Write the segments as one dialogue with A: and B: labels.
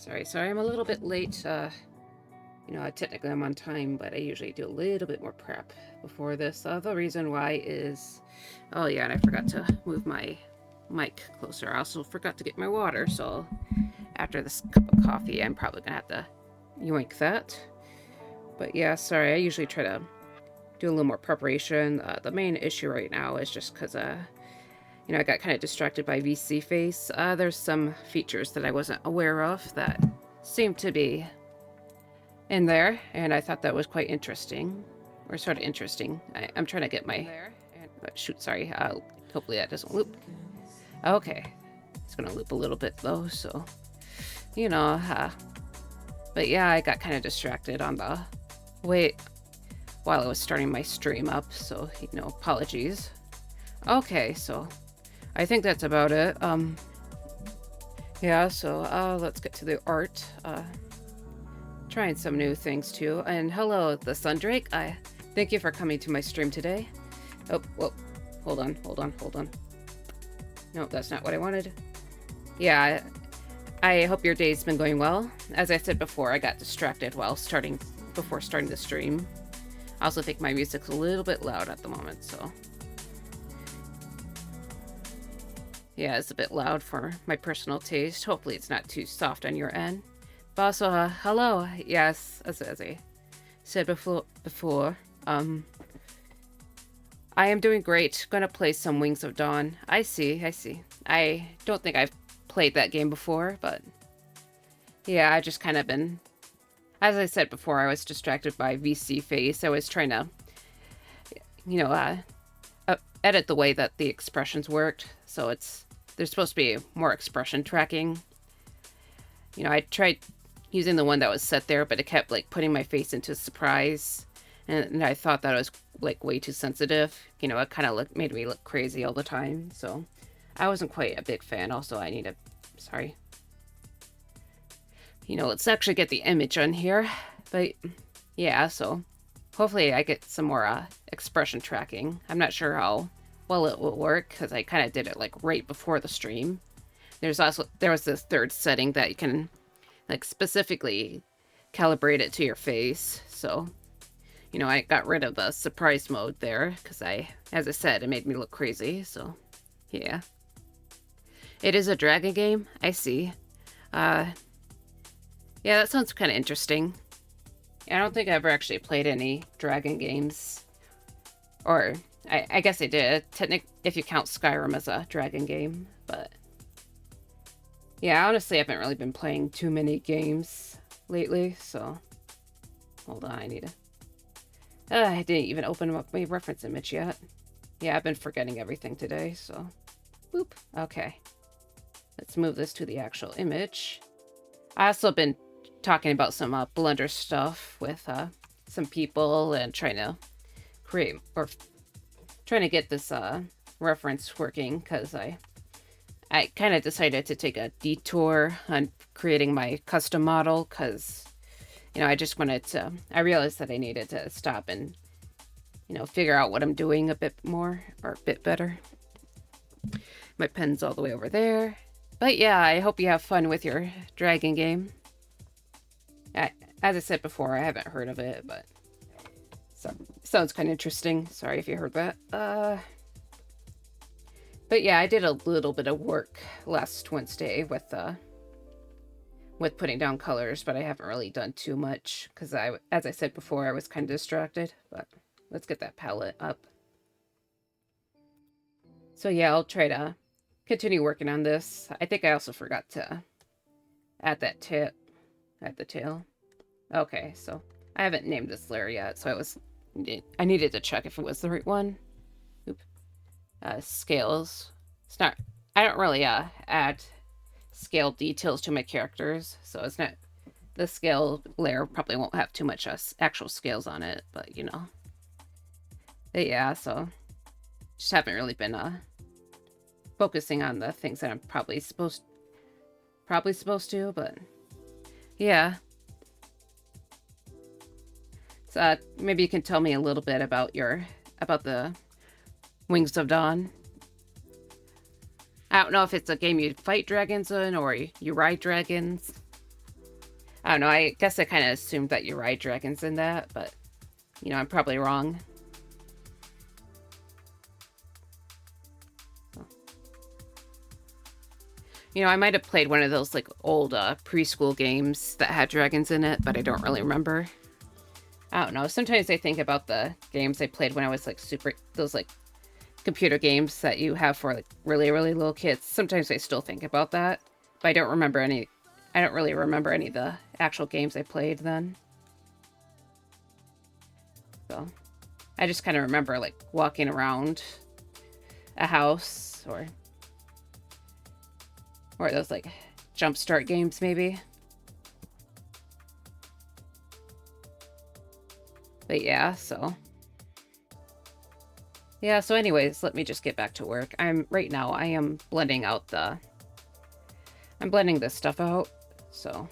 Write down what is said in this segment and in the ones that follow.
A: Sorry, I'm a little bit late. Technically I'm on time, but I usually do a little bit more prep before this. The reason why is, oh yeah, and I forgot to move my mic closer. I also forgot to get my water, so after this cup of coffee, I'm probably gonna have to yoink that. But yeah, sorry, I usually try to do a little more preparation. The main issue right now is just because, I got kind of distracted by VC face. There's some features that I wasn't aware of that seem to be in there, and I thought that was quite interesting, or sort of interesting. I'm trying to get my shoot. Sorry. Hopefully that doesn't loop. Okay, it's gonna loop a little bit though. So, but yeah, I got kind of distracted on the wait while I was starting my stream up. So apologies. Okay, so I think that's about it. Yeah. So let's get to the art. Trying some new things too. And hello, the Sundrake. I thank you for coming to my stream today. Oh, whoa. Hold on. No, that's not what I wanted. Yeah, I hope your day's been going well. As I said before, I got distracted before starting the stream. I also think my music's a little bit loud at the moment, so. Yeah, it's a bit loud for my personal taste. Hopefully it's not too soft on your end. But also, hello. Yes, as I said before, I am doing great. Gonna play some Wings of Dawn. I see. I don't think I've played that game before, but yeah, I just kind of been, as I said before, I was distracted by VC face. I was trying to, edit the way that the expressions worked. So there's supposed to be more expression tracking. I tried using the one that was set there, but it kept like putting my face into surprise, and I thought that it was like way too sensitive. It kind of made me look crazy all the time, so I wasn't quite a big fan. Also, sorry. Let's actually get the image on here, but yeah, so hopefully I get some more expression tracking. I'm not sure how well it will work because I kind of did it like right before the stream. There was this third setting that you can like specifically calibrate it to your face. So, I got rid of the surprise mode there because as I said, it made me look crazy. So, yeah. It is a dragon game. I see. Yeah, that sounds kind of interesting. I don't think I ever actually played any dragon games. Or, I guess I did. If you count Skyrim as a dragon game, but yeah, honestly, I haven't really been playing too many games lately, so hold on, I didn't even open up my reference image yet. Yeah, I've been forgetting everything today, so boop. Okay, let's move this to the actual image. I also been talking about some Blender stuff with some people and trying to get this reference working because I kind of decided to take a detour on creating my custom model because, I just wanted to, I realized that I needed to stop and, figure out what I'm doing a bit more or a bit better. My pen's all the way over there. But yeah, I hope you have fun with your dragon game. As I said before, I haven't heard of it, but sounds kind of interesting. Sorry if you heard that. But yeah, I did a little bit of work last Wednesday with putting down colors, but I haven't really done too much because as I said before, I was kind of distracted. But let's get that palette up. So yeah, I'll try to continue working on this. I think I also forgot to add that tip at the tail. Okay, so I haven't named this layer yet, so I needed to check if it was the right one. Scales. I don't really add scale details to my characters, so it's not, the scale layer probably won't have too much actual scales on it, but But yeah, so just haven't really been focusing on the things that I'm probably supposed to, but yeah. So maybe you can tell me a little bit about the Wings of Dawn. I don't know if it's a game you fight dragons in or you ride dragons. I don't know, I guess I kind of assumed that you ride dragons in that, but, you know, I'm probably wrong. You know, I might have played one of those, like, old preschool games that had dragons in it, but I don't really remember. I don't know. Sometimes I think about the games I played when I was, like, those, like, computer games that you have for, like, really, really little kids. Sometimes I still think about that, but I don't really remember any of the actual games I played then. So, I just kind of remember, like, walking around a house or those, like, jump start games, maybe. But yeah, so... Yeah, so anyways, let me just get back to work. Right now, I am blending out I'm blending this stuff out, so...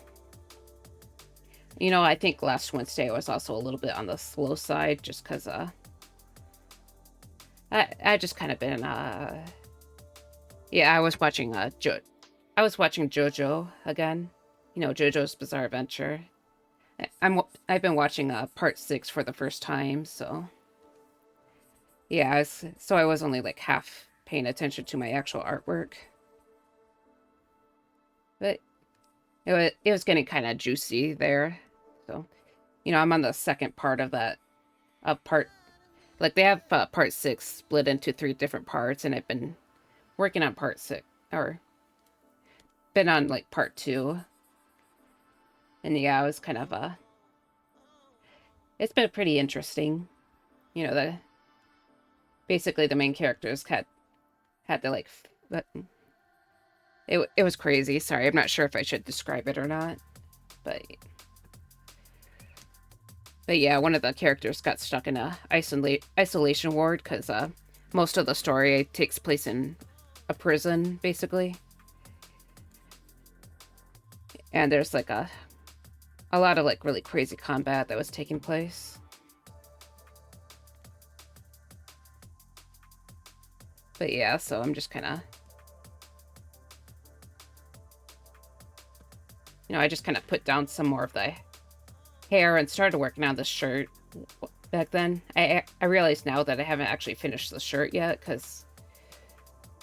A: You know, I think last Wednesday I was also a little bit on the slow side, just because, I just kind of been, Yeah, I was watching, JoJo again. You know, JoJo's Bizarre Adventure. I've been watching, part 6 for the first time, so... Yeah, so I was only, like, half paying attention to my actual artwork. But it was getting kind of juicy there, so... You know, I'm on the second part of that, like, they have, part 6 split into 3 different parts, and I've been working on part 6, or... Been on, like, part 2. And yeah, it was kind of, it's been pretty interesting. You know, basically the main characters had to, like, but it was crazy. Sorry, I'm not sure if I should describe it or not, but yeah, one of the characters got stuck in a isolation ward because most of the story takes place in a prison, basically, and there's like a lot of, like, really crazy combat that was taking place. But yeah, so I'm just kind of... You know, I just kind of put down some more of the hair and started working on the shirt back then. I realize now that I haven't actually finished the shirt yet because,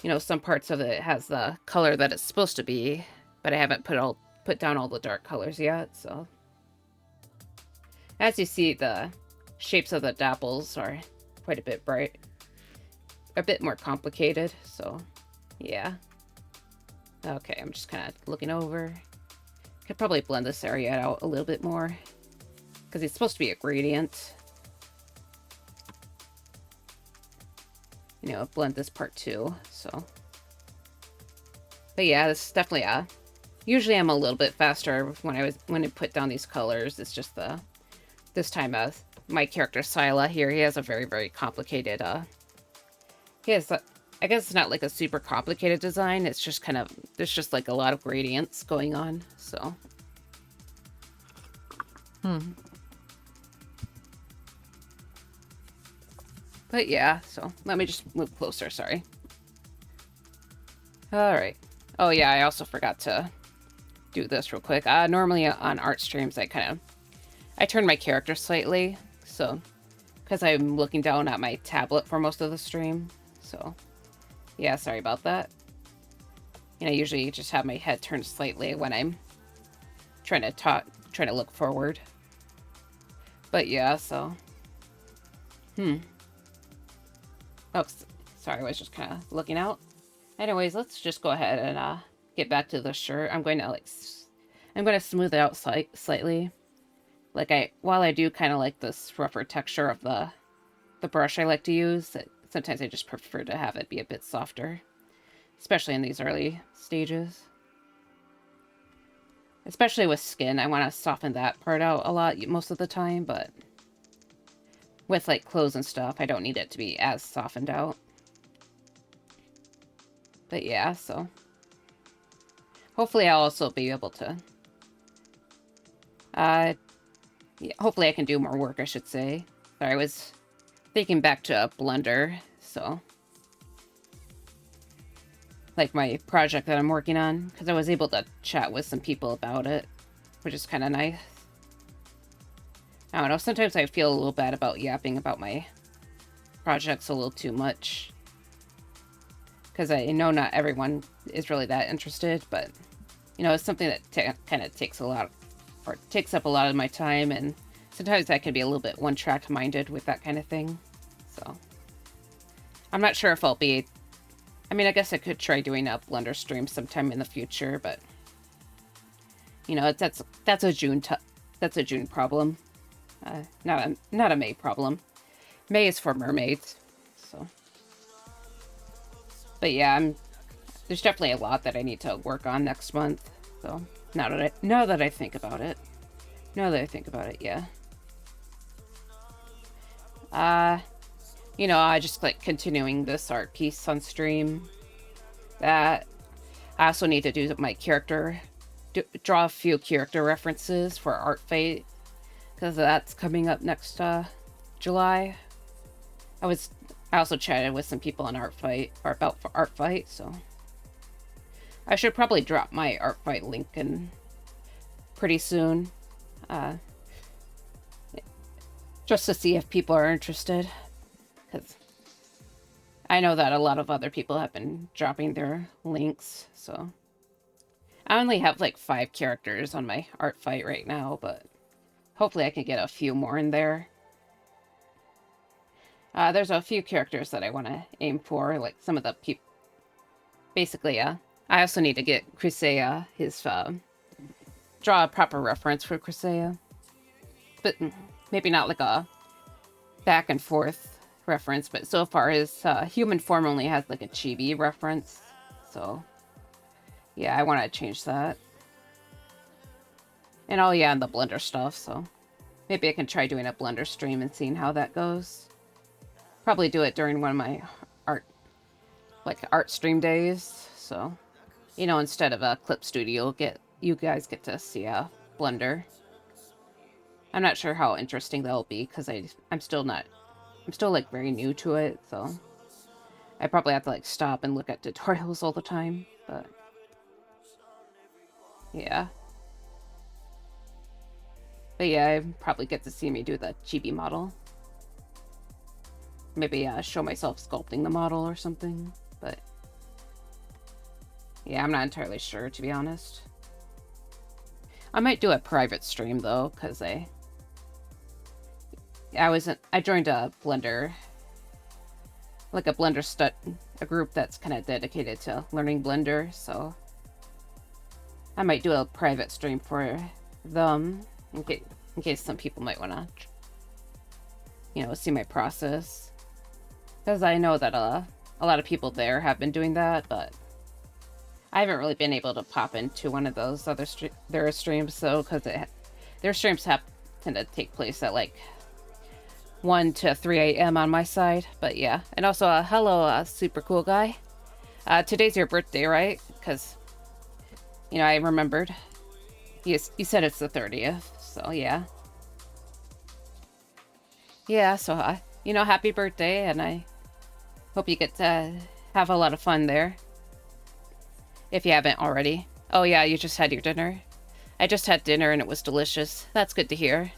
A: you know, some parts of it has the color that it's supposed to be, but I haven't put down all the dark colors yet, so... As you see, the shapes of the dapples are quite a bit a bit more complicated, so yeah. Okay, I'm just kind of looking over. Could probably blend this area out a little bit more because it's supposed to be a gradient. You know, blend this part too, so. But yeah, this is definitely usually I'm a little bit faster when I put down these colors. It's just this time my character Sila here, he has a very, very complicated he has I guess it's not like a super complicated design, it's just kind of, there's just like a lot of gradients going on, so. But yeah, so let me just move closer, sorry. Alright. Oh yeah, I also forgot to do this real quick. Normally on art streams, I turn my character slightly, so, because I'm looking down at my tablet for most of the stream, so. Yeah, sorry about that. You know, I usually just have my head turned slightly when I'm trying to look forward. But yeah, so. Oh, sorry, I was just kind of looking out. Anyways, let's just go ahead and get back to the shirt. I'm going to smooth it out slightly. Like while I do kind of like this rougher texture of the brush I like to use, sometimes I just prefer to have it be a bit softer, especially in these early stages. Especially with skin, I want to soften that part out a lot most of the time, but with, like, clothes and stuff, I don't need it to be as softened out. But yeah, so hopefully I'll also be able to, yeah, hopefully I can do more work, I should say. Sorry, I was thinking back to Blender, so, like my project that I'm working on, because I was able to chat with some people about it. which is kind of nice. I don't know, sometimes I feel a little bad about yapping about my projects a little too much. Because I know not everyone is really that interested, but, you know, it's something that kind of takes takes up a lot of my time, and sometimes I can be a little bit one-track minded with that kind of thing. So, I'm not sure if I'll be... I mean, I guess I could try doing a Blender stream sometime in the future, but, you know, that's a June problem. Not a May problem. May is for mermaids, so... But yeah, there's definitely a lot that I need to work on next month. So now that I think about it, yeah. You know, I just like continuing this art piece on stream. That I also need to do my draw a few character references for Art Fight, because that's coming up next July. I also chatted with some people on Art Fight, or about Art Fight, so I should probably drop my Art Fight link in pretty soon, just to see if people are interested, because I know that a lot of other people have been dropping their links. So I only have like 5 characters on my Art Fight right now, but hopefully I can get a few more in there. There's a few characters that I want to aim for, like some of the people. Basically, I also need to get Crisea, draw a proper reference for Crisea. But maybe not like a back and forth reference, but so far his human form only has like a chibi reference. So, yeah, I want to change that. And oh yeah, and the Blender stuff, so maybe I can try doing a Blender stream and seeing how that goes. Probably do it during one of my art stream days, so, you know, instead of a Clip Studio, you guys get to see a Blender. I'm not sure how interesting that'll be, because I'm still like very new to it, so I probably have to like stop and look at tutorials all the time, but yeah. But yeah, I probably get to see me do the chibi model. Maybe show myself sculpting the model or something, but yeah, I'm not entirely sure, to be honest. I might do a private stream though, because I joined a Blender, like a group that's kind of dedicated to learning Blender, so I might do a private stream for them in case some people might want to, you know, see my process. Because I know that a lot of people there have been doing that, but I haven't really been able to pop into one of those other their streams, so because their streams tend to take place at like 1 to 3 a.m. on my side. But yeah, and also hello, super cool guy. Today's your birthday, right? Because, you know, I remembered. You said it's the 30th, so yeah. Yeah, so you know, happy birthday, and I hope you get to have a lot of fun there. If you haven't already. Oh yeah, you just had your dinner. I just had dinner and it was delicious. That's good to hear.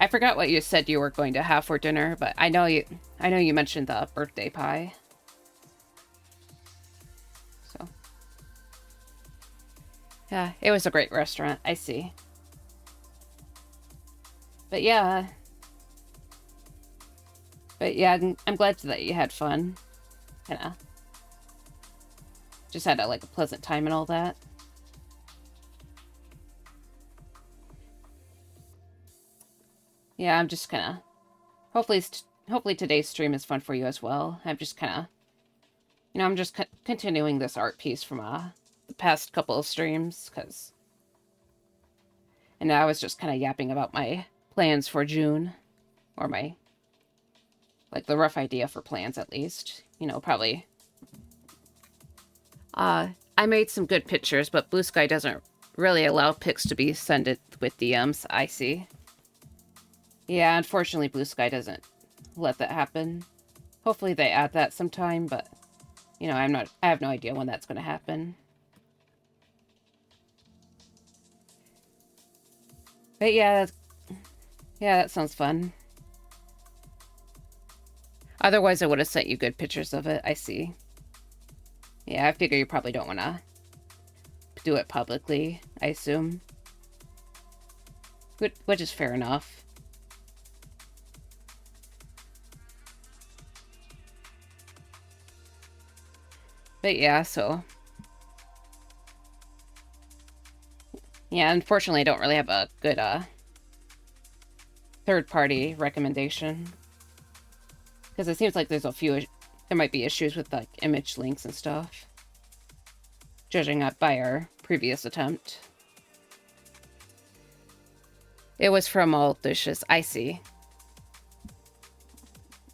A: I forgot what you said you were going to have for dinner, but I know you mentioned the birthday pie. So yeah, it was a great restaurant, I see. But yeah, I'm glad that you had fun. Kinda just had a pleasant time and all that. Yeah, I'm just kind of... Hopefully today's stream is fun for you as well. I'm just kind of... You know, I'm just continuing this art piece from the past couple of streams, because... And I was just kind of yapping about my plans for June. Or my... the rough idea for plans, at least. You know, probably... I made some good pictures, but Blue Sky doesn't really allow pics to be sent with DMs, I see. Yeah, unfortunately, Blue Sky doesn't let that happen. Hopefully they add that sometime, but, you know, I have no idea when that's going to happen. But yeah, that sounds fun. Otherwise, I would have sent you good pictures of it. I see. Yeah, I figure you probably don't want to do it publicly, I assume. Which is fair enough. But yeah, so... Yeah, unfortunately, I don't really have a good, third-party recommendation. Because it seems like there's a few... There might be issues with, like, image links and stuff. Judging up by our previous attempt. It was from All Dishes. I see.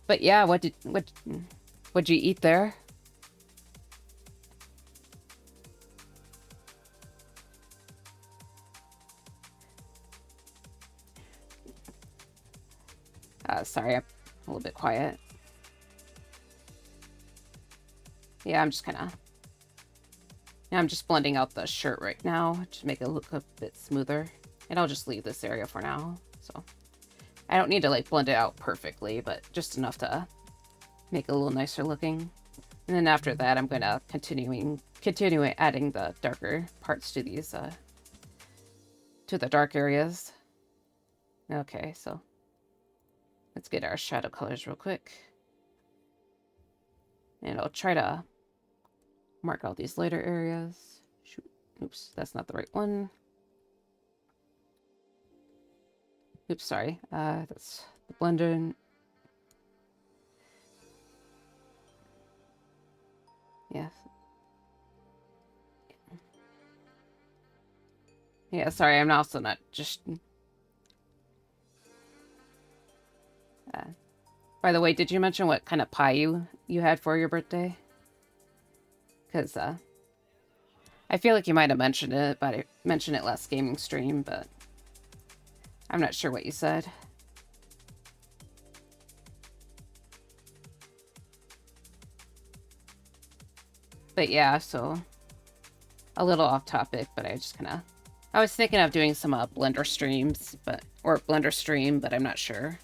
A: But yeah, what'd you eat there? Sorry, I'm a little bit quiet. Yeah, I'm just blending out the shirt right now to make it look a bit smoother. And I'll just leave this area for now. So I don't need to like blend it out perfectly, but just enough to make it a little nicer looking. And then after that, I'm gonna continue adding the darker parts to these to the dark areas. Okay, so let's get our shadow colors real quick. And I'll try to mark out these lighter areas. Shoot. Oops, that's not the right one. Oops, sorry. That's the blender. Yes. Yeah, sorry, I'm also not just... by the way, did you mention what kind of pie you had for your birthday? Because, I feel like you might have mentioned it, but I mentioned it last gaming stream, but I'm not sure what you said. But yeah, so a little off topic, but I was thinking of doing some Blender streams, or Blender stream, but I'm not sure.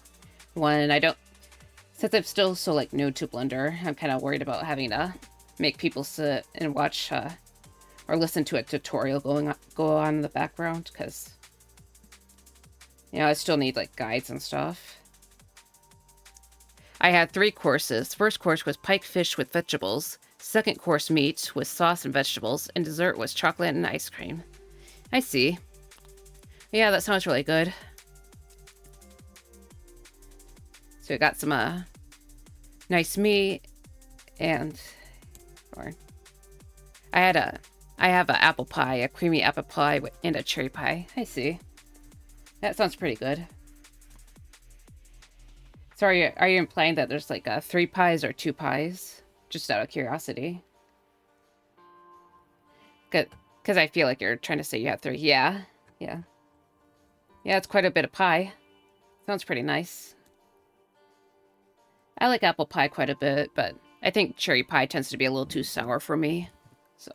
A: Since I'm still so like new to Blender, I'm kind of worried about having to make people sit and watch or listen to a tutorial go on in the background, because I still need like guides and stuff. I had 3 courses. First course was pike fish with vegetables. Second course meat with sauce and vegetables, and dessert was chocolate and ice cream. I see. Yeah, that sounds really good. So we got some nice meat, and I have an apple pie, a creamy apple pie and a cherry pie. I see. That sounds pretty good. So are you implying that there's like 3 pies or 2 pies? Just out of curiosity. Because I feel like you're trying to say you have 3. Yeah. Yeah, it's quite a bit of pie. Sounds pretty nice. I like apple pie quite a bit, but I think cherry pie tends to be a little too sour for me. So.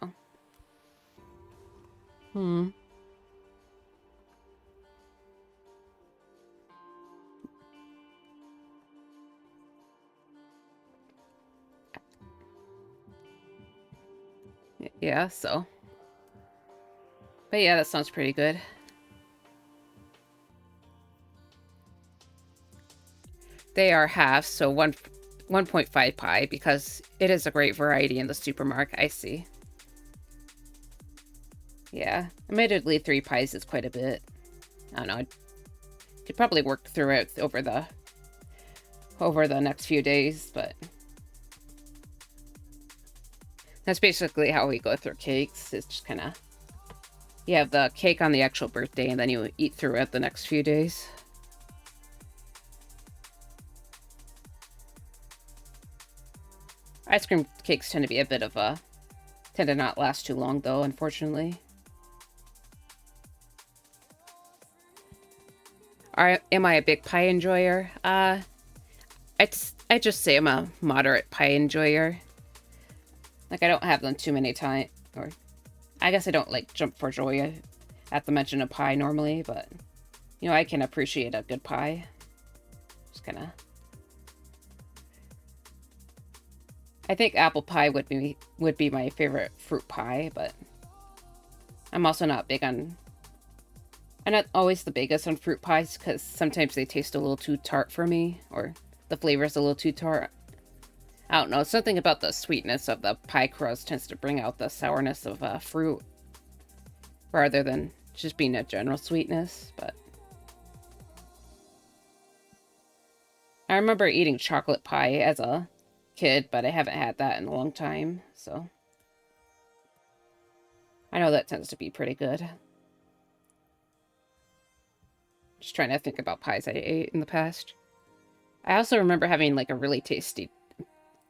A: Yeah, so. But yeah, that sounds pretty good. They are half, so 1.5 pie, because it is a great variety in the supermarket. I see. Yeah, admittedly 3 pies is quite a bit. I don't know. Could probably work through it over the next few days, but that's basically how we go through cakes. It's just kind of, you have the cake on the actual birthday, and then you eat through it the next few days. Ice cream cakes tend to be a bit of tend to not last too long, though, unfortunately. Am I a big pie enjoyer? I just say I'm a moderate pie enjoyer. Like, I don't have them too many times, or I guess I don't like jump for joy at the mention of pie normally, but You know, I can appreciate a good pie. Just kind of... I think apple pie would be my favorite fruit pie, but I'm also not big on... I'm not always the biggest on fruit pies because sometimes they taste a little too tart for me, or the flavor's a little too tart. I don't know, something about the sweetness of the pie crust tends to bring out the sourness of fruit rather than just being a general sweetness, but... I remember eating chocolate pie as a kid, but I haven't had that in a long time, so... I know that tends to be pretty good. Just trying to think about pies I ate in the past. I also remember having like a really tasty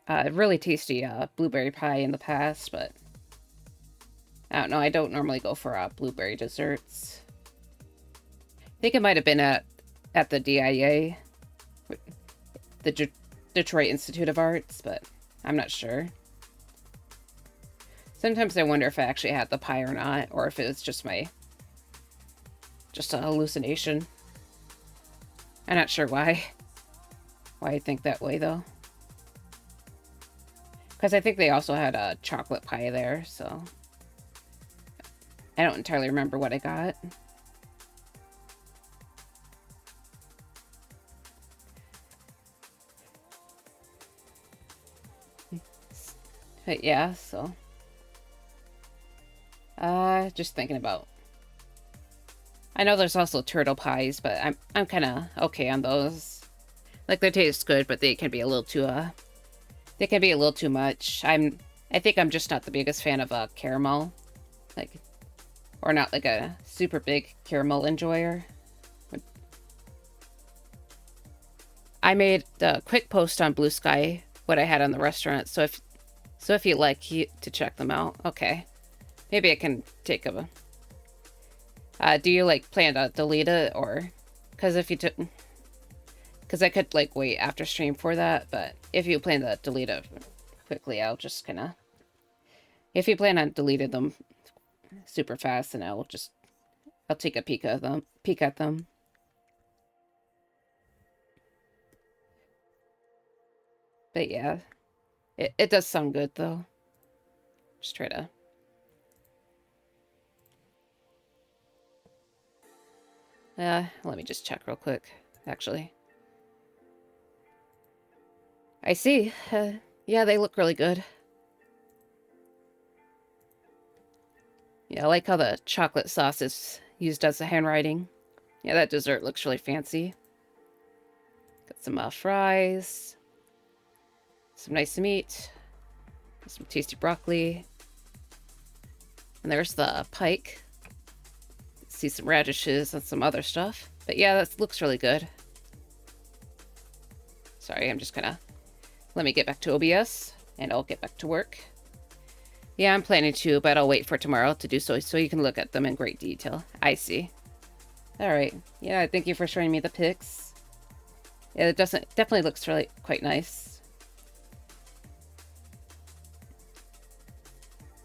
A: blueberry pie in the past, but I don't know. I don't normally go for blueberry desserts. I think it might have been at the DIA, the Detroit Institute of Arts, but I'm not sure. Sometimes I wonder if I actually had the pie or not, or if it was just a hallucination. I'm not sure why I think that way, though. Because I think they also had a chocolate pie there, so... I don't entirely remember what I got. But yeah, so... just thinking about... I know there's also turtle pies, but I'm kind of okay on those. Like, they taste good, but they can be a little too, they can be a little too much. I think I'm just not the biggest fan of, caramel. Like, or not like a super big caramel enjoyer. I made a quick post on Blue Sky, what I had on the restaurant, so if you'd like to check them out, okay. Maybe I can take a... do you, like, plan to delete it, or... Because if you took... Because I could, like, wait after stream for that, but if you plan to delete it quickly, I'll just kind of... If you plan on deleting them super fast, then I'll take a peek at them. But yeah, it does sound good, though. Just try to... let me just check real quick, actually. I see. Yeah, they look really good. Yeah, I like how the chocolate sauce is used as the handwriting. Yeah, that dessert looks really fancy. Got some fries. Some nice meat. Some tasty broccoli. And there's the pike. See some radishes and some other stuff. But yeah, that looks really good. Sorry, I'm just gonna... Let me get back to OBS, and I'll get back to work. Yeah, I'm planning to, but I'll wait for tomorrow to do so you can look at them in great detail. I see. Alright. Yeah, thank you for showing me the pics. Yeah, it definitely looks really quite nice.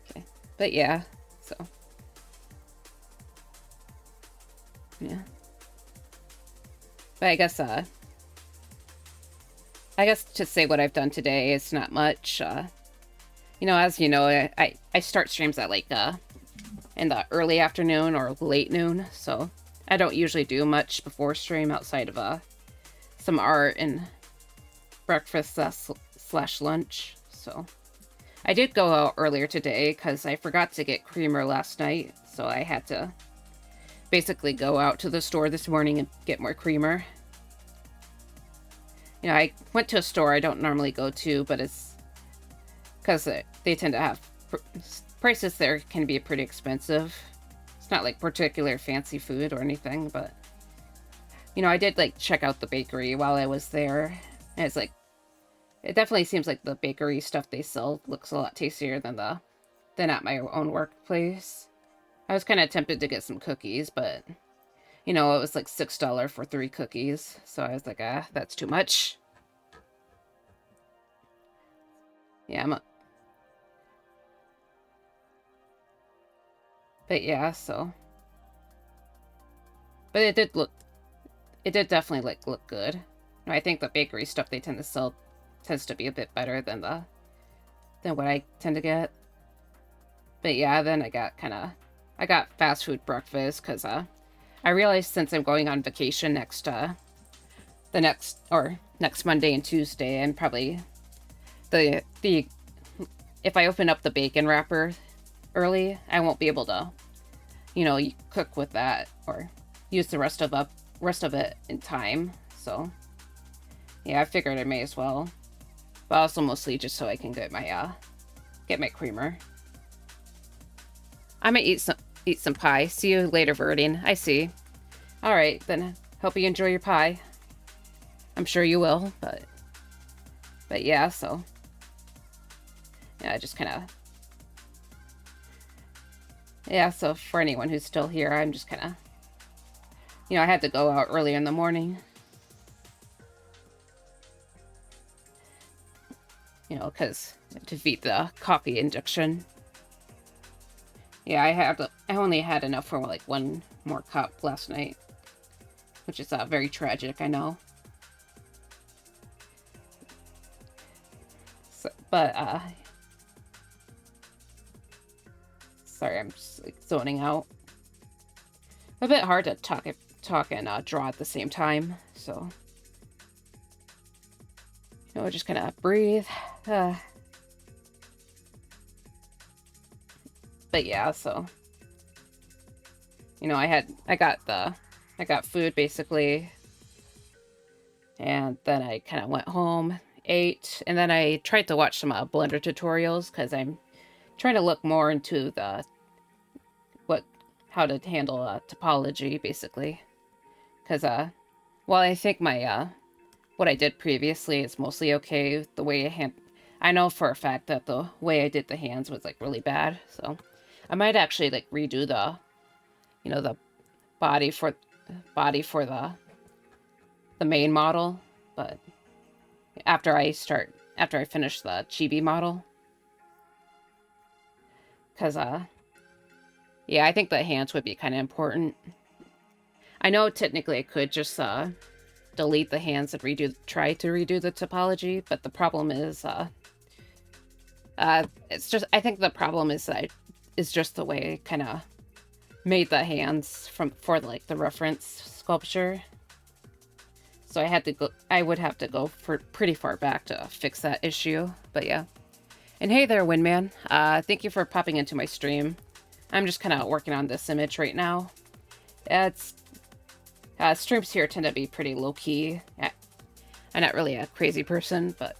A: Okay. But yeah, so... Yeah. But I guess to say what I've done today is not much. You know, as you know, I start streams at like in the early afternoon or late noon, so I don't usually do much before stream outside of some art and breakfast slash lunch. So I did go out earlier today because I forgot to get creamer last night, so I had to basically go out to the store this morning and get more creamer. You know, I went to a store I don't normally go to, but it's because they tend to have prices there can be pretty expensive. It's not like particular fancy food or anything, but you know, I did like check out the bakery while I was there. And it's like, it definitely seems like the bakery stuff they sell looks a lot tastier than at my own workplace. I was kind of tempted to get some cookies, but you know, it was like $6 for 3 cookies. So I was like, that's too much. Yeah, but yeah, so. But it did look it did definitely like look good. I think the bakery stuff they tend to sell tends to be a bit better than what I tend to get. But yeah, then I got fast food breakfast because I realized since I'm going on vacation next next Monday and Tuesday, and probably the if I open up the bacon wrapper early, I won't be able to, cook with that or use the rest of it in time. So yeah, I figured I may as well. But also mostly just so I can get my creamer. I might eat some pie. See you later, Verdine. I see. All right, then. Hope you enjoy your pie. I'm sure you will, but yeah. So yeah, just kind of yeah. So for anyone who's still here, I'm just kind of I had to go out earlier in the morning. Because to beat the coffee addiction. Yeah, I only had enough for like one more cup last night, which is very tragic, I know. So, but sorry, I'm just like zoning out. A bit hard to talk and draw at the same time, so just kind of breathe. But yeah, so I got food basically, and then I kind of went home, ate, and then I tried to watch some Blender tutorials because I'm trying to look more into how to handle topology basically, because while I think my what I did previously is mostly okay, the way I know for a fact that the way I did the hands was like really bad, so I might actually like redo the the body for the main model, but after I finish the chibi model, because yeah, I think the hands would be kind of important. I know technically I could just delete the hands and try to redo the topology, but the problem is it's just, I think the problem is just the way I kind of made the hands for like the reference sculpture. So I would have to go for pretty far back to fix that issue. But yeah. And hey there, Windman. Thank you for popping into my stream. I'm just kind of working on this image right now. Streams here tend to be pretty low-key. I'm not really a crazy person, but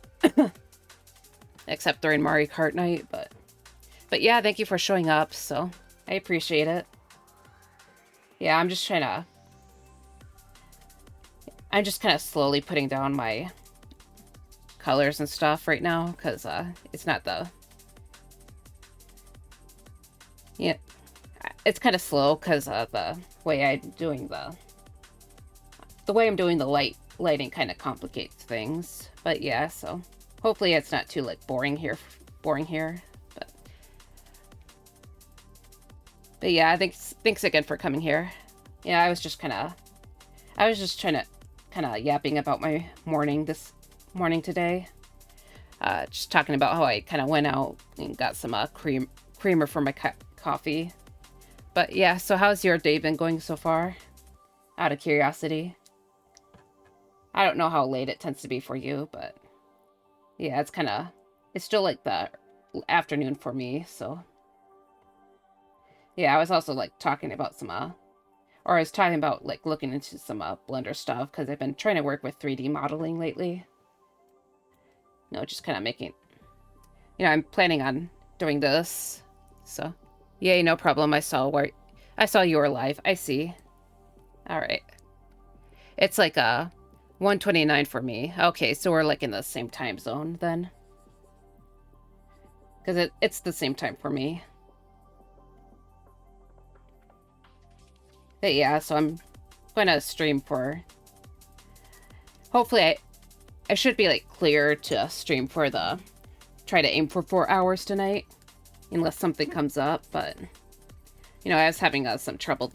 A: except during Mario Kart night, but yeah, thank you for showing up, so I appreciate it. Yeah, I'm just kind of slowly putting down my colors and stuff right now, because it's not it's kind of slow because the way I'm doing the lighting kind of complicates things. But yeah, so hopefully it's not too like boring here. But yeah, thanks again for coming here. Yeah, I was just trying to kind of yapping about my this morning today. Just talking about how I kind of went out and got some creamer for my coffee. But yeah, so how's your day been going so far? Out of curiosity. I don't know how late it tends to be for you, but yeah, it's still like the afternoon for me, so. Yeah, I was also like talking about like looking into some Blender stuff, because I've been trying to work with 3D modeling lately. Just kind of making, I'm planning on doing this, so. Yay, no problem. I saw you were live. I see. All right. It's like 1:29 for me. Okay, so we're like in the same time zone then. Because it's the same time for me. But yeah, so I'm going to stream for... Hopefully I should be like clear to stream for try to aim for 4 hours tonight. Unless something comes up, but... I was having some trouble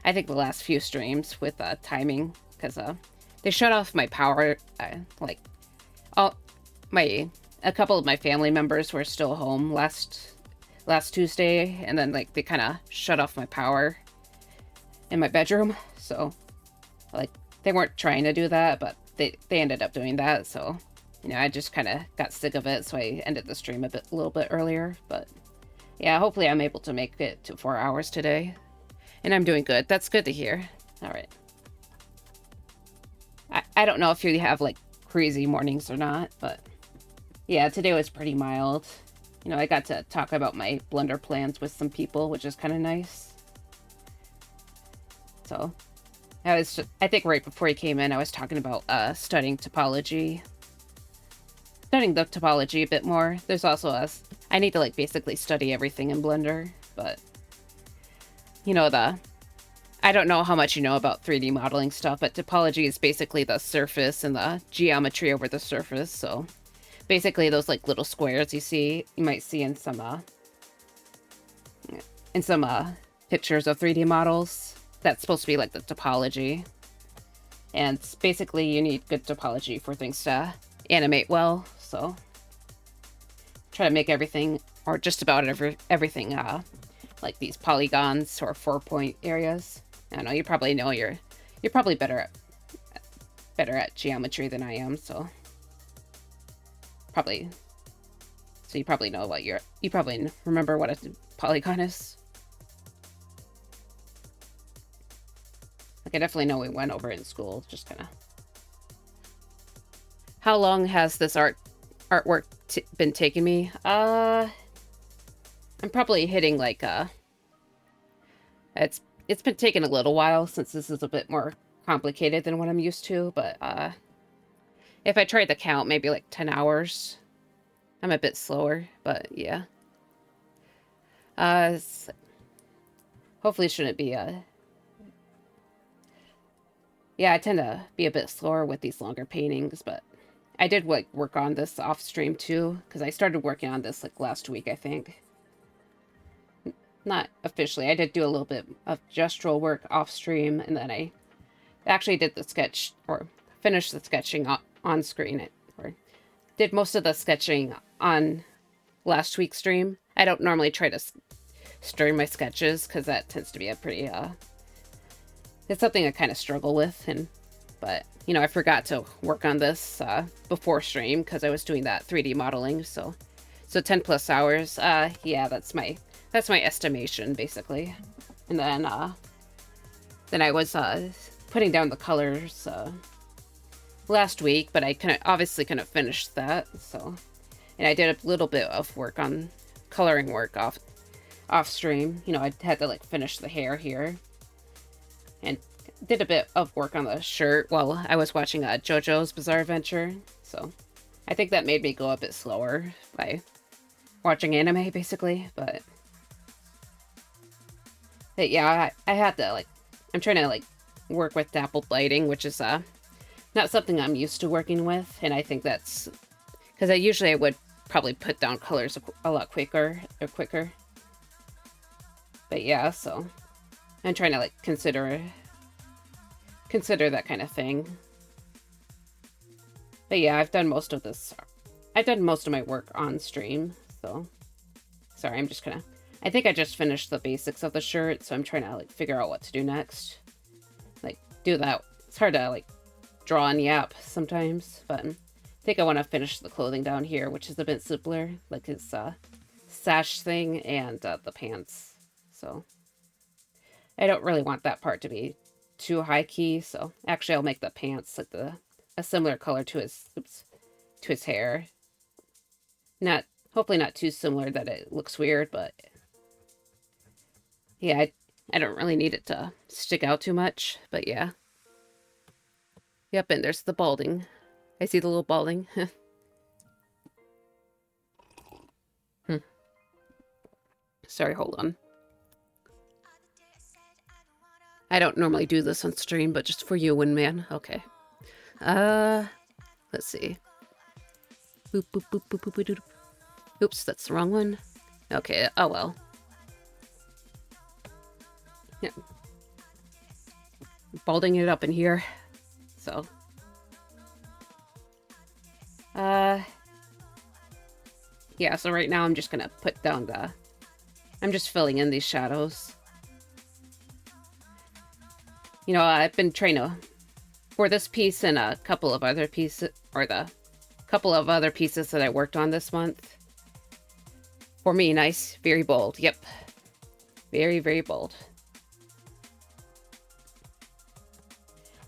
A: I think the last few streams with timing because they shut off my power. Like, all a couple of my family members were still home last Tuesday, and then like they kind of shut off my power in my bedroom. So like they weren't trying to do that, but they ended up doing that. So I just kind of got sick of it, so I ended the stream a little bit earlier. But yeah, hopefully I'm able to make it to 4 hours today, and I'm doing good. That's good to hear. All right. I don't know if you have like crazy mornings or not, but yeah, today was pretty mild. I got to talk about my Blender plans with some people, which is kind of nice. So I think right before he came in, I was talking about studying topology. Studying the topology a bit more. There's also I need to like basically study everything in Blender, but I don't know how much you know about 3D modeling stuff, but topology is basically the surface and the geometry over the surface. So basically those like little squares you might see in some pictures of 3D models. That's supposed to be like the topology. And basically you need good topology for things to animate well. So try to make everything, or just about everything, like these polygons or 4-point areas. I don't know, you probably know you're probably better at geometry than I am, so you probably know what you probably remember what a polygon is. Like I definitely know we went over it in school, just kind of. How long has this artwork been taking me? I'm probably hitting like it's been taking a little while since this is a bit more complicated than what I'm used to, but if I tried to count, maybe like 10 hours. I'm a bit slower, but yeah. Hopefully it shouldn't be yeah, I tend to be a bit slower with these longer paintings, but I did like work on this off stream too, because I started working on this like last week, I think. Not officially. I did do a little bit of gestural work off stream, and then I actually did the sketch, or finished the sketching on screen, or did most of the sketching on last week's stream. I don't normally try to stream my sketches, because that tends to be a pretty, it's something I kind of struggle with, but, I forgot to work on this before stream, because I was doing that 3D modeling, so 10 plus hours, yeah, that's my estimation, basically. And then I was putting down the colors last week, but I obviously couldn't finish that, so. And I did a little bit of work on coloring work off stream. I had to like finish the hair here, and did a bit of work on the shirt while I was watching JoJo's Bizarre Adventure. So I think that made me go a bit slower by watching anime, basically, but yeah, I had to like, I'm trying to like work with dappled lighting, which is not something I'm used to working with, and I think that's because I would probably put down colors a lot quicker. But yeah, so I'm trying to like consider that kind of thing. But yeah, I've done most of my work on stream, so sorry, I'm just gonna, I think I just finished the basics of the shirt, so I'm trying to like figure out what to do next. Like do that. It's hard to like draw and yap sometimes, but I think I want to finish the clothing down here, which is a bit simpler, like his sash thing and the pants. So I don't really want that part to be too high key, so actually I'll make the pants like a similar color to his hair. Hopefully not too similar that it looks weird, but yeah, I don't really need it to stick out too much, but yeah. Yep, and there's the balding. I see the little balding. Sorry, hold on. I don't normally do this on stream, but just for you, Windman. Okay. Let's see. Boop, boop, boop, boop, boop, boop, boop. Oops, that's the wrong one. Okay, oh well. Yeah. Balding it up in here. So, yeah, so right now I'm just gonna put down I'm just filling in these shadows. You know, I've been trying to, for this piece and a couple of other pieces, or the couple of other pieces that I worked on this month. For me, nice, very bold. Yep. Very, very bold.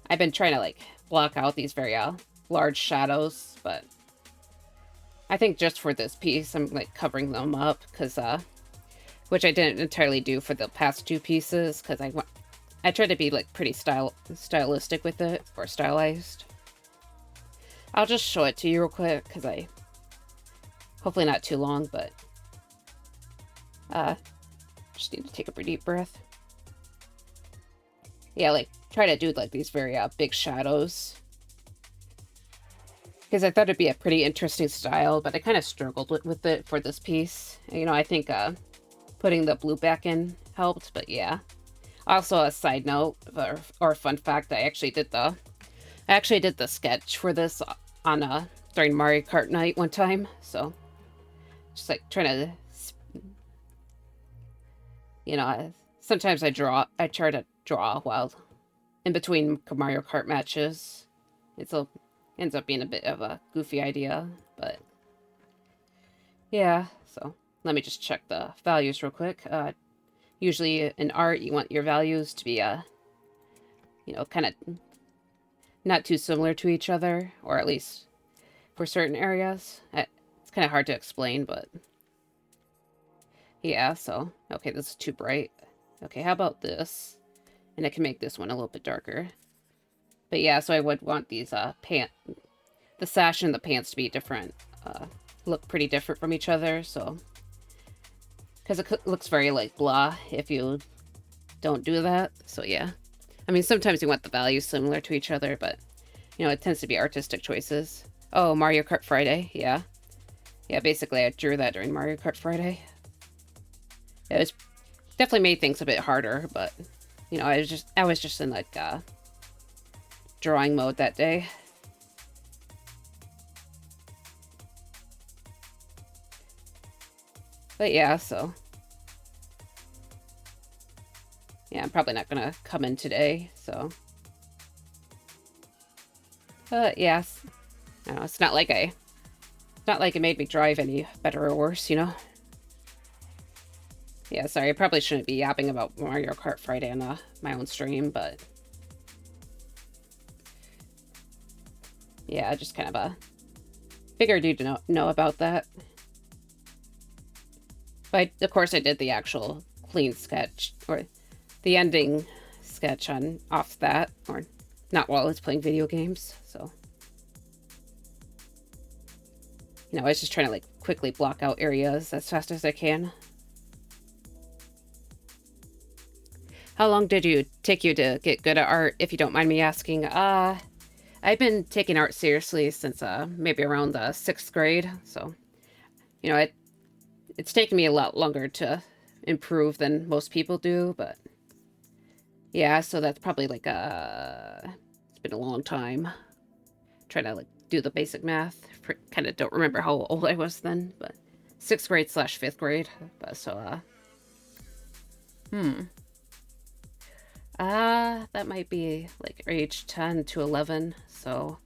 A: I've been trying to, like, block out these very large shadows, but I think just for this piece, I'm, like, covering them up, because, which I didn't entirely do for the past two pieces, because I tried to be, like, pretty stylistic with it, or stylized. I'll just show it to you real quick, because hopefully not too long, but, just need to take a deep breath. Yeah, like, try to do, like, these very, big shadows. Because I thought it'd be a pretty interesting style, but I kind of struggled with it for this piece. You know, I think, putting the blue back in helped, but yeah. Also, a side note, or a fun fact, I actually did the sketch for this on, during Mario Kart night one time, so. Just, like, trying to, you know, sometimes I try to draw while in between Mario Kart matches. Ends up being a bit of a goofy idea, but yeah, so let me just check the values real quick. Usually in art, you want your values to be, you know, kind of not too similar to each other, or at least for certain areas. It's kind of hard to explain, but yeah, so, okay, this is too bright. Okay, how about this? And I can make this one a little bit darker. But yeah, so I would want these, the sash and the pants to be different, look pretty different from each other, so. Because it looks very, like, blah if you don't do that, so yeah. I mean, sometimes you want the values similar to each other, but, you know, it tends to be artistic choices. Oh, Mario Kart Friday, yeah. Yeah, basically I drew that during Mario Kart Friday. It was definitely made things a bit harder, but, you know, I was just in, like, drawing mode that day. But yeah, so. Yeah, I'm probably not gonna come in today, so. But yes. I know, it's not like it made me drive any better or worse, you know? Yeah, sorry, I probably shouldn't be yapping about Mario Kart Friday on my own stream, but. Yeah, I just kind of figured you'd know about that. But of course I did the actual clean sketch, or the ending sketch off that, or not while I was playing video games, so. You know, I was just trying to, like, quickly block out areas as fast as I can. How long did it take you to get good at art, if you don't mind me asking? I've been taking art seriously since maybe around the 6th grade, so, you know, it's taken me a lot longer to improve than most people do, but yeah, so that's probably like it's been a long time trying to, like, do the basic math. Kind of don't remember how old I was then, but 6th grade / 5th grade, but so that might be like age 10 to 11, so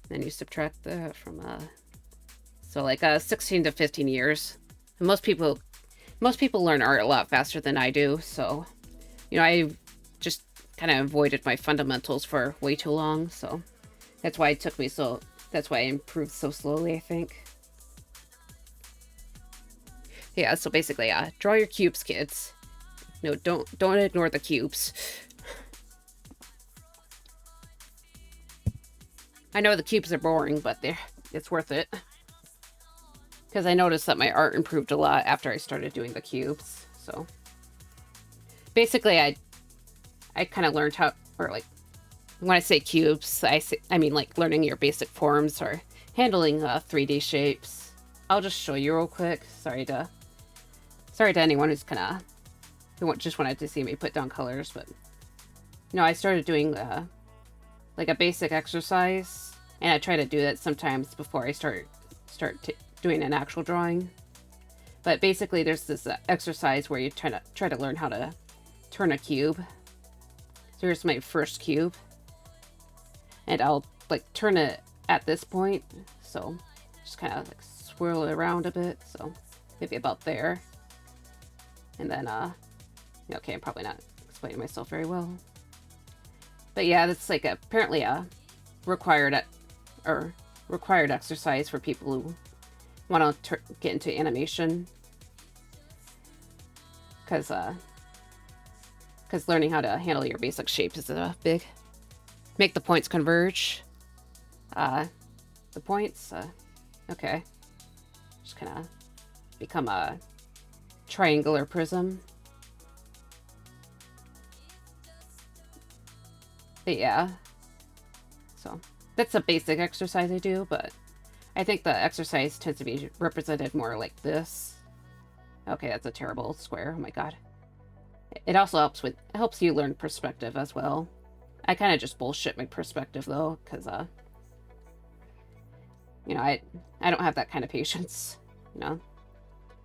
A: then you subtract that from so like 16 to 15 years. And most people learn art a lot faster than I do, so, you know, I just kind of avoided my fundamentals for way too long, so that's why I improved so slowly, I think. Yeah, so basically, draw your cubes, kids. No, don't ignore the cubes. I know the cubes are boring, but it's worth it. Because I noticed that my art improved a lot after I started doing the cubes, so. Basically, I kind of learned how, or like, when I say cubes, I mean like learning your basic forms or handling 3D shapes. I'll just show you real quick. Sorry to anyone who just wanted to see me put down colors, but, you know, I started doing like a basic exercise, and I try to do that sometimes before I start doing an actual drawing. But basically, there's this exercise where you try to learn how to turn a cube. So here's my first cube, and I'll like turn it at this point. So just kind of like swirl it around a bit. So maybe about there, and then okay, I'm probably not explaining myself very well. But yeah, that's like apparently a required exercise for people who want to get into animation, because learning how to handle your basic shapes is a big. Make the points converge. The points. Okay. Just kind of become a triangular prism. But yeah. So that's a basic exercise I do, but I think the exercise tends to be represented more like this. Okay, that's a terrible square. Oh my god. It also helps you learn perspective as well. I kind of just bullshit my perspective though, because you know, I don't have that kind of patience, you know.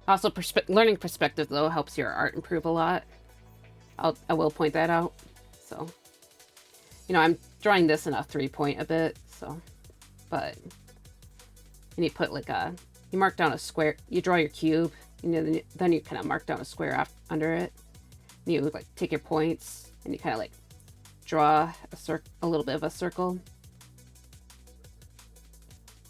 A: Also, learning perspective though helps your art improve a lot. I will point that out. So, you know, I'm drawing this in a 3-point a bit, so, but and you put like you mark down a square. You draw your cube, and then you kind of mark down a square under it. And you like take your points and you kind of like draw a little bit of a circle.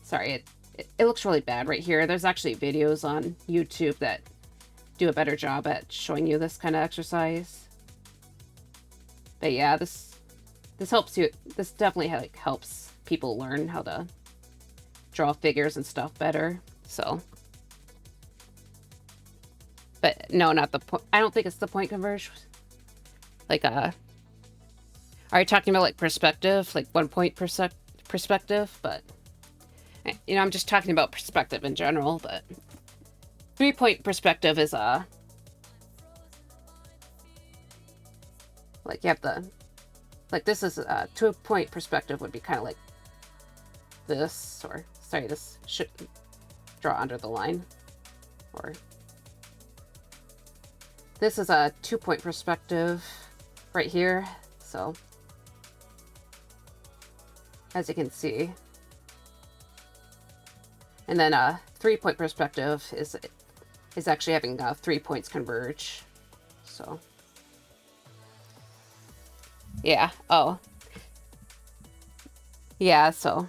A: Sorry, it looks really bad right here. There's actually videos on YouTube that do a better job at showing you this kind of exercise. But yeah, this helps you. This definitely like helps people learn how to draw figures and stuff better. So, but no, not the point. I don't think it's the point converge. Like are you talking about like perspective, like 1 point perspective? But you know, I'm just talking about perspective in general. But 3-point perspective is like you have like this is a 2-point perspective would be kind of like this, or sorry, this should draw under the line, or this is a 2-point perspective right here. So as you can see, and then a 3-point perspective is actually having 3 points converge. So yeah. Oh yeah. So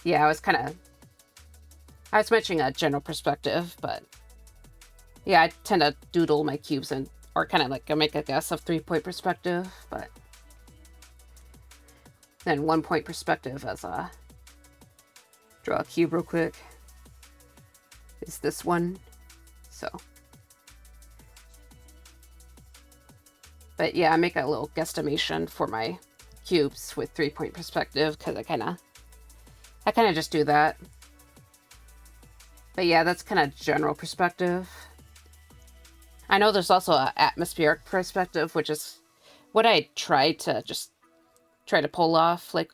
A: yeah, I was mentioning a general perspective, but yeah, I tend to doodle my cubes or kind of like make a guess of 3-point perspective, but then 1-point perspective as draw a cube real quick is this one. So, but yeah, I make a little guesstimation for my cubes with 3-point perspective because I kind of just do that. But yeah, that's kind of general perspective. I know there's also an atmospheric perspective, which is what I try to pull off. Like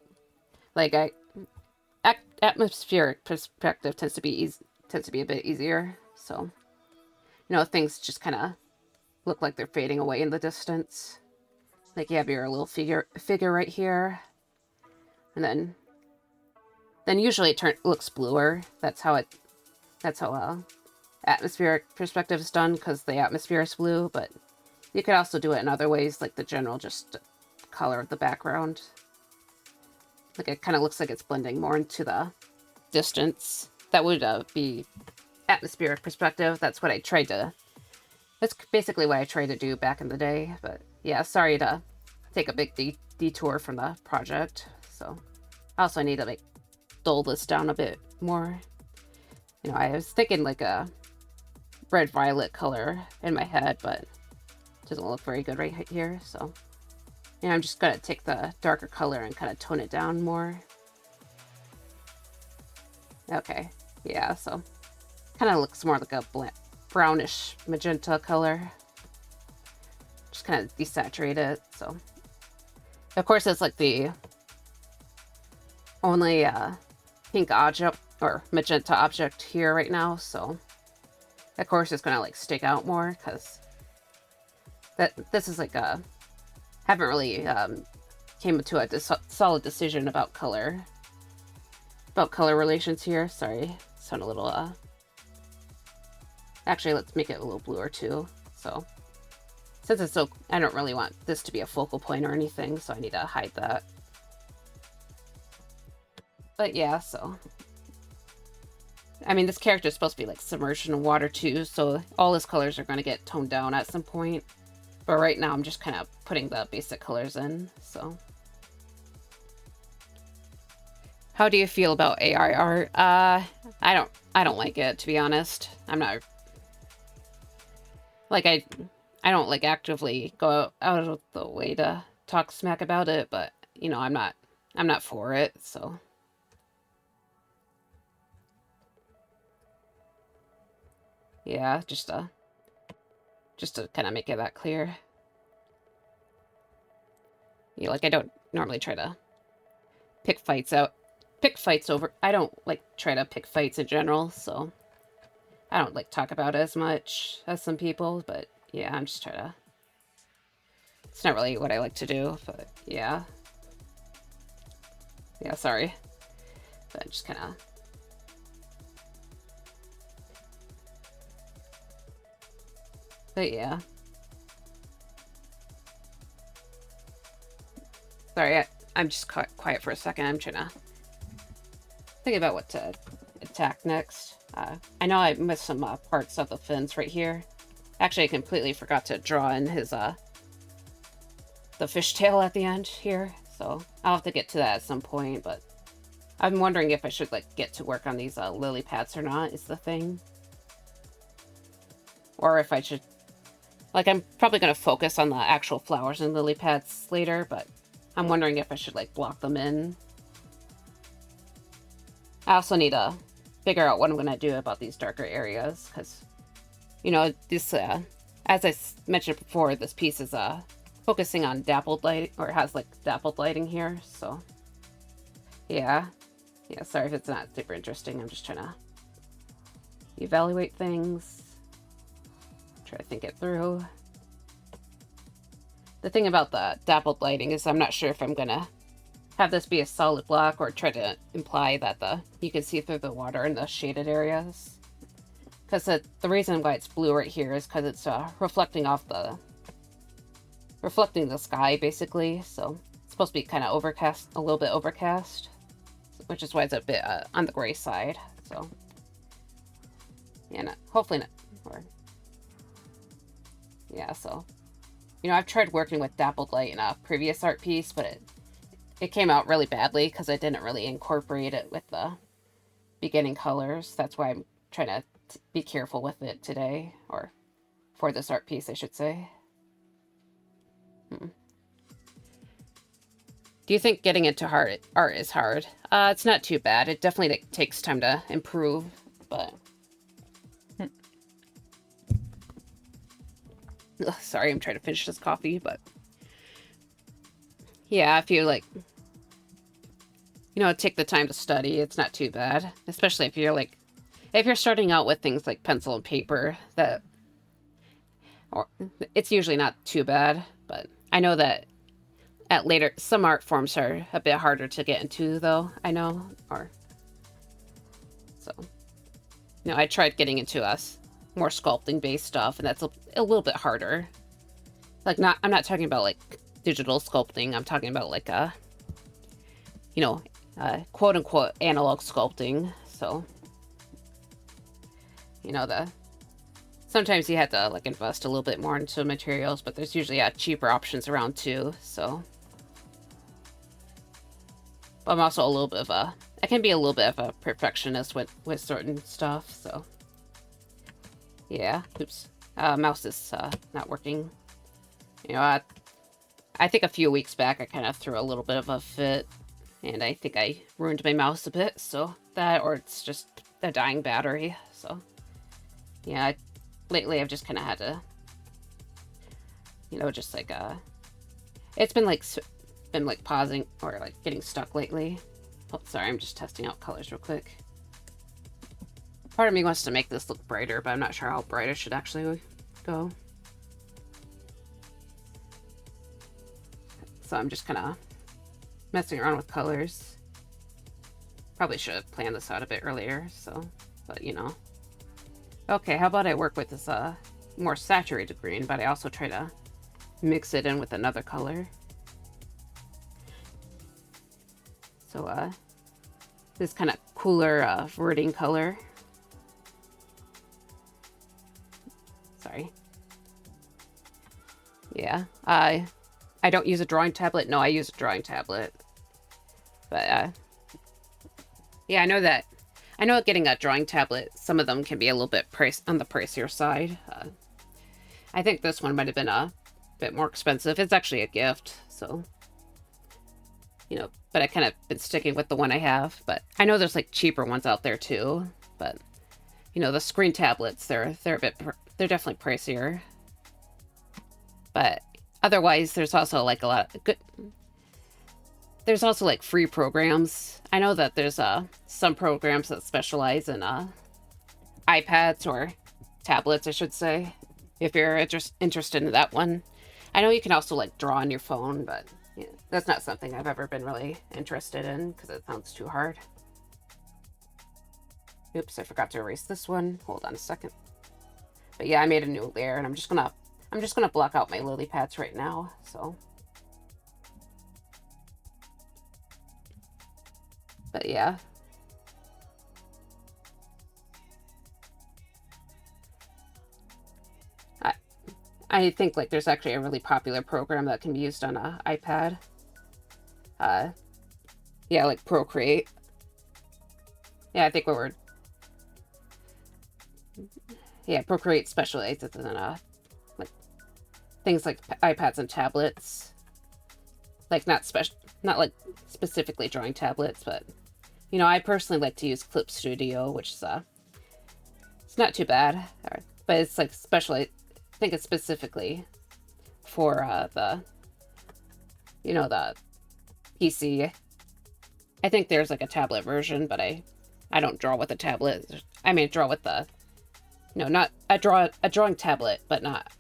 A: atmospheric perspective tends to be a bit easier. So, you know, things just kind of look like they're fading away in the distance. Like you have your little figure right here, and then usually it looks bluer. That's how atmospheric perspective is done, because the atmosphere is blue. But you could also do it in other ways, like the general just color of the background. Like it kind of looks like it's blending more into the distance. That would be atmospheric perspective. That's basically what I tried to do back in the day. But yeah, sorry to take a big detour from the project. So also I need to like dull this down a bit more. You know, I was thinking like a red-violet color in my head, but it doesn't look very good right here. So yeah, I'm just gonna take the darker color and kind of tone it down more. Okay, yeah, so kind of looks more like a brownish magenta color. Just kind of desaturate it. So, Of course, it's like the only pink object or magenta object here right now, so of course it's gonna like stick out more because this is like a haven't really came to a solid decision about color relations here. Sorry, sound a little actually let's make it a little bluer too. So since it's so, I don't really want this to be a focal point or anything, so I need to hide that. But yeah, so I mean, this character is supposed to be like submerged in water too, so all his colors are going to get toned down at some point. But right now I'm just kind of putting the basic colors in, so. How do you feel about AI art? I don't like it, to be honest. I'm not like I don't like actively go out of the way to talk smack about it, but you know, I'm not for it, so. Yeah, just to kind of make it that clear. Yeah, like I don't normally try to pick fights over. I don't like try to pick fights in general, so I don't like talk about it as much as some people, but yeah, I'm just trying to. It's not really what I like to do, but yeah. Yeah, sorry. But I'm just kind of. But yeah. Sorry, I'm just quiet for a second. I'm trying to think about what to attack next. I know I missed some parts of the fins right here. Actually, I completely forgot to draw in his the fishtail at the end here, so I'll have to get to that at some point. But I'm wondering if I should like get to work on these lily pads or not. Is the thing, or if I should. Like, I'm probably going to focus on the actual flowers and lily pads later, but I'm wondering if I should, like, block them in. I also need to figure out what I'm going to do about these darker areas, because, you know, this, as I mentioned before, this piece is focusing on dappled light, or it has, like, dappled lighting here, so, yeah. Yeah, sorry if it's not super interesting. I'm just trying to evaluate things. Try to think it through. The thing about the dappled lighting is I'm not sure if I'm gonna have this be a solid block or try to imply that you can see through the water in the shaded areas. Because the reason why it's blue right here is because it's reflecting the sky basically. So it's supposed to be kind of overcast, a little bit overcast, which is why it's a bit on the gray side. So yeah, hopefully not. Or, yeah, so, you know, I've tried working with dappled light in a previous art piece, but it came out really badly because I didn't really incorporate it with the beginning colors. That's why I'm trying to be careful with it today, or for this art piece, I should say. Do you think getting into art is hard? It's not too bad. It definitely takes time to improve, but... Ugh, sorry, I'm trying to finish this coffee, but yeah, if you like, you know, take the time to study, it's not too bad. Especially if you're starting out with things like pencil and paper, or it's usually not too bad. But I know that at later, some art forms are a bit harder to get into, though. I know, so, you know, I tried getting into more sculpting based stuff, and that's a little bit harder. Like, I'm not talking about like digital sculpting. I'm talking about like you know, quote unquote analog sculpting. So, you know, sometimes you have to like invest a little bit more into materials, but there's usually cheaper options around too. So, but I'm also a little bit of I can be a little bit of a perfectionist with certain stuff. So. Yeah, oops. Mouse is not working. You know, I think a few weeks back I kind of threw a little bit of a fit, and I think I ruined my mouse a bit, so that, or it's just a dying battery, so yeah, lately I've just kind of had to, you know, just like, it's been been like pausing or like getting stuck lately. Oh, sorry, I'm just testing out colors real quick. Part of me wants to make this look brighter, but I'm not sure how bright it should actually go. So I'm just kind of messing around with colors. Probably should have planned this out a bit earlier, so, but you know. Okay, how about I work with this more saturated green, but I also try to mix it in with another color. So this kind of cooler verding color. Sorry. Yeah, I don't use a drawing tablet. No, I use a drawing tablet. But yeah, I know that. I know getting a drawing tablet, some of them can be a little bit on the pricier side. I think this one might have been a bit more expensive. It's actually a gift, so you know. But I kind of been sticking with the one I have. But I know there's like cheaper ones out there too. But you know, the screen tablets, they're they're definitely pricier. But otherwise, there's also like a lot of good. There's also like free programs. I know that there's some programs that specialize in iPads or tablets, I should say. If you're interested in that one, I know you can also like draw on your phone, but yeah, that's not something I've ever been really interested in because it sounds too hard. Oops, I forgot to erase this one. Hold on a second. But yeah, I made a new layer, and I'm just gonna block out my lily pads right now. So, but yeah. I think like there's actually a really popular program that can be used on an iPad. Yeah, like Procreate. Yeah, I think yeah, Procreate specializes in like things like iPads and tablets. Like not like specifically drawing tablets, but you know, I personally like to use Clip Studio, which is it's not too bad, but it's like I think it's specifically for the the PC. I think there's like a tablet version, but I don't draw with a tablet. I mean, draw with the not a drawing tablet, but not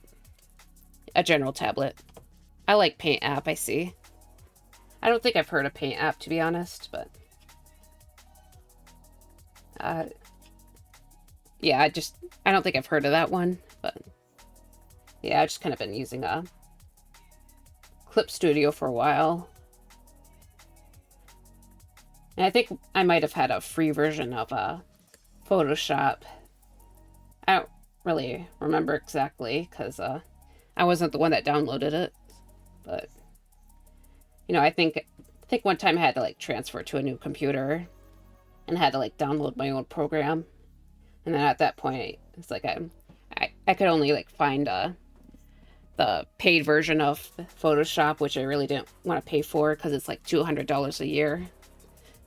A: a general tablet. I like Paint app. I see. I don't think I've heard of Paint app, to be honest, but yeah, I don't think I've heard of that one, but yeah, I've just kind of been using a Clip Studio for a while. And I think I might have had a free version of Photoshop. I don't really remember exactly because I wasn't the one that downloaded it, but I think one time I had to like transfer to a new computer and had to like download my own program, and then at that point it's like I could only like find the paid version of Photoshop, which I really didn't want to pay for because it's like $200 a year.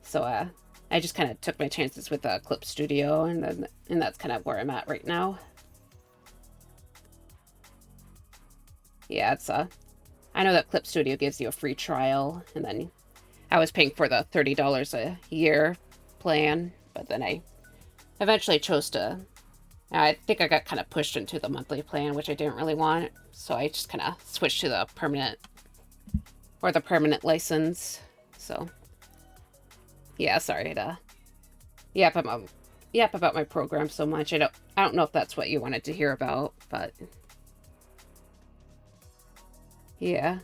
A: So I just kind of took my chances with Clip Studio, and that's kind of where I'm at right now. Yeah, it's I know that Clip Studio gives you a free trial, and then I was paying for the $30 a year plan, but then I eventually chose to. I think I got kind of pushed into the monthly plan, which I didn't really want, so I just kind of switched to the permanent license. So yeah, sorry to yap about my program so much. I don't know if that's what you wanted to hear about, but yeah.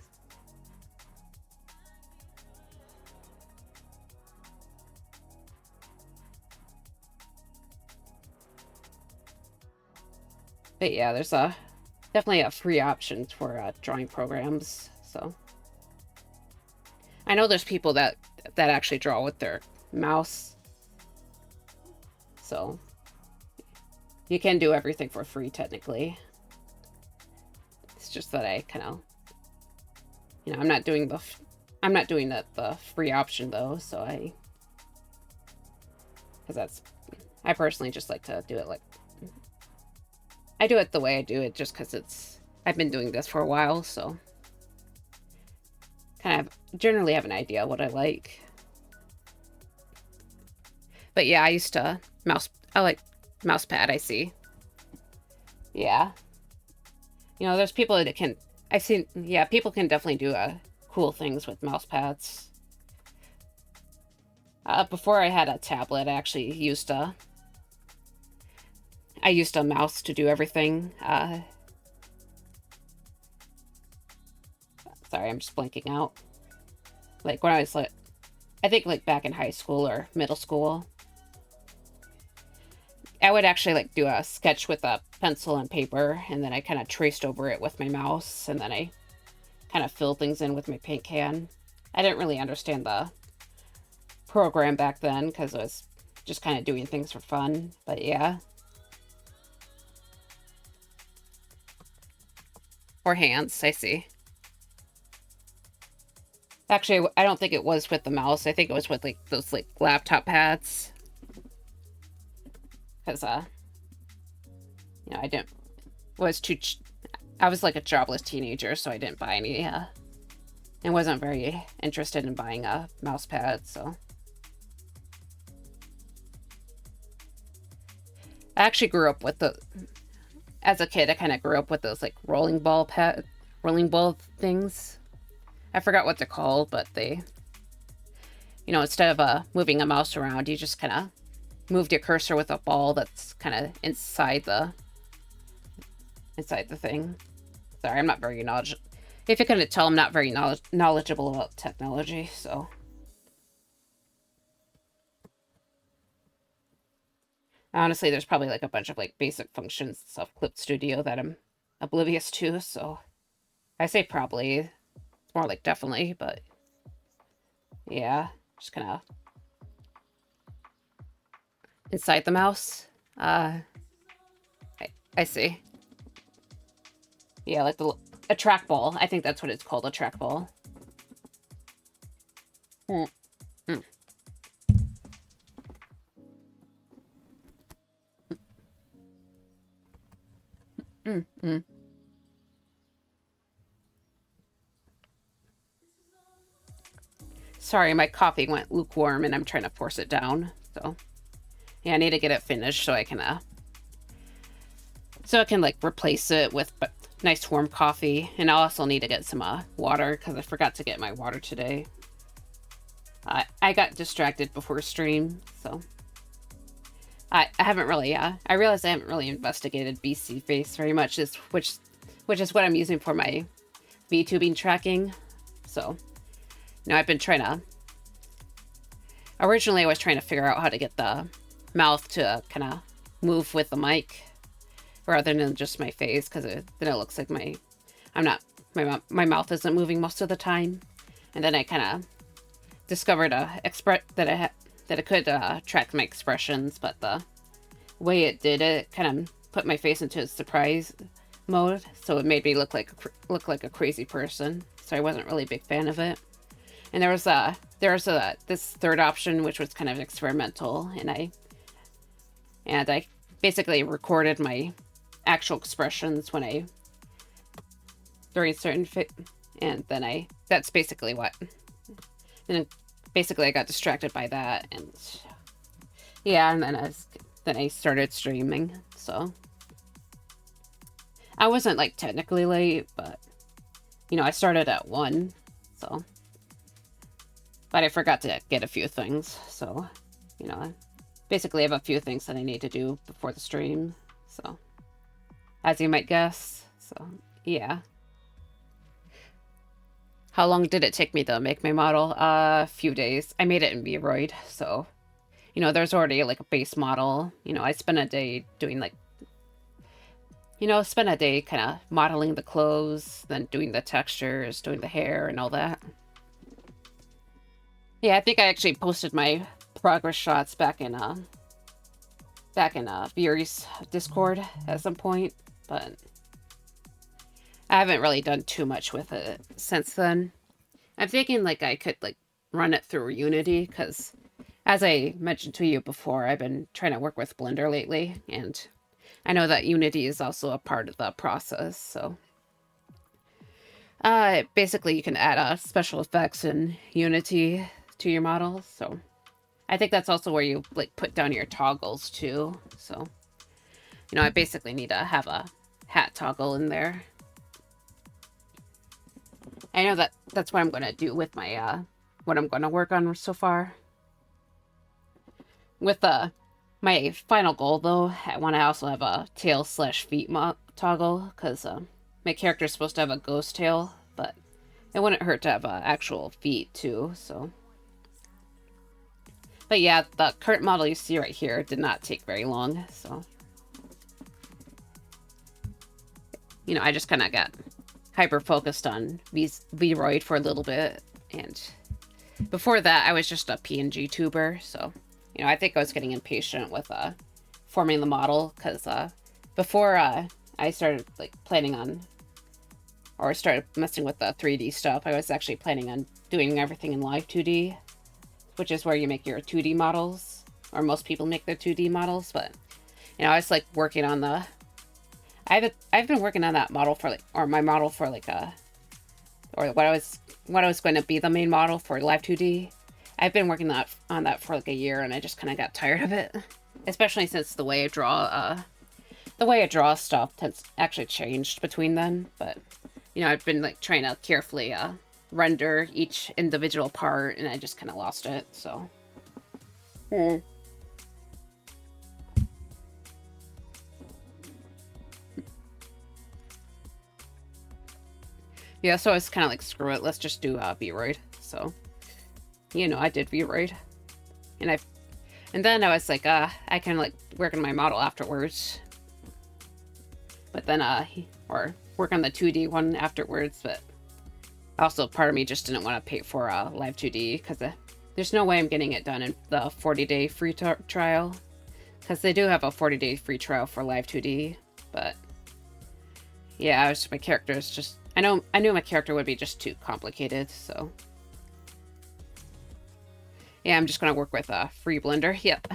A: But yeah, there's definitely a free options for drawing programs. So I know there's people that actually draw with their mouse. So you can do everything for free technically. It's just that I kind of I'm not doing the free option though, so I personally just like to do it like I do it the way I do it just because I've been doing this for a while, so kind of generally have an idea what I like. But yeah, I used to I like mouse pad, I see. Yeah. You know, there's people that can, I've seen, yeah, people can definitely do cool things with mouse pads. Before I had a tablet, I actually used I used a mouse to do everything. Sorry, I'm just blanking out. Like when I was like, I think like back in high school or middle school, I would actually like do a sketch with a pencil and paper, and then I kind of traced over it with my mouse, and then I kind of filled things in with my paint can. I didn't really understand the program back then because I was just kind of doing things for fun, but yeah. Or hands, I see. Actually, I don't think it was with the mouse. I think it was with like those like laptop pads. Because you know, I was like a jobless teenager, so I didn't buy any and wasn't very interested in buying a mouse pad, so I actually grew up with as a kid, I kind of grew up with those like rolling ball things. I forgot what they're called, but they, you know, instead of moving a mouse around, you just kind of moved your cursor with a ball that's kind of inside the thing. Sorry, I'm not very knowledgeable. If you couldn't tell, I'm not very knowledgeable about technology, so. Honestly, there's probably like a bunch of like basic functions of Clip Studio that I'm oblivious to, so I say probably. It's more like definitely, but yeah, just kind of inside the mouse. I see. Yeah, like a trackball. I think that's what it's called, a trackball. Mm. Mm. Mm. Mm. Sorry, my coffee went lukewarm and I'm trying to force it down. So yeah, I need to get it finished so I can like replace it with nice warm coffee. And I also need to get some water because I forgot to get my water today. I got distracted before stream, so I haven't really I realized I haven't really investigated BC Face very much, which is what I'm using for my VTubing tracking. So, you know, I've been trying to. Originally, I was trying to figure out how to get the mouth to kind of move with the mic rather than just my face, because then it looks like my mouth isn't moving most of the time. And then I kind of discovered that I could track my expressions, but the way it did it kind of put my face into a surprise mode, so it made me look like a crazy person. So I wasn't really a big fan of it. And there was this third option, which was kind of experimental, and I basically recorded my actual expressions during certain and then that's basically what. And basically I got distracted by that, and yeah, and then I started streaming. So I wasn't like technically late, but you know, I started at 1, so. But I forgot to get a few things, so, you know, basically I have a few things that I need to do before the stream, so, as you might guess, so, yeah. How long did it take me to make my model? A few days. I made it in VRoid, so, you know, there's already like a base model. You know, I spent a day doing like, you know, spent a day kind of modeling the clothes, then doing the textures, doing the hair and all that. Yeah, I think I actually posted my progress shots back in Fury's Discord at some point, but I haven't really done too much with it since then. I'm thinking like I could like run it through Unity, because as I mentioned to you before, I've been trying to work with Blender lately, and I know that Unity is also a part of the process, so Basically you can add special effects and Unity to your model, so I think that's also where you like put down your toggles too. So, I basically need to have a hat toggle in there. I know that's what I'm going to do with my what I'm going to work on so far. With my final goal though, I want to also have a tail/feet toggle because my character is supposed to have a ghost tail, but it wouldn't hurt to have actual feet too. So, but yeah, the current model you see right here did not take very long. So, I just kind of got hyper focused on Vroid for a little bit, and before that I was just a PNG tuber, so I think I was getting impatient with forming the model because before I started like planning on or started messing with the 3D stuff, I was actually planning on doing everything in live 2D, which is where you make your 2D models, or most people make their 2D models. But I was like working on the I've been working on that model for like, or my model for like or what I was going to be the main model for Live 2D. I've been working on that for like a year, and I just kind of got tired of it, especially since the way I draw stuff has actually changed between then. But I've been like trying to carefully render each individual part, and I just kind of lost it. So. Yeah, so I was kind of like, screw it, let's just do Vroid. So, I did Vroid. And then I was like, I kind of like work on my model afterwards. But then, or work on the 2D one afterwards. But also, part of me just didn't want to pay for Live 2D because there's no way I'm getting it done in the 40-day free trial. Because they do have a 40-day free trial for Live 2D. But yeah, my character is just... I knew my character would be just too complicated, so... Yeah, I'm just gonna work with free Blender. Yep.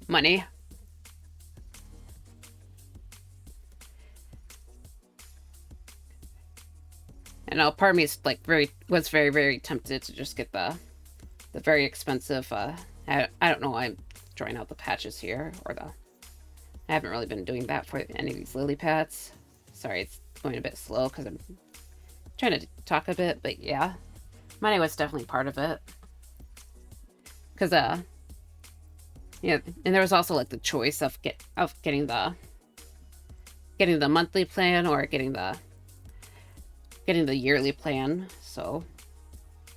A: Money. And part of me is like was very, very tempted to just get the very expensive I don't know why I'm drawing out the patches here, or I haven't really been doing that for any of these lily pads. Sorry, it's going a bit slow because I'm trying to talk a bit, but yeah, money was definitely part of it. Because yeah, and there was also like the choice of getting the monthly plan or getting the yearly plan. So,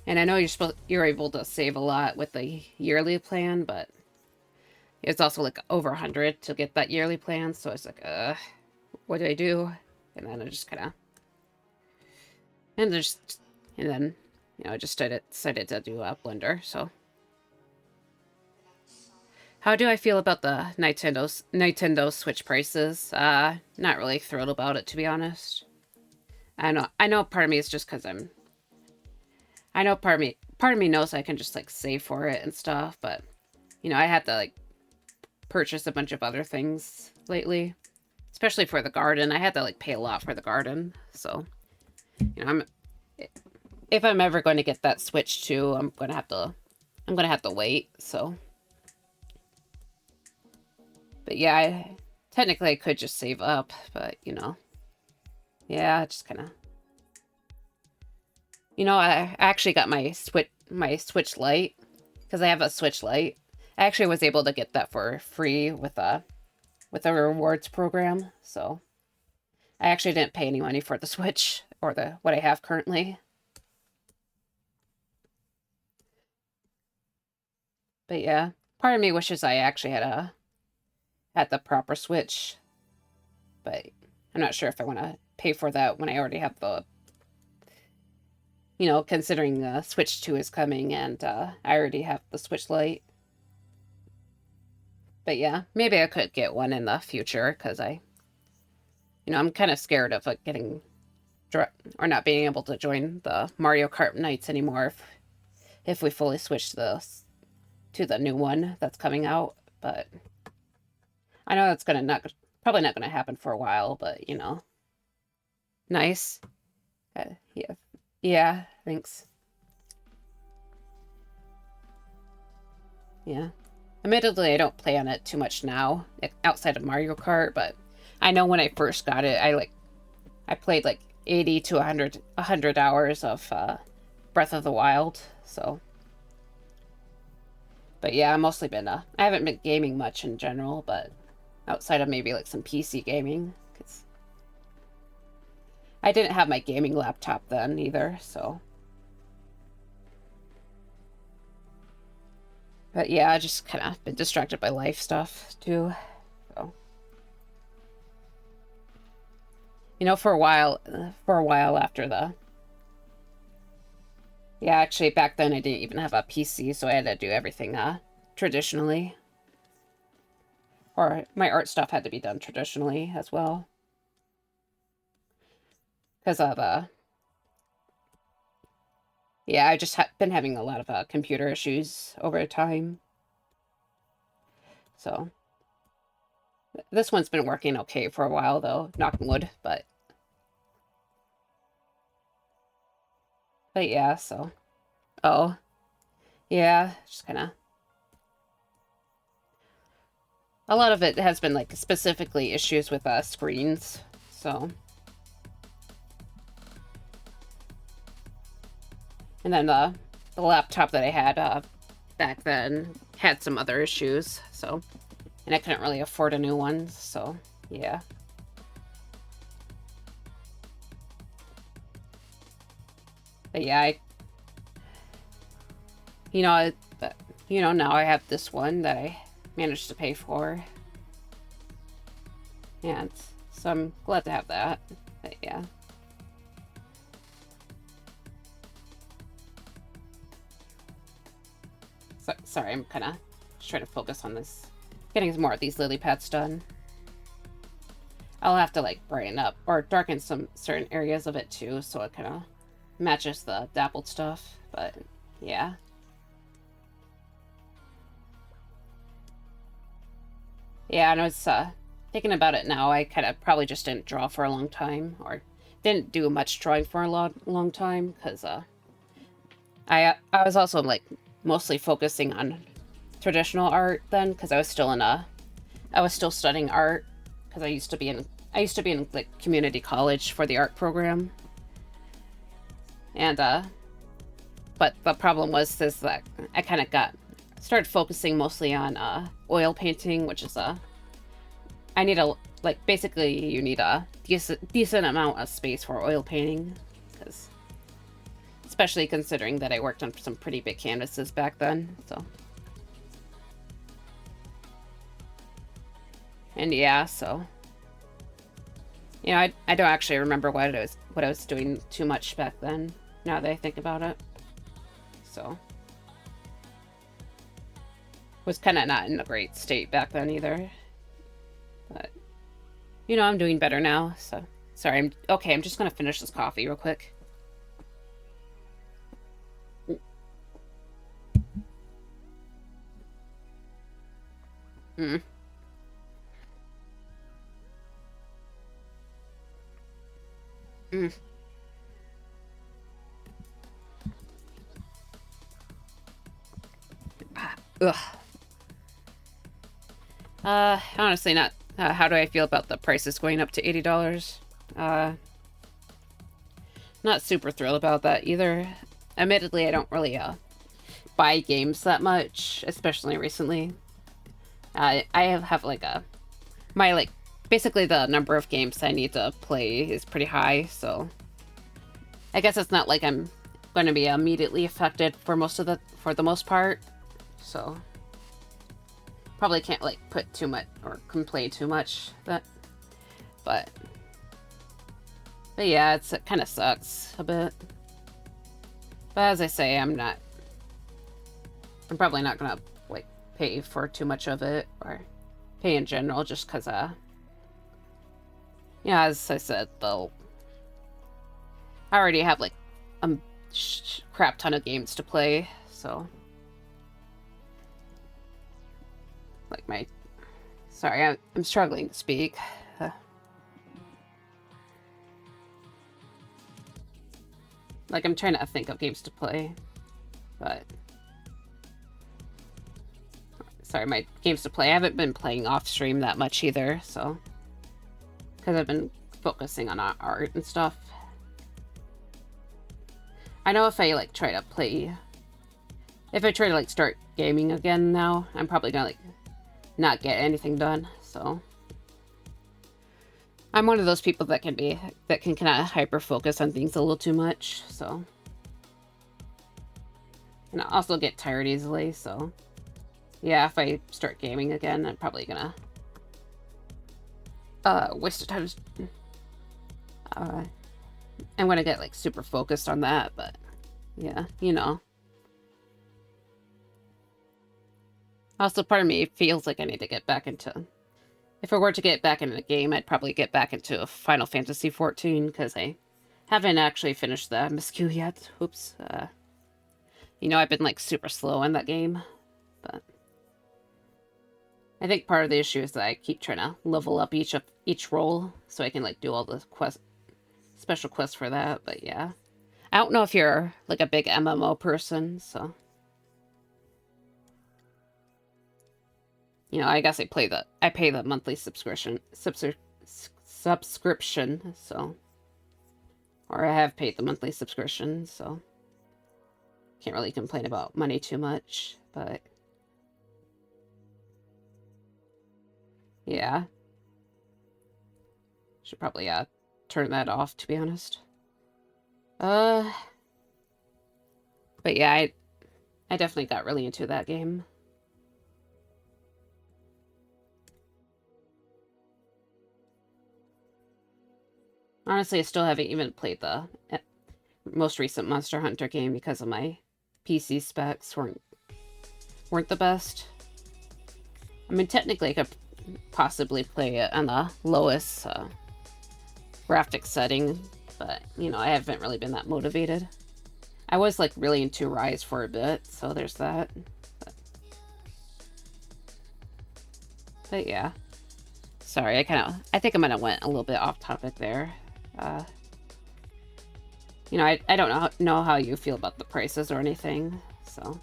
A: and I know you're able to save a lot with the yearly plan, but it's also like over 100 to get that yearly plan. So it's like, what do I do? And then I just kind of, and then I just decided to do Blender. So, how do I feel about the Nintendo Switch prices? Not really thrilled about it, to be honest. I know part of me is just because I know part of me knows I can just like save for it and stuff, but I had to like purchase a bunch of other things lately, especially for the garden. I had to like pay a lot for the garden, so if I'm ever going to get that Switch too, I'm gonna have to wait. So, but yeah, technically I could just save up, but yeah, just kind of. I actually got my Switch Lite because I have a Switch Lite. I actually was able to get that for free with a rewards program. So I actually didn't pay any money for the Switch or what I have currently. But yeah, part of me wishes I actually had the proper Switch, but I'm not sure if I want to pay for that when I already have the. Considering the Switch 2 is coming and I already have the Switch Lite. But yeah, maybe I could get one in the future because I'm kind of scared of like getting or not being able to join the Mario Kart nights anymore if we fully switch to the new one that's coming out. But I know that's probably not gonna happen for a while. But nice. Yeah. Yeah, thanks. Yeah. Admittedly, I don't play on it too much now, outside of Mario Kart, but I know when I first got it, I played like 80 to 100 hours of Breath of the Wild, so. But yeah, I've mostly been, I haven't been gaming much in general, but outside of maybe like some PC gaming, because I didn't have my gaming laptop then either, so. But yeah, I just kind of been distracted by life stuff too. So, for a while after the, yeah, actually back then I didn't even have a PC, so I had to do everything traditionally. Or my art stuff had to be done traditionally as well. Because of, yeah, I just been having a lot of computer issues over time. So, this one's been working okay for a while though, knock on wood, but yeah, so. Oh, yeah, just kind of. A lot of it has been like specifically issues with screens, so. And then the laptop that I had back then had some other issues, so. And I couldn't really afford a new one, so yeah. But yeah, you know, but, now I have this one that I managed to pay for. And so I'm glad to have that. But yeah. So, sorry, I'm kind of just trying to focus on this. Getting more of these lily pads done. I'll have to like brighten up or darken some certain areas of it too, so it kind of matches the dappled stuff. But yeah. Yeah, and I was thinking about it now. I kind of probably just didn't draw for a long time, or didn't do much drawing for a long time, because I was also like mostly focusing on traditional art then, because I was still studying art, because I used to be in like community college for the art program, and but the problem was this that I kind of started focusing mostly on oil painting, which is I need a like basically you need a decent amount of space for oil painting, because especially considering that I worked on some pretty big canvases back then. So, and yeah, so I don't actually remember what I was doing too much back then. Now that I think about it, so was kind of not in a great state back then either. But I'm doing better now. So sorry. I'm just gonna finish this coffee real quick. Mm. Mm. Ugh. Honestly, not. How do I feel about the prices going up to $80? Not super thrilled about that either. Admittedly, I don't really buy games that much, especially recently. I have like my like basically the number of games I need to play is pretty high, so I guess it's not like I'm going to be immediately affected for the most part. So probably can't like put too much or complain too much that, but yeah, it kind of sucks a bit. But as I say, I'm probably not gonna like pay for too much of it or pay in general, just because as I said, I already have like a crap ton of games to play, so like sorry, I'm struggling to speak. Uh, Like, I'm trying to think of games to play, but... Sorry, my games to play. I haven't been playing off-stream that much either, so... Because I've been focusing on art and stuff. I know if I, like, try to play... If I try to, like, start gaming again now, I'm probably gonna, like, not get anything done, so... I'm one of those people that can kind of hyper-focus on things a little too much, so... And I also get tired easily, so... Yeah, if I start gaming again, I'm probably gonna... waste of time. I'm gonna get, like, super focused on that, but... Yeah, you know. Also, part of me feels like I need to get back into... If I were to get back into the game, I'd probably get back into Final Fantasy XIV, because I haven't actually finished the MSQ yet. Oops. You know, I've been, like, super slow in that game, but... I think part of the issue is that I keep trying to level up each role, so I can, like, do all the special quests for that, but yeah. I don't know if you're, like, a big MMO person, so... You know, I guess I pay the monthly subscription, so... Or I have paid the monthly subscription, so... Can't really complain about money too much, but... Yeah. Should probably, turn that off, to be honest. But yeah, I definitely got really into that game. Honestly, I still haven't even played the most recent Monster Hunter game because of my PC specs weren't the best. I mean, technically, I could possibly play it on the lowest graphics setting, but, you know, I haven't really been that motivated. I was, like, really into Rise for a bit, so there's that. But yeah. Sorry, I think I might have went a little bit off topic there. You know, I don't know how you feel about the prices or anything, so...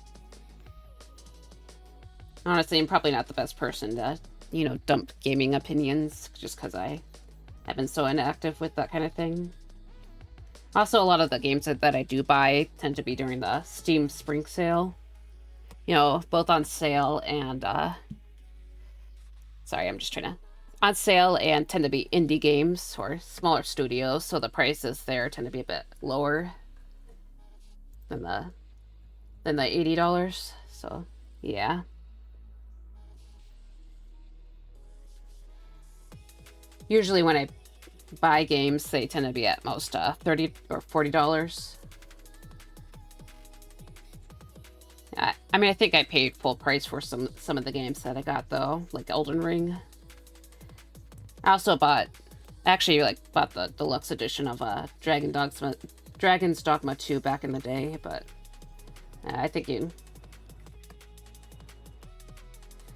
A: Honestly, I'm probably not the best person to, you know, dump gaming opinions, just because I have been so inactive with that kind of thing. Also, a lot of the games that I do buy tend to be during the Steam Spring Sale. You know, both on sale and, Sorry, I'm just trying to... On sale and tend to be indie games or smaller studios, so the prices there tend to be a bit lower than the $80. So, yeah. Usually when I buy games, they tend to be at most $30 or $40. I mean, I think I paid full price for some of the games that I got, though, like Elden Ring. I also bought the deluxe edition of Dragon's Dogma 2 back in the day, but I think I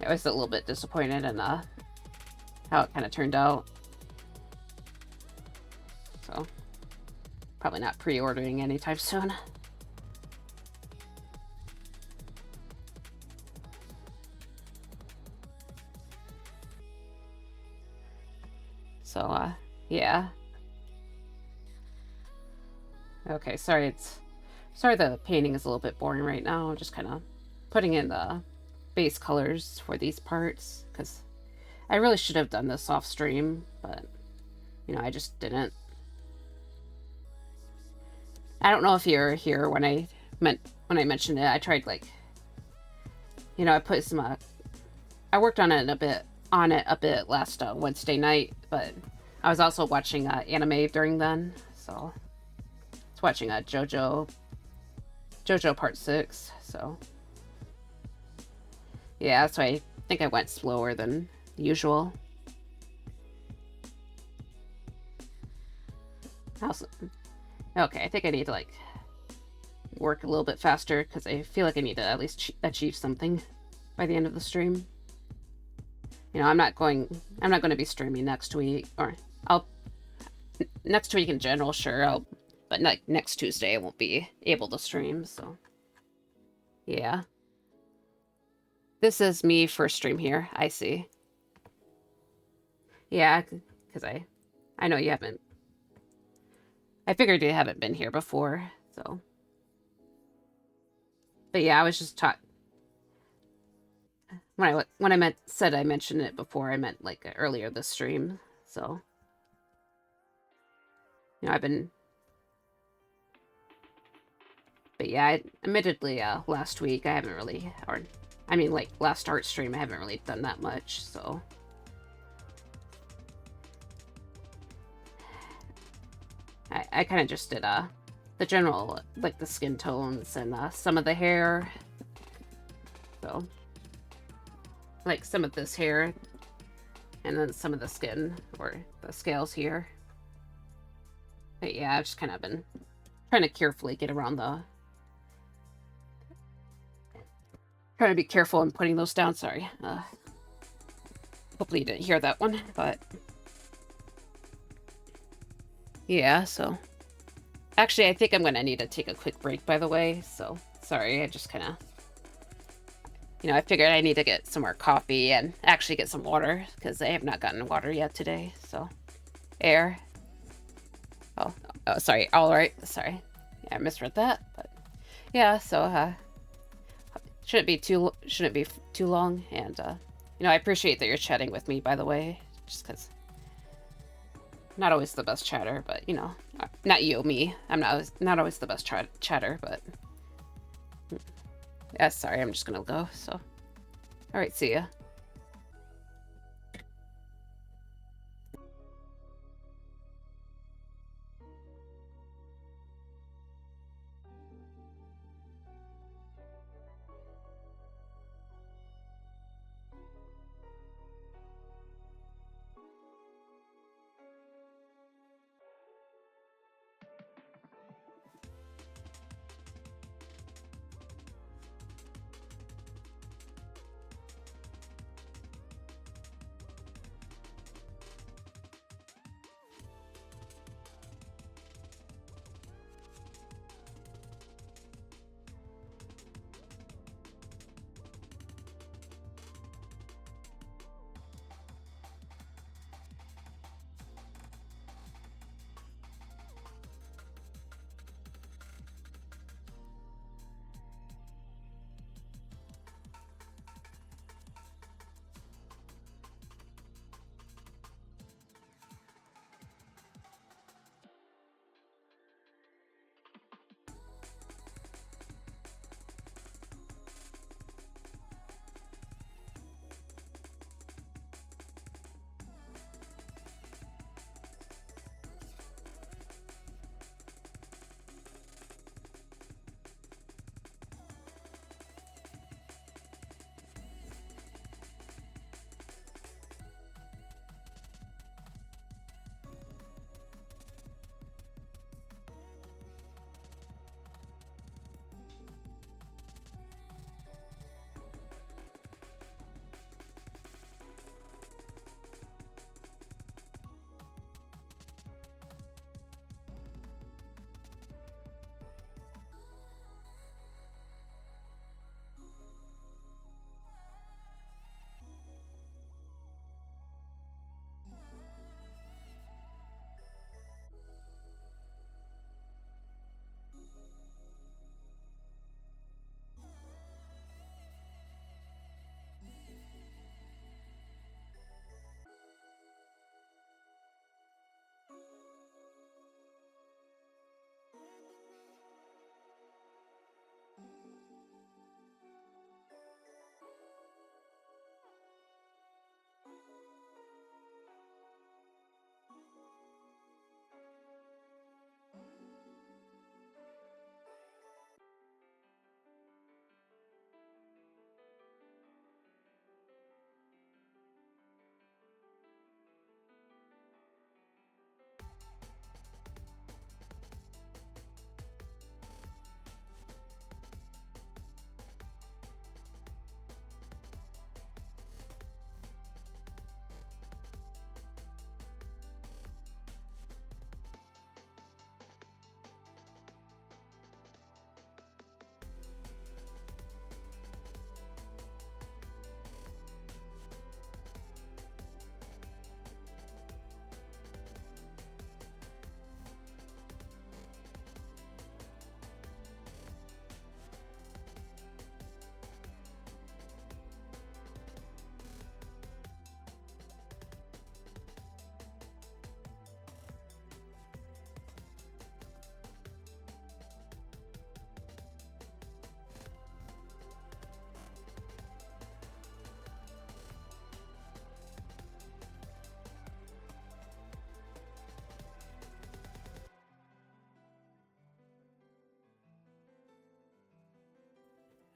A: was a little bit disappointed in how it kind of turned out. So, probably not pre-ordering anytime soon. So, yeah. Okay, sorry the painting is a little bit boring right now. I'm just kind of putting in the base colors for these parts, because I really should have done this off stream, but, you know, I just didn't. I don't know if you're here when I mentioned it. I tried, like, you know, I put some, I worked on it a bit last Wednesday night, but I was also watching anime during then, so I was watching JoJo Part 6, so yeah, so I think I went slower than usual. Okay, I think I need to, like, work a little bit faster, because I feel like I need to at least achieve something by the end of the stream. You know, I'm not going to be streaming next week, or next week in general, sure, I'll But next Tuesday I won't be able to stream, so yeah. This is me first stream here. I see. Yeah, because I know you haven't. I figured you haven't been here before, so. But yeah, I was just taught when I said I mentioned it before, I meant like earlier this stream. So, I've been. But yeah, admittedly, last week I haven't really, or I mean, like last art stream, I haven't really done that much. So. I kind of just did the general, like the skin tones and some of the hair. So, like some of this hair and then some of the skin or the scales here. But yeah, I've just kind of been trying to carefully get around trying to be careful in putting those down. Sorry. Hopefully you didn't hear that one, but yeah, so actually I think I'm gonna need to take a quick break, by the way, so sorry. I just kind of, I figured I need to get some more coffee and actually get some water because I have not gotten water yet today. So air. Oh, sorry. All right. Sorry. Yeah, I misread that, but yeah, so shouldn't be too long, and I appreciate that you're chatting with me, by the way, just because not always the best chatter, but not you, me. I'm not always the best chatter, but yeah, sorry, I'm just gonna go. So, all right, see ya.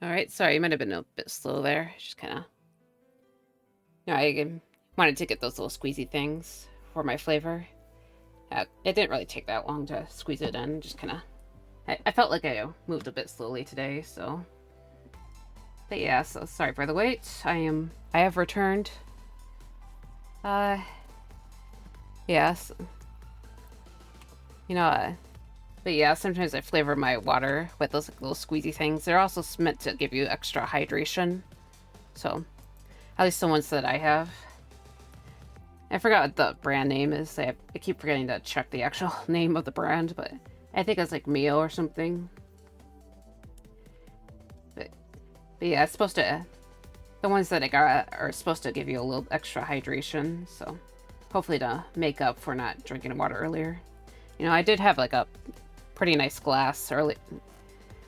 A: Alright, sorry, might have been a bit slow there. Just kind of... I wanted to get those little squeezy things for my flavor. It didn't really take that long to squeeze it in. Just kind of... I felt like I moved a bit slowly today, so... But yeah, so sorry for the wait. I have returned. Yes. But yeah, sometimes I flavor my water with those little squeezy things. They're also meant to give you extra hydration. So, at least the ones that I have. I forgot what the brand name is. I keep forgetting to check the actual name of the brand, but I think it's like Mio or something. But yeah, it's supposed to... The ones that I got are supposed to give you a little extra hydration, so hopefully to make up for not drinking water earlier. I did have like a pretty nice glass early,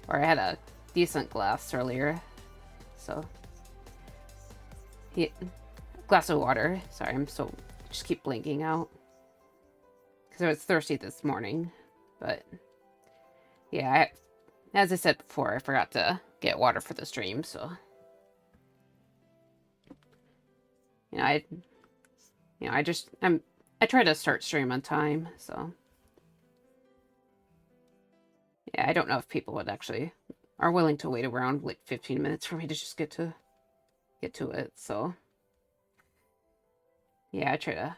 A: or I had a decent glass earlier, so yeah, glass of water. Sorry, just keep blinking out because I was thirsty this morning, but yeah, as I said before, I forgot to get water for the stream, so I try to start stream on time, so. Yeah, I don't know if people would actually are willing to wait around like 15 minutes for me to just get to it. So yeah, I try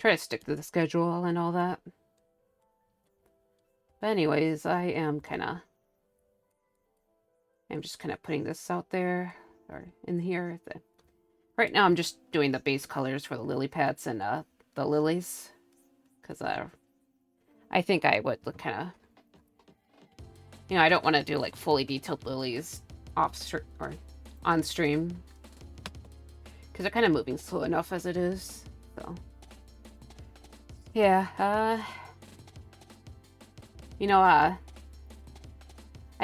A: to stick to the schedule and all that. But anyways, I'm just kind of putting this out there or in here. Right now I'm just doing the base colors for the lily pads and the lilies, because I think I would look kind of... I don't want to do like fully detailed lilies or on stream, because they're kind of moving slow enough as it is. So yeah, I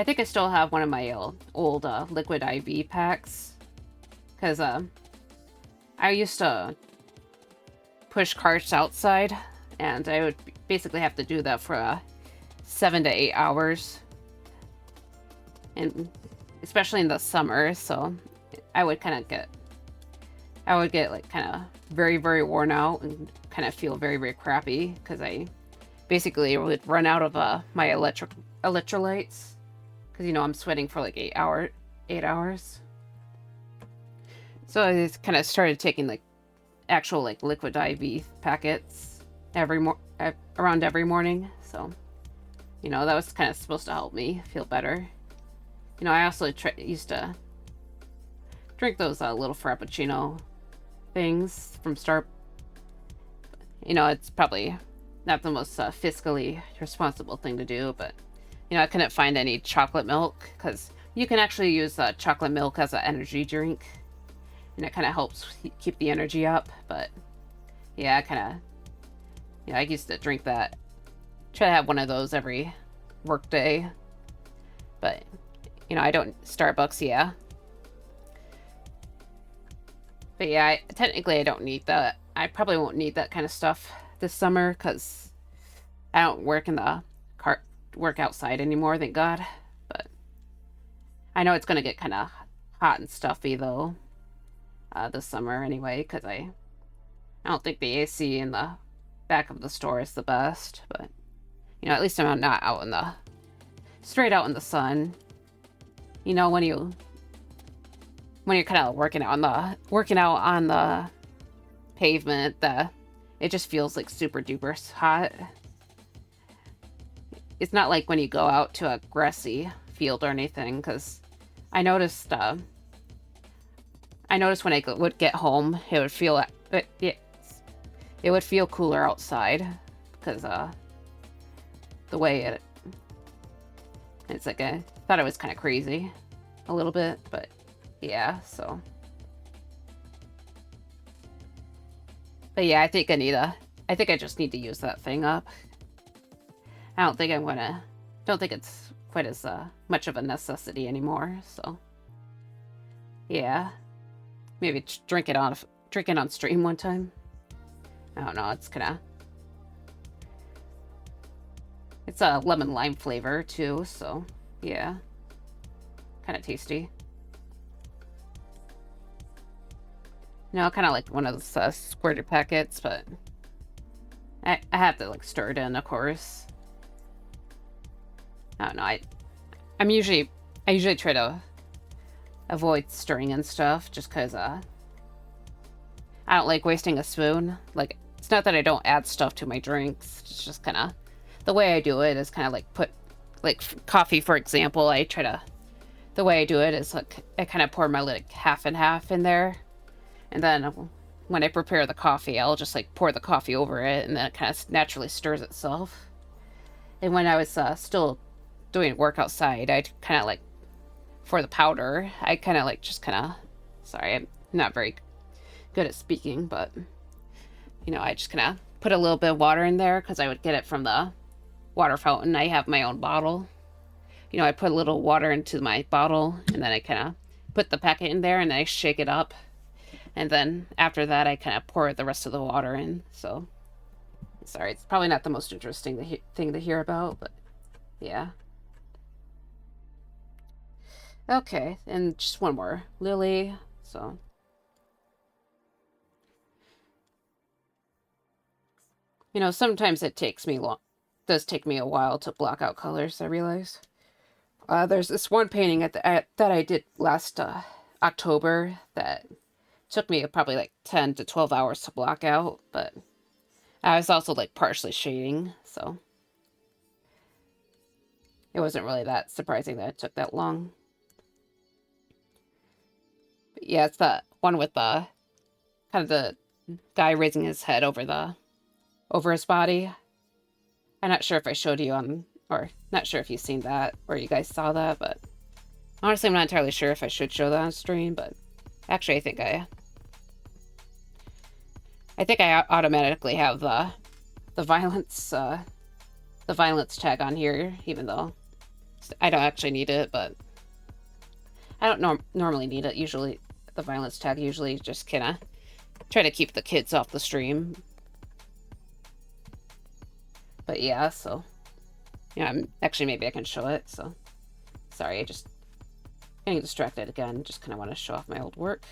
A: think I still have one of my old liquid IV packs, because I used to push carts outside, and I would basically have to do that for 7 to 8 hours. And especially in the summer, so I would get like kind of very, very worn out and kind of feel very, very crappy, because I basically would run out of my electrolytes, because I'm sweating for like 8 hours. So I just kind of started taking like actual like liquid IV packets around every morning. So that was kind of supposed to help me feel better. I also used to drink those little Frappuccino things from Star. It's probably not the most fiscally responsible thing to do, but I couldn't find any chocolate milk, because you can actually use chocolate milk as an energy drink, and it kind of helps keep the energy up. But yeah, I used to drink that. Try to have one of those every work day, but I don't... Starbucks, yeah. But yeah, technically I don't need that. I probably won't need that kind of stuff this summer, because I don't work outside anymore, thank God. But I know it's gonna get kind of hot and stuffy though this summer anyway, because I don't think the AC in the back of the store is the best. But at least I'm not out straight out in the sun. When you're kind of working out on the pavement, it just feels like super duper hot. It's not like when you go out to a grassy field or anything, because I noticed when I would get home, it would feel cooler outside, because the way it's like I thought it was kind of crazy a little bit, but yeah, so. But yeah, I think I just need to use that thing up. I don't think it's quite as much of a necessity anymore, so. Yeah. Maybe drink it on stream one time. I don't know, it's a lemon lime flavor too, so yeah. kind of tasty. No, kind of like one of those squirted packets, but I have to like stir it in, of course. I don't know. I usually try to avoid stirring in stuff just because I don't like wasting a spoon. Like, it's not that I don't add stuff to my drinks. It's just kind of the way I do it is kind of like put like coffee, for example. The way I do it is like I kind of pour my like half and half in there, and then when I prepare the coffee, I'll just like pour the coffee over it, and then it kind of naturally stirs itself. And when I was still doing work outside, I'd kind of like, for the powder, I kind of like just kind of, sorry, I'm not very good at speaking, but you know, I just kind of put a little bit of water in there because I would get it from the water fountain. I have my own bottle. You know, I put a little water into my bottle, and then I kind of put the packet in there, and then I shake it up. And then after that, I kind of pour the rest of the water in. So, sorry, it's probably not the most interesting thing to hear about, but yeah. Okay, and just one more. Lily, so. You know, sometimes it does take me a while to block out colors, I realize. There's this one painting that I did last October that took me probably like 10 to 12 hours to block out, but I was also like partially shading, so it wasn't really that surprising that it took that long. But yeah, it's the one with the kind of the guy raising his head over his body. I'm not sure if I showed you or not sure if you've seen that or you guys saw that, but honestly, I'm not entirely sure if I should show that on stream, but actually, I think I automatically have the violence tag on here, even though I don't actually need it, but I don't normally need it. Usually, the violence tag usually just kind of try to keep the kids off the stream. But yeah, so yeah, actually maybe I can show it. So sorry, I just getting distracted again. Just kind of want to show off my old work.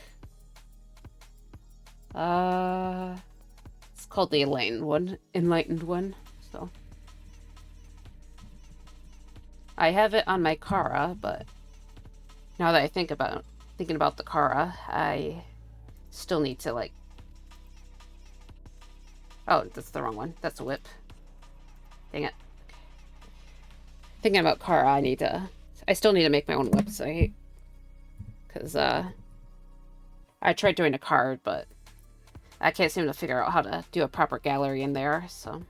A: It's called the Enlightened one. So I have it on my Kara, but now that I thinking about the Kara, I still need to like. Oh, that's the wrong one. That's a whip. Dang it. Thinking about Kara, I still need to make my own website. Because, I tried doing a card, but I can't seem to figure out how to do a proper gallery in there, so.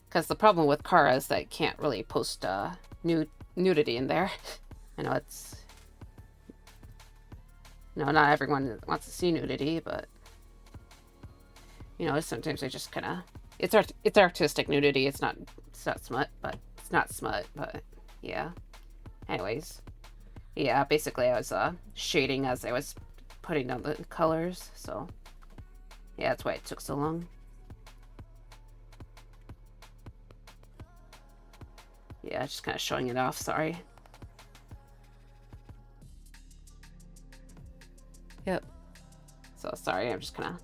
A: Because the problem with Kara is that I can't really post, nudity in there. I know it's. No, not everyone wants to see nudity, but. You know, sometimes I just kind of. It's artistic nudity. It's not smut, but it's not smut, but yeah. Anyways, yeah, basically I was shading as I was putting down the colors, so yeah, that's why it took so long. Yeah, just kind of showing it off, sorry. Yep. So sorry, I'm just kind of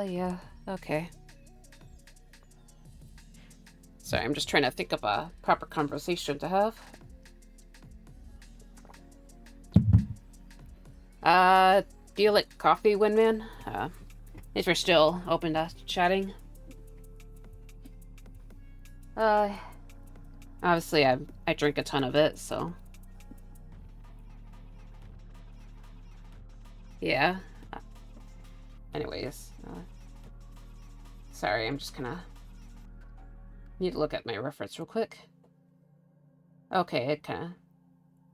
A: yeah, okay. Sorry, I'm just trying to think of a proper conversation to have. Do you like coffee, Windman? If you're still open to chatting. Obviously I drink a ton of it, so. Yeah. Anyways, sorry, I'm just gonna need to look at my reference real quick. Okay, it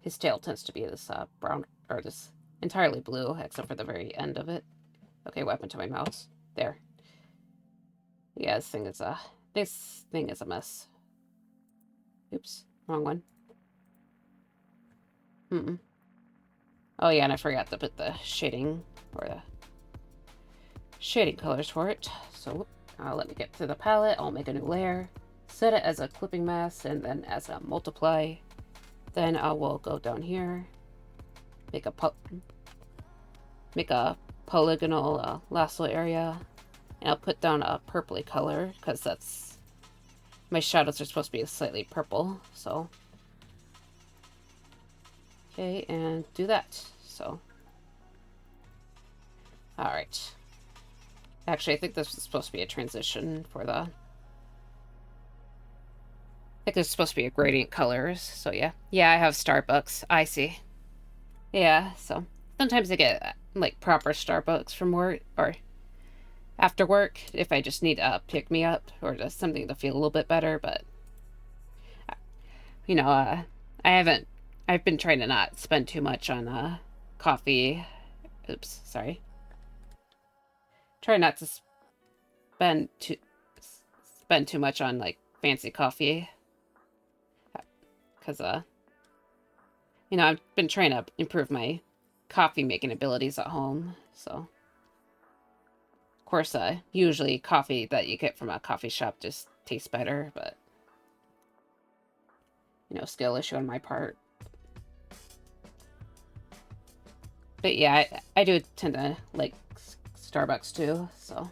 A: his tail tends to be this brown, or this entirely blue, except for the very end of it. Okay, what happened to my mouse? There. Yeah, this thing is a mess. Oops, wrong one. Oh yeah, and I forgot to put the shading, or the shading colors for it. So let me get to the palette. I'll make a new layer. set it as a clipping mask and then as a multiply. Then I will go down here, make a polygonal lasso area, and I'll put down a purpley color because that's my shadows are supposed to be slightly purple. So okay, and do that. So all right. Actually, I think this is supposed to be a transition for the. I think there's supposed to be a gradient colors. So yeah, I have Starbucks. I see. Yeah, so sometimes I get like proper Starbucks from work or after work if I just need a pick me up or just something to feel a little bit better. But you know, I've been trying to not spend too much on coffee. Oops, sorry. Try not to spend too much on like fancy coffee, because you know, I've been trying to improve my coffee making abilities at home. So of course, usually coffee that you get from a coffee shop just tastes better, but you know, skill issue on my part. But yeah, I do tend to like Starbucks too, so.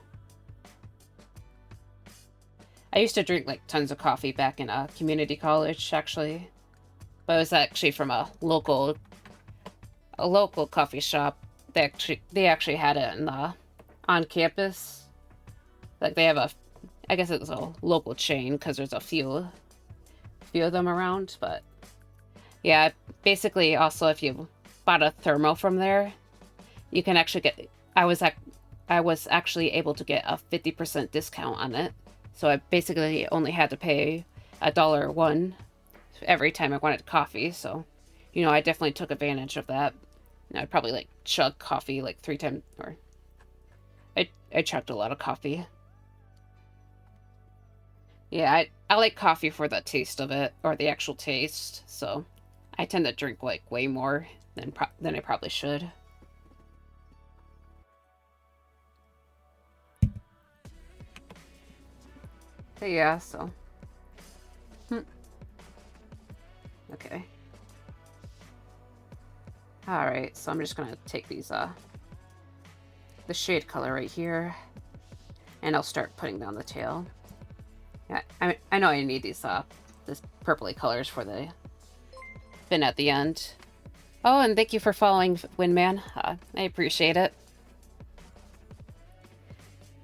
A: I used to drink like tons of coffee back in community college, actually. But it was actually from a local coffee shop. They actually had it in on campus. Like they have I guess it's a local chain because there's a few of them around. But yeah, basically also if you bought a thermo from there, you can actually get. I was actually able to get a 50% discount on it. So I basically only had to pay $1 every time I wanted coffee. So, you know, I definitely took advantage of that. And I'd probably like chug coffee like 3 times, or I chugged a lot of coffee. Yeah, I like coffee for the taste of it, or the actual taste. So I tend to drink like way more than I probably should. But yeah, so. Okay. Alright, so I'm just gonna take these, the shade color right here, and I'll start putting down the tail. Yeah, I know I need these, this purpley colors for the fin at the end. Oh, and thank you for following, Windman. I appreciate it.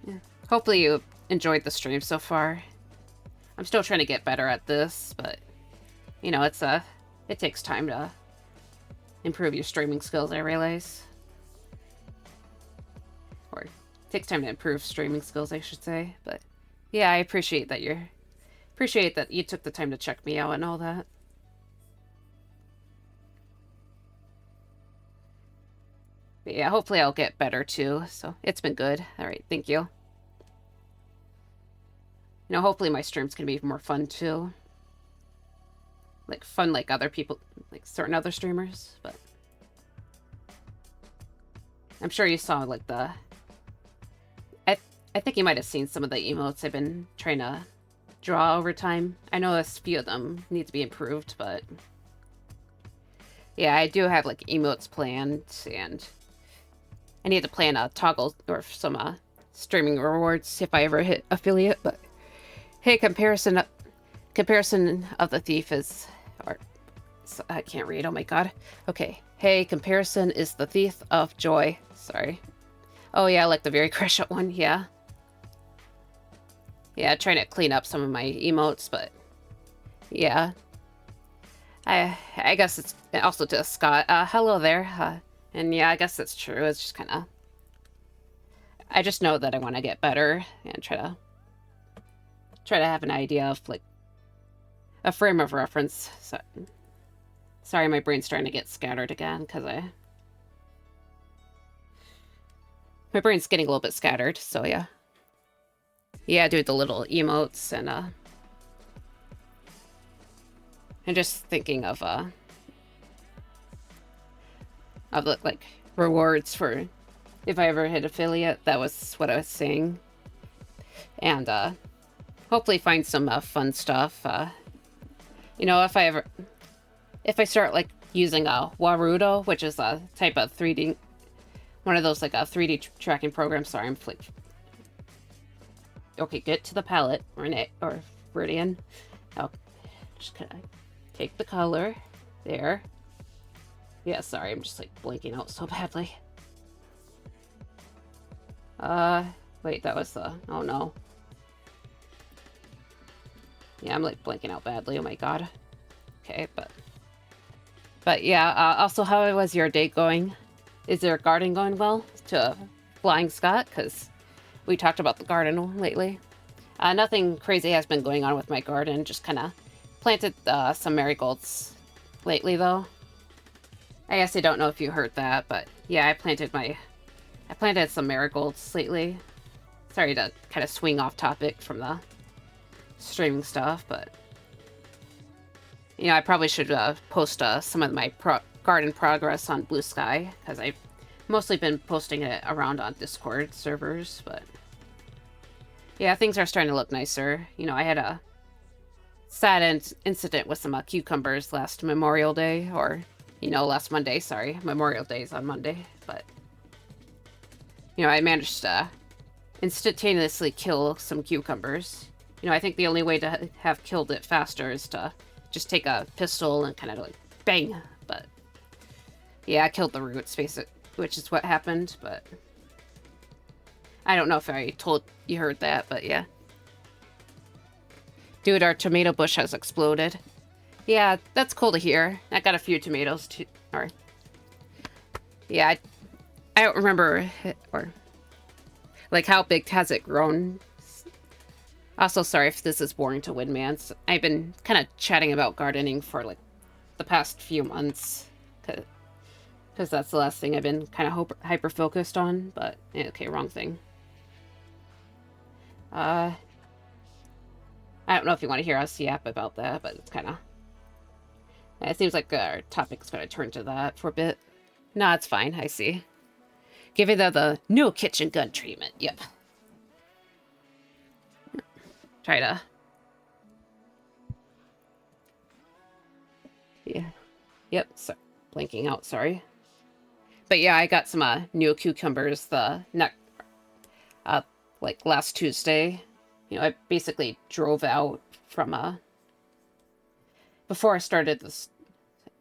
A: Yeah. Hopefully you enjoyed the stream so far. I'm still trying to get better at this, but you know, it takes time to improve your streaming skills, I realize. Or it takes time to improve streaming skills, I should say. But yeah, I appreciate that you took the time to check me out and all that. But yeah, hopefully I'll get better too. So it's been good. All right, thank you. You know, hopefully my streams can be more fun too. Like fun like other people, like certain other streamers, but I'm sure you saw like I think you might have seen some of the emotes I've been trying to draw over time. I know a few of them need to be improved, but yeah, I do have like emotes planned, and I need to plan a toggle or some streaming rewards if I ever hit affiliate. But hey, comparison of the thief is, or I can't read. Oh my god. Okay. Hey, comparison is the thief of joy. Sorry. Oh yeah, I like the very crush up one. Yeah. Yeah, trying to clean up some of my emotes, but yeah. I guess it's also to Scott. Hello there. And yeah, I guess that's true. It's just kind of. I just know that I want to get better and try to have an idea of like a frame of reference. So, sorry, my brain's starting to get scattered again because my brain's getting a little bit scattered. So yeah, do the little emotes and just thinking of the like rewards for if I ever hit affiliate. That was what I was saying, and hopefully find some fun stuff. You know, if I start like using a Warudo, which is a type of 3D, one of those like a 3D tracking program. Sorry, I'm like, okay, get to the palette or Viridian. Oh, just kind of take the color there. Yeah, sorry, I'm just like blinking out so badly. Wait, that was the, oh no. Yeah, I'm like blinking out badly, oh my god. Okay, but yeah, also how was your day going? Is your garden going well to Flying Scott? Because we talked about the garden lately. Nothing crazy has been going on with my garden, just kind of planted some marigolds lately though. I guess I don't know if you heard that, but yeah, I planted some marigolds lately. Sorry to kind of swing off topic from the streaming stuff, but you know, I probably should post some of my garden progress on Blue Sky, because I've mostly been posting it around on Discord servers, but yeah, things are starting to look nicer. You know, I had a sad incident with some cucumbers last Memorial Day, or, you know, last Monday, sorry. Memorial Day is on Monday, but, you know, I managed to instantaneously kill some cucumbers. You know, I think the only way to have killed it faster is to just take a pistol and kind of like bang, but yeah, I killed the roots, basically, which is what happened, but I don't know if I told you heard that, but yeah. Dude, our tomato bush has exploded. Yeah, that's cool to hear. I got a few tomatoes too, or yeah, I don't remember, or like how big has it grown? Also, sorry if this is boring to Windman. I've been kind of chatting about gardening for like the past few months, because that's the last thing I've been kind of hyper focused on. But okay, wrong thing. I don't know if you want to hear us yap about that, but it's kind of. It seems like our topic's going to turn to that for a bit. No, it's fine. I see. Giving them the no kitchen gun treatment. Yep. Try to. Yeah. Yep. So, blinking out. Sorry. But yeah, I got some new cucumbers like last Tuesday. You know, I basically drove out from before I started this.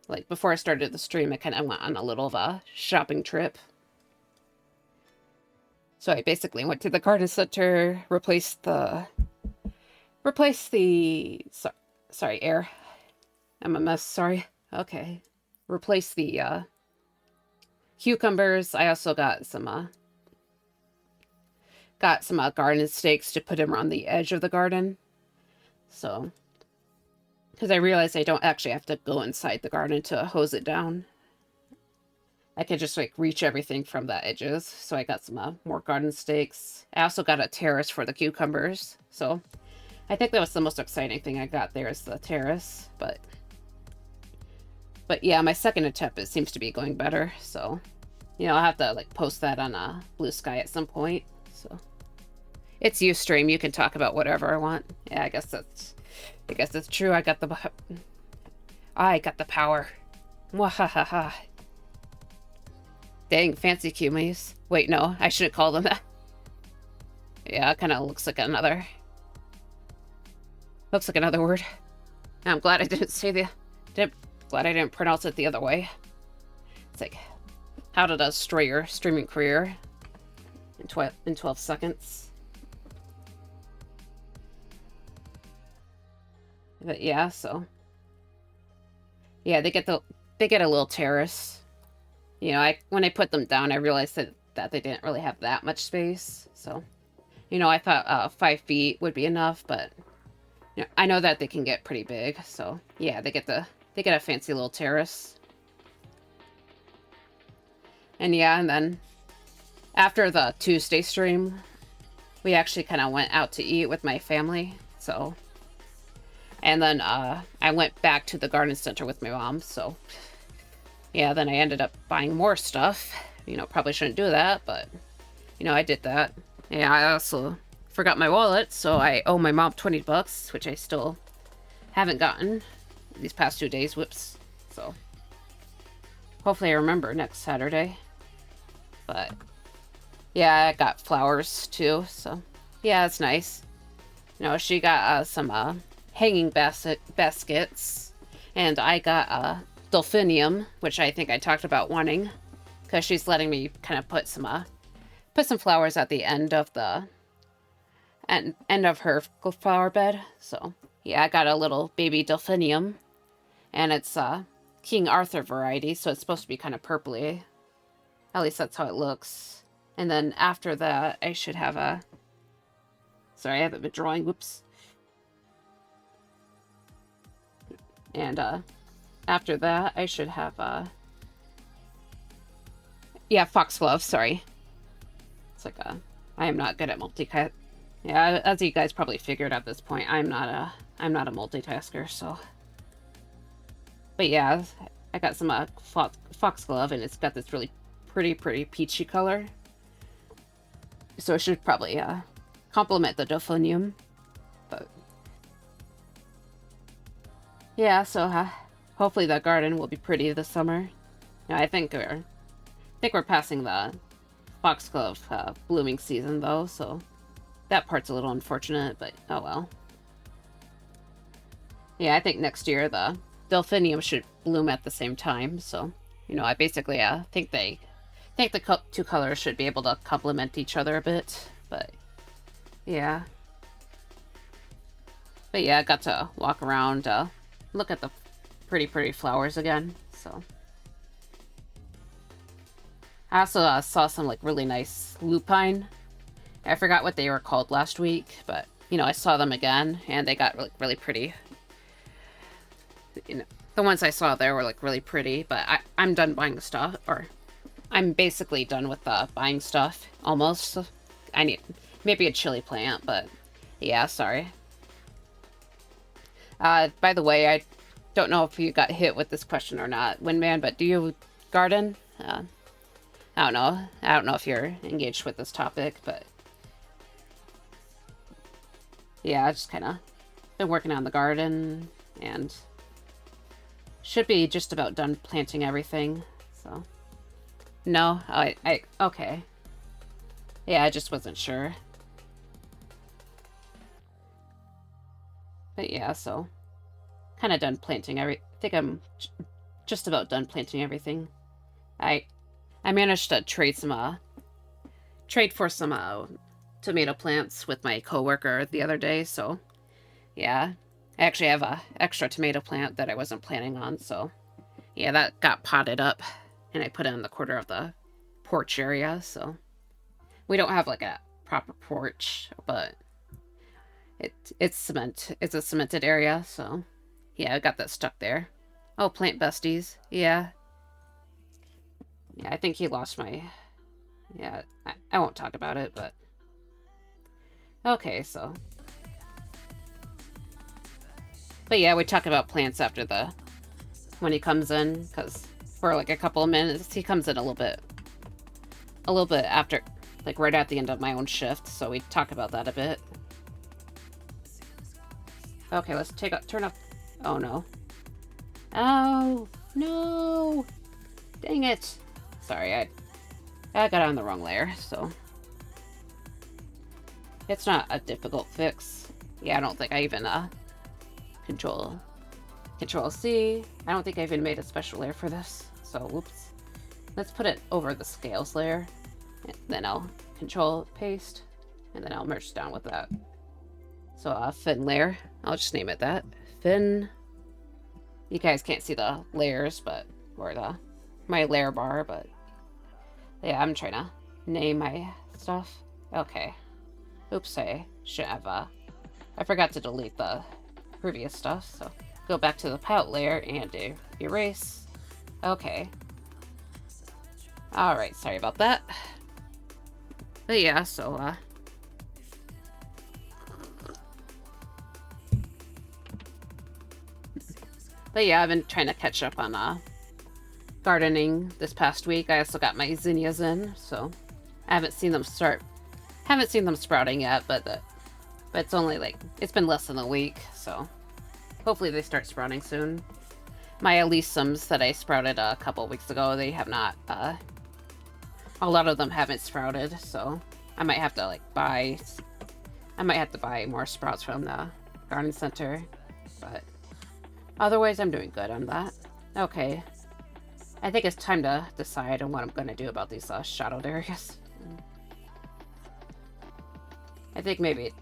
A: Like before I started the stream, I kind of went on a little of a shopping trip. So I basically went to the garden center, replaced the sorry, air. I'm a mess, sorry. Okay. Replace the cucumbers. I also got some garden stakes to put them around the edge of the garden. So, because I realized I don't actually have to go inside the garden to hose it down. I can just like reach everything from the edges. So I got some more garden stakes. I also got a terrace for the cucumbers. So I think that was the most exciting thing I got there is the terrace. But yeah, my second attempt, it seems to be going better. So, you know, I'll have to like post that on Blue Sky at some point. So it's Ustream. You can talk about whatever I want. Yeah, I guess that's true. I got the power. Wahahaha. Dang, fancy cumies. Wait, no, I shouldn't call them that. Yeah, it kind of looks like another word. I'm glad I didn't say glad I didn't pronounce it the other way. It's like, how to destroy your streaming career in 12 seconds. But yeah, so yeah, they get a little terrace. You know, when I put them down, I realized that they didn't really have that much space. So, you know, I thought 5 feet would be enough, but you know, I know that they can get pretty big. So yeah, they get a fancy little terrace. And yeah, and then after the Tuesday stream, we actually kind of went out to eat with my family. So, and then I went back to the garden center with my mom. So yeah, then I ended up buying more stuff. You know, probably shouldn't do that, but you know, I did that. Yeah, I also forgot my wallet, so I owe my mom 20 bucks, which I still haven't gotten these past 2 days. Whoops. So hopefully I remember next Saturday. But yeah, I got flowers too, so yeah, it's nice. You know, she got some hanging baskets, and I got a delphinium, which I think I talked about wanting, because she's letting me kind of put some flowers at the end of the end of her flower bed. So yeah, I got a little baby delphinium, and it's King Arthur variety, so it's supposed to be kind of purpley. At least that's how it looks. And then after that, I should have a... Sorry, I haven't been drawing. Whoops. And after that, I should have yeah, foxglove. Sorry. It's like I am not good at multitasking. Yeah, as you guys probably figured at this point, I'm not a multitasker. So, but yeah, I got some foxglove, and it's got this really pretty peachy color. So it should probably complement the delphinium. But yeah, so hopefully the garden will be pretty this summer. Yeah, I think we're passing the foxglove blooming season though, so that part's a little unfortunate, but oh well. Yeah, I think next year the delphinium should bloom at the same time, so you know, I basically think the two colors should be able to complement each other a bit, but yeah. But yeah, I got to walk around, look at the pretty flowers again, so. I also saw some like really nice lupine. I forgot what they were called last week, but you know, I saw them again, and they got really pretty. You know, the ones I saw there were like really pretty, but I'm done buying stuff, or I'm basically done with buying stuff almost. I need maybe a chili plant, but yeah, sorry. By the way, I don't know if you got hit with this question or not, Windman, but do you garden? I don't know. I don't know if you're engaged with this topic, but yeah, I just kind of been working on the garden, and should be just about done planting everything. So no, I okay. Yeah, I just wasn't sure. But yeah, so kind of done planting I think I'm just about done planting everything. I managed to trade for some tomato plants with my coworker the other day, so yeah. I actually have a extra tomato plant that I wasn't planning on, so yeah, that got potted up, and I put it in the corner of the porch area, so we don't have like a proper porch, but it's a cemented area, so yeah, I got that stuck there. Oh, plant besties. Yeah, I think he lost my... Yeah, I won't talk about it, but... Okay, so... But yeah, we talk about plants after when he comes in, because for like a couple of minutes, he comes in a little bit after, like right at the end of my own shift, so we talk about that a bit. Okay, let's turn up... Oh no. Oh, no! Dang it! Sorry, I got on the wrong layer, so... It's not a difficult fix. Yeah, I don't think I even, Control C. I don't think I even made a special layer for this, so whoops. Let's put it over the scales layer, and then I'll Control Paste, and then I'll merge down with that. So, fin layer. I'll just name it that. Fin. You guys can't see the layers, but, or my layer bar, but yeah, I'm trying to name my stuff. Okay. Oops, I should have, I forgot to delete the previous stuff, so go back to the palette layer and erase. Okay. Alright, sorry about that. But yeah, so, but yeah, I've been trying to catch up on, gardening this past week. I also got my zinnias in, so I haven't seen them start Haven't seen them sprouting yet, but it's only like, it's been less than a week, so hopefully they start sprouting soon. My Elysiums that I sprouted a couple weeks ago, they have not, a lot of them haven't sprouted, so I might have to buy more sprouts from the garden center, but otherwise I'm doing good on that. Okay, I think it's time to decide on what I'm going to do about these shadowed areas. I think maybe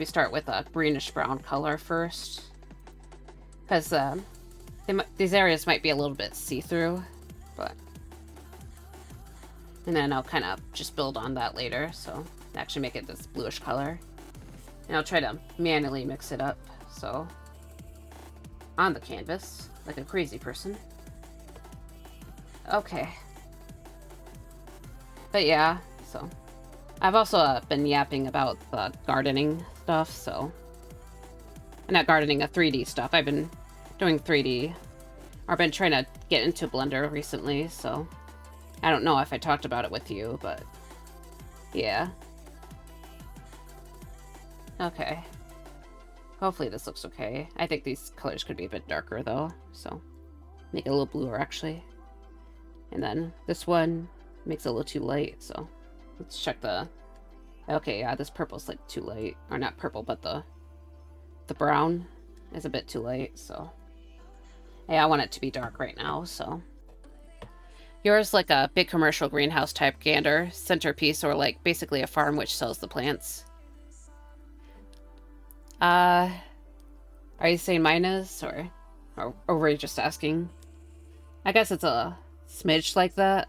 A: start with a greenish brown color first, because these areas might be a little bit see-through, and then I'll kind of just build on that later, so actually make it this bluish color. And I'll try to manually mix it up, so on the canvas, like a crazy person. Okay. But yeah, so I've also been yapping about the gardening stuff, so not gardening, 3D stuff. I've been doing 3D, or been trying to get into Blender recently, so I don't know if I talked about it with you, but yeah. Okay. Hopefully this looks okay. I think these colors could be a bit darker though, so make it a little bluer actually. And then this one makes it a little too light, so let's check the... Okay, yeah, this purple's like too light. Or not purple, but the brown is a bit too light, so yeah, I want it to be dark right now, so. Yours like a big commercial greenhouse type gander, centerpiece, or like basically a farm which sells the plants. Are you saying mine is, or were you just asking? I guess it's a smidge like that.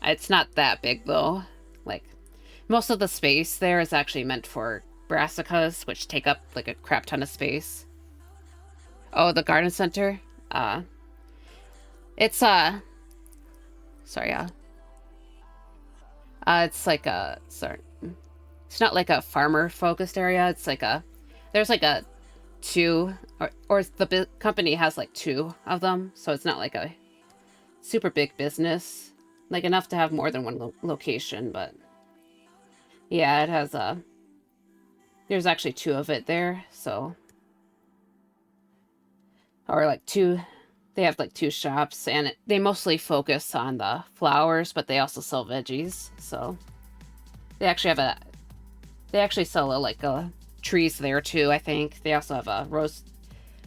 A: It's not that big though. Like, most of the space there is actually meant for brassicas, which take up like a crap ton of space. Oh, the garden center? It's sorry, it's like a, sorry, it's not like a farmer focused area. It's like there's like a two, or the company has like two of them, so it's not like a super big business, like enough to have more than one location, but yeah, it has there's actually two of it there, so, or like two, they have like two shops, and they mostly focus on the flowers, but they also sell veggies, so they actually have they actually sell like trees there too, I think. They also have a rose,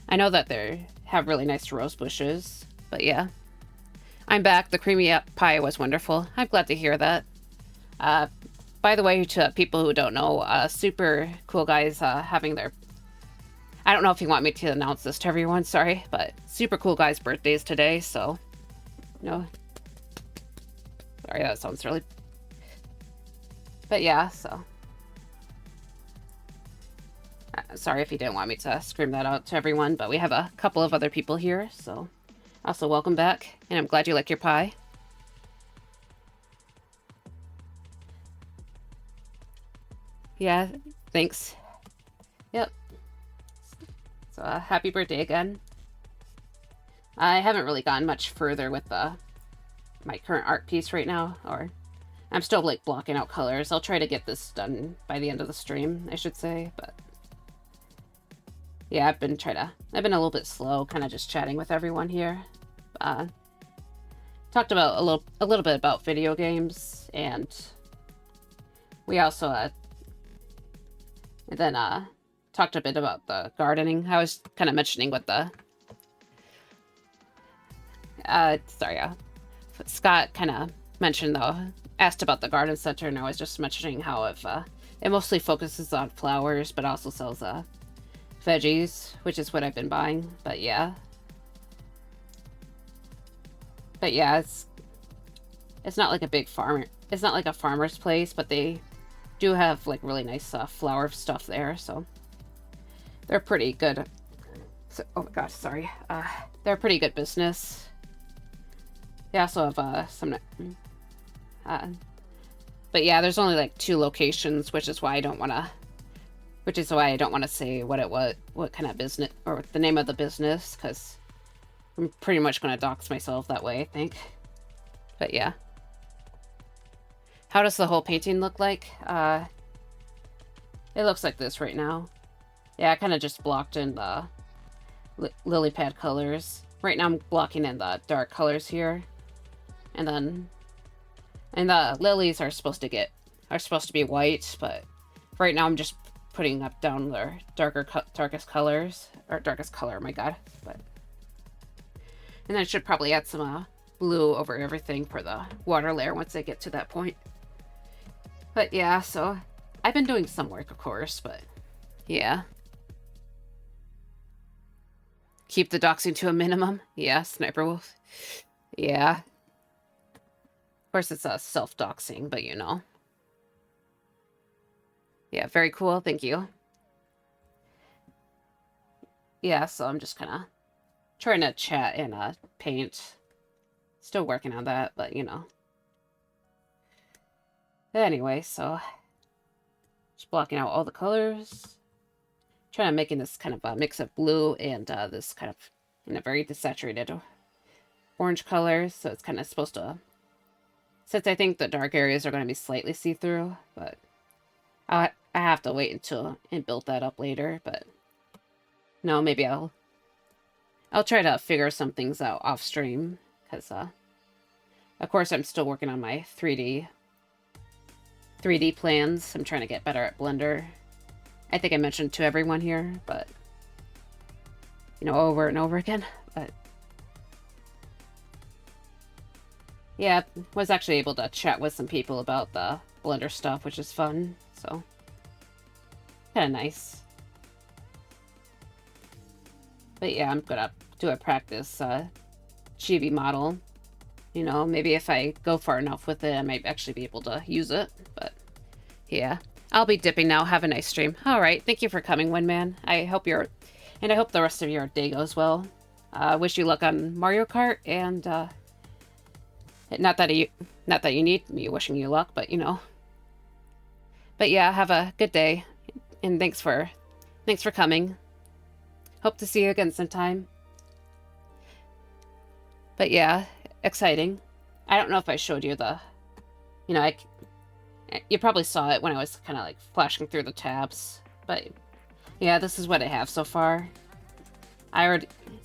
A: I know that they have really nice rose bushes, but yeah. I'm back. The creamy pie was wonderful. I'm glad to hear that. By the way, to people who don't know, super cool guys having their... I don't know if you want me to announce this to everyone, sorry, but super cool guy's birthday's today, so... No. Sorry, that sounds really... But yeah, so... sorry if you didn't want me to scream that out to everyone, but we have a couple of other people here, so... Also, welcome back, and I'm glad you like your pie. Yeah, thanks. Yep. So, happy birthday again. I haven't really gone much further with my current art piece right now, or I'm still like blocking out colors. I'll try to get this done by the end of the stream, I should say, but yeah, I've been a little bit slow, kind of just chatting with everyone here. Talked about a little bit about video games, and we also and then talked a bit about the gardening. I was kind of mentioning what the Scott kind of mentioned though, asked about the garden center, and I was just mentioning how it mostly focuses on flowers, but also sells veggies, which is what I've been buying. But yeah, it's not like a big farm. It's not like a farmer's place, but they do have like really nice flower stuff there, so they're pretty good. So, oh my gosh, sorry. They're a pretty good business. They also have some. But yeah, there's only like 2 locations, which is why I don't want to say what kind of business or the name of the business, because I'm pretty much going to dox myself that way, I think. But yeah. How does the whole painting look like? It looks like this right now. Yeah, I kind of just blocked in the lily pad colors. Right now I'm blocking in the dark colors here. And then... And the lilies are supposed to be white, but right now I'm just putting up down their darkest colors. Or darkest color, my god. But... And then I should probably add some blue over everything for the water layer once I get to that point. But yeah, so I've been doing some work, of course, but yeah. Keep the doxing to a minimum. Yeah, Sniper Wolf. Yeah. Of course, it's a self-doxing, but you know. Yeah, very cool. Thank you. Yeah, so I'm just kind of trying to chat and paint. Still working on that, but you know. Anyway, so just blocking out all the colors. Trying to making this kind of a mix of blue and this kind of very desaturated orange colors. So it's kind of supposed to, since I think the dark areas are going to be slightly see-through, but I have to wait and build that up later. But no, maybe I'll try to figure some things out off stream because of course I'm still working on my 3D plans. I'm trying to get better at Blender. I think I mentioned to everyone here, but you know, over and over again. But yeah, was actually able to chat with some people about the Blender stuff, which is fun. So kind of nice. But yeah, I'm gonna do a practice chibi model. You know, maybe if I go far enough with it, I might actually be able to use it. But yeah. I'll be dipping now. Have a nice stream. All right. Thank you for coming, Windman. I hope the rest of your day goes well. Wish you luck on Mario Kart, and not that you need me wishing you luck, but you know. But yeah, have a good day, and thanks for coming. Hope to see you again sometime. But yeah, exciting. I don't know if I showed you the, you know, you probably saw it when I was kind of like flashing through the tabs, but yeah, this is what I have so far. I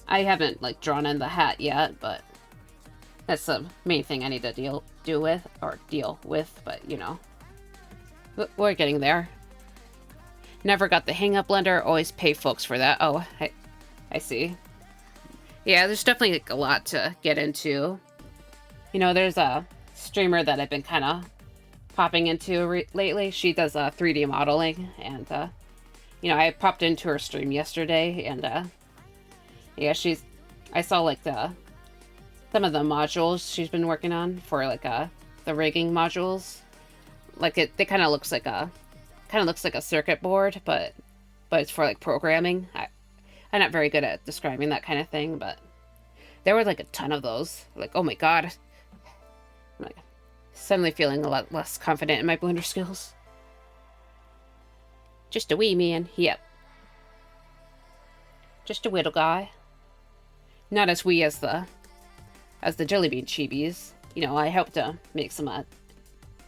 A: haven't like drawn in the hat yet, but that's the main thing I need to deal with, but you know, we're getting there. Never got the hang of Blender, always pay folks for that. Oh, I see. Yeah, there's definitely like a lot to get into. You know, there's a streamer that I've been kind of popping into lately. She does 3D modeling, and you know, I popped into her stream yesterday, and yeah, I saw like some of the modules she's been working on for like the rigging modules. Like it kind of looks like a circuit board, but it's for like programming. I'm not very good at describing that kind of thing, but there were like a ton of those. Like, oh my god. I'm like suddenly feeling a lot less confident in my Blender skills. Just a wee man. Yep. Just a whittle guy. Not as wee as the Jelly Bean chibis. You know, I hope to make some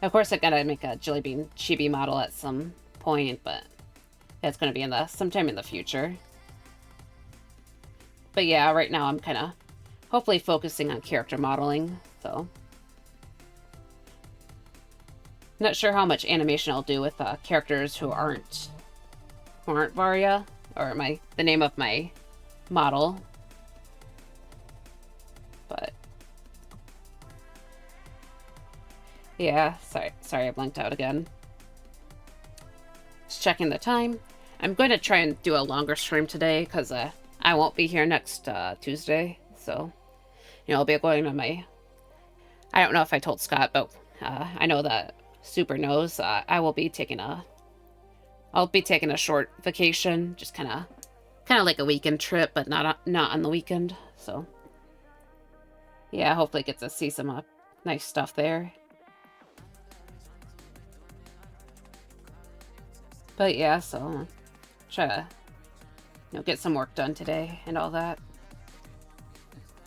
A: of course I gotta make a Jelly Bean chibi model at some point, but that's gonna be sometime in the future. But yeah, right now I'm kinda hopefully focusing on character modeling, so not sure how much animation I'll do with characters who aren't Varia, or the name of my model. But yeah, sorry I blanked out again. Just checking the time. I'm going to try and do a longer stream today because I won't be here next Tuesday. So, you know, I'll be going on I don't know if I told Scott, but I know that Super knows. I'll be taking a short vacation, just kind of like a weekend trip, but not on the weekend. So yeah, hopefully get to see some nice stuff there. But yeah, so try to get some work done today and all that.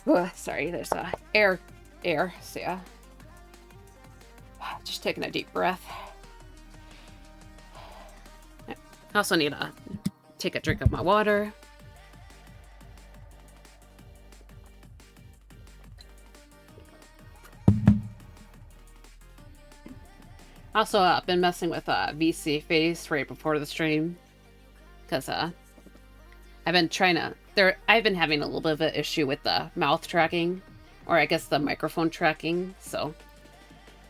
A: Ugh, sorry, there's air. So yeah. Just taking a deep breath. I also need to take a drink of my water. Also, I've been messing with VC face right before the stream, because I've been trying to. I've been having a little bit of an issue with the mouth tracking, or I guess the microphone tracking. So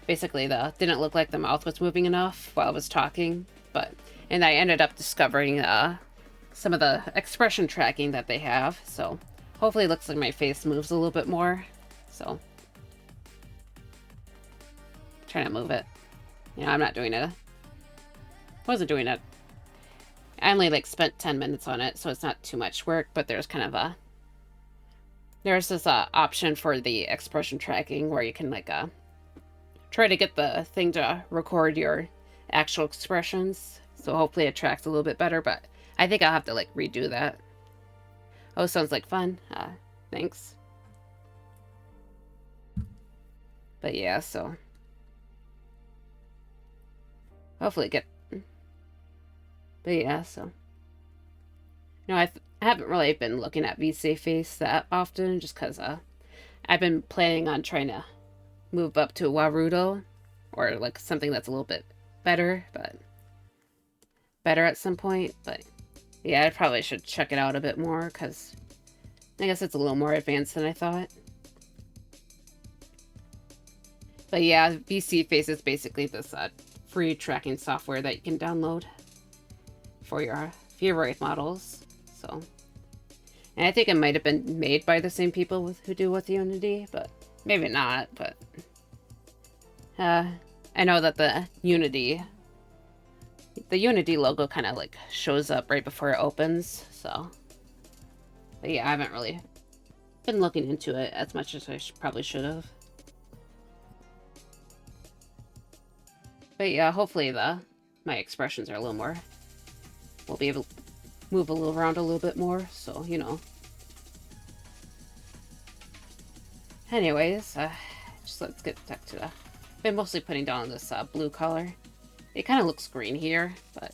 A: basically, didn't look like the mouth was moving enough while I was talking, and I ended up discovering some of the expression tracking that they have. So hopefully, it looks like my face moves a little bit more. So trying to move it. You know, I'm not doing it. Wasn't doing it. I only like spent 10 minutes on it, so it's not too much work, but there's kind of there's this option for the expression tracking where you can like try to get the thing to record your actual expressions. So hopefully it tracks a little bit better, but I think I'll have to like redo that. Oh, sounds like fun. Thanks. But yeah, so hopefully but yeah, so I haven't really been looking at VC face that often, just because I've been planning on trying to move up to Warudo, or like something that's a little bit better at some point. But yeah, I probably should check it out a bit more, because I guess it's a little more advanced than I thought. But yeah, VC face is basically this free tracking software that you can download for your Void models. So, and I think it might have been made by the same people who do with Unity, but maybe not. But I know that the Unity logo kind of like shows up right before it opens. So, but yeah, I haven't really been looking into it as much as I probably should have. But yeah, hopefully my expressions are a little more. We'll be able to move a little around a little bit more, so you know. Anyways, just let's get back to I've been mostly putting down this blue color. It kind of looks green here, but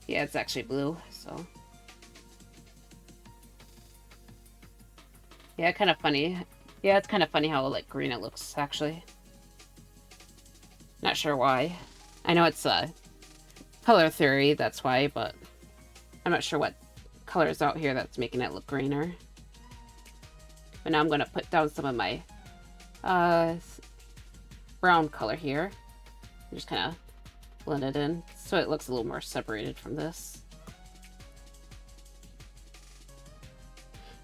A: yeah, it's actually blue. So yeah, kind of funny. Yeah, it's kind of funny how like green it looks actually. Not sure why. I know it's color theory, that's why, but I'm not sure what color is out here that's making it look greener. But now I'm going to put down some of my brown color here. Just kind of blend it in so it looks a little more separated from this.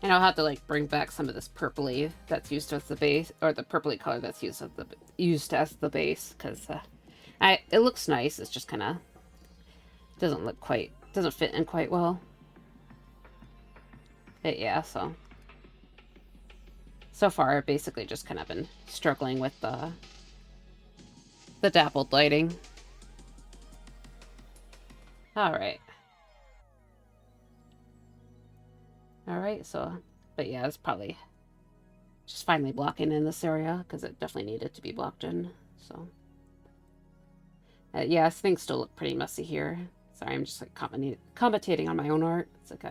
A: And I'll have to like bring back some of this purpley that's used as the base, or the purpley color that's used as the base, because it looks nice. It's just kind of doesn't fit in quite well. But yeah, so far I've basically just kind of been struggling with the dappled lighting. Alright, so, but yeah, it's probably just finally blocking in this area, because it definitely needed to be blocked in, so. Yeah, things still look pretty messy here. Sorry, I'm just like commentating on my own art. It's like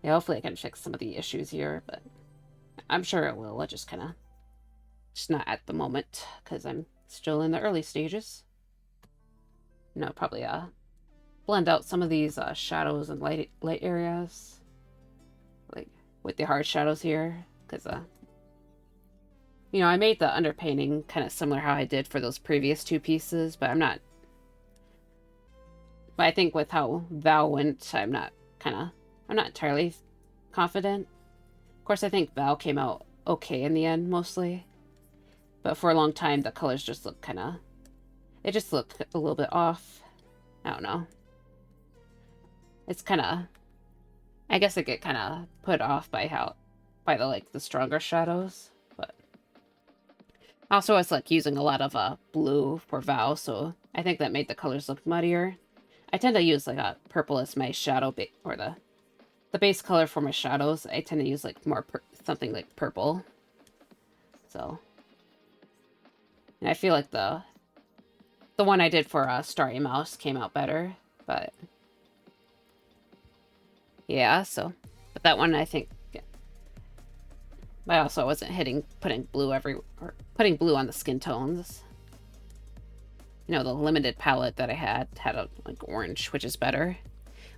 A: yeah, hopefully I can fix some of the issues here, but I'm sure it will. I'll just kind of, just not at the moment, because I'm still in the early stages. Probably blend out some of these shadows and light areas, like with the hard shadows here, because I made the underpainting kind of similar how I did for those previous two pieces, but I think with how Val went, I'm not entirely confident. Of course, I think Val came out okay in the end, mostly. But for a long time, the colors just looked it just looked a little bit off. I don't know. It's I guess I get kind of put off by the stronger shadows. But also, I was like using a lot of blue for Val, so I think that made the colors look muddier. I tend to use like a purple as my shadow or the base color for my shadows. I tend to use like more something like purple. So And I feel like the one I did for Starry Mouse came out better, but yeah, so, but that one I think, I also wasn't putting blue or putting blue on the skin tones. You know, the limited palette that I had a like orange, which is better.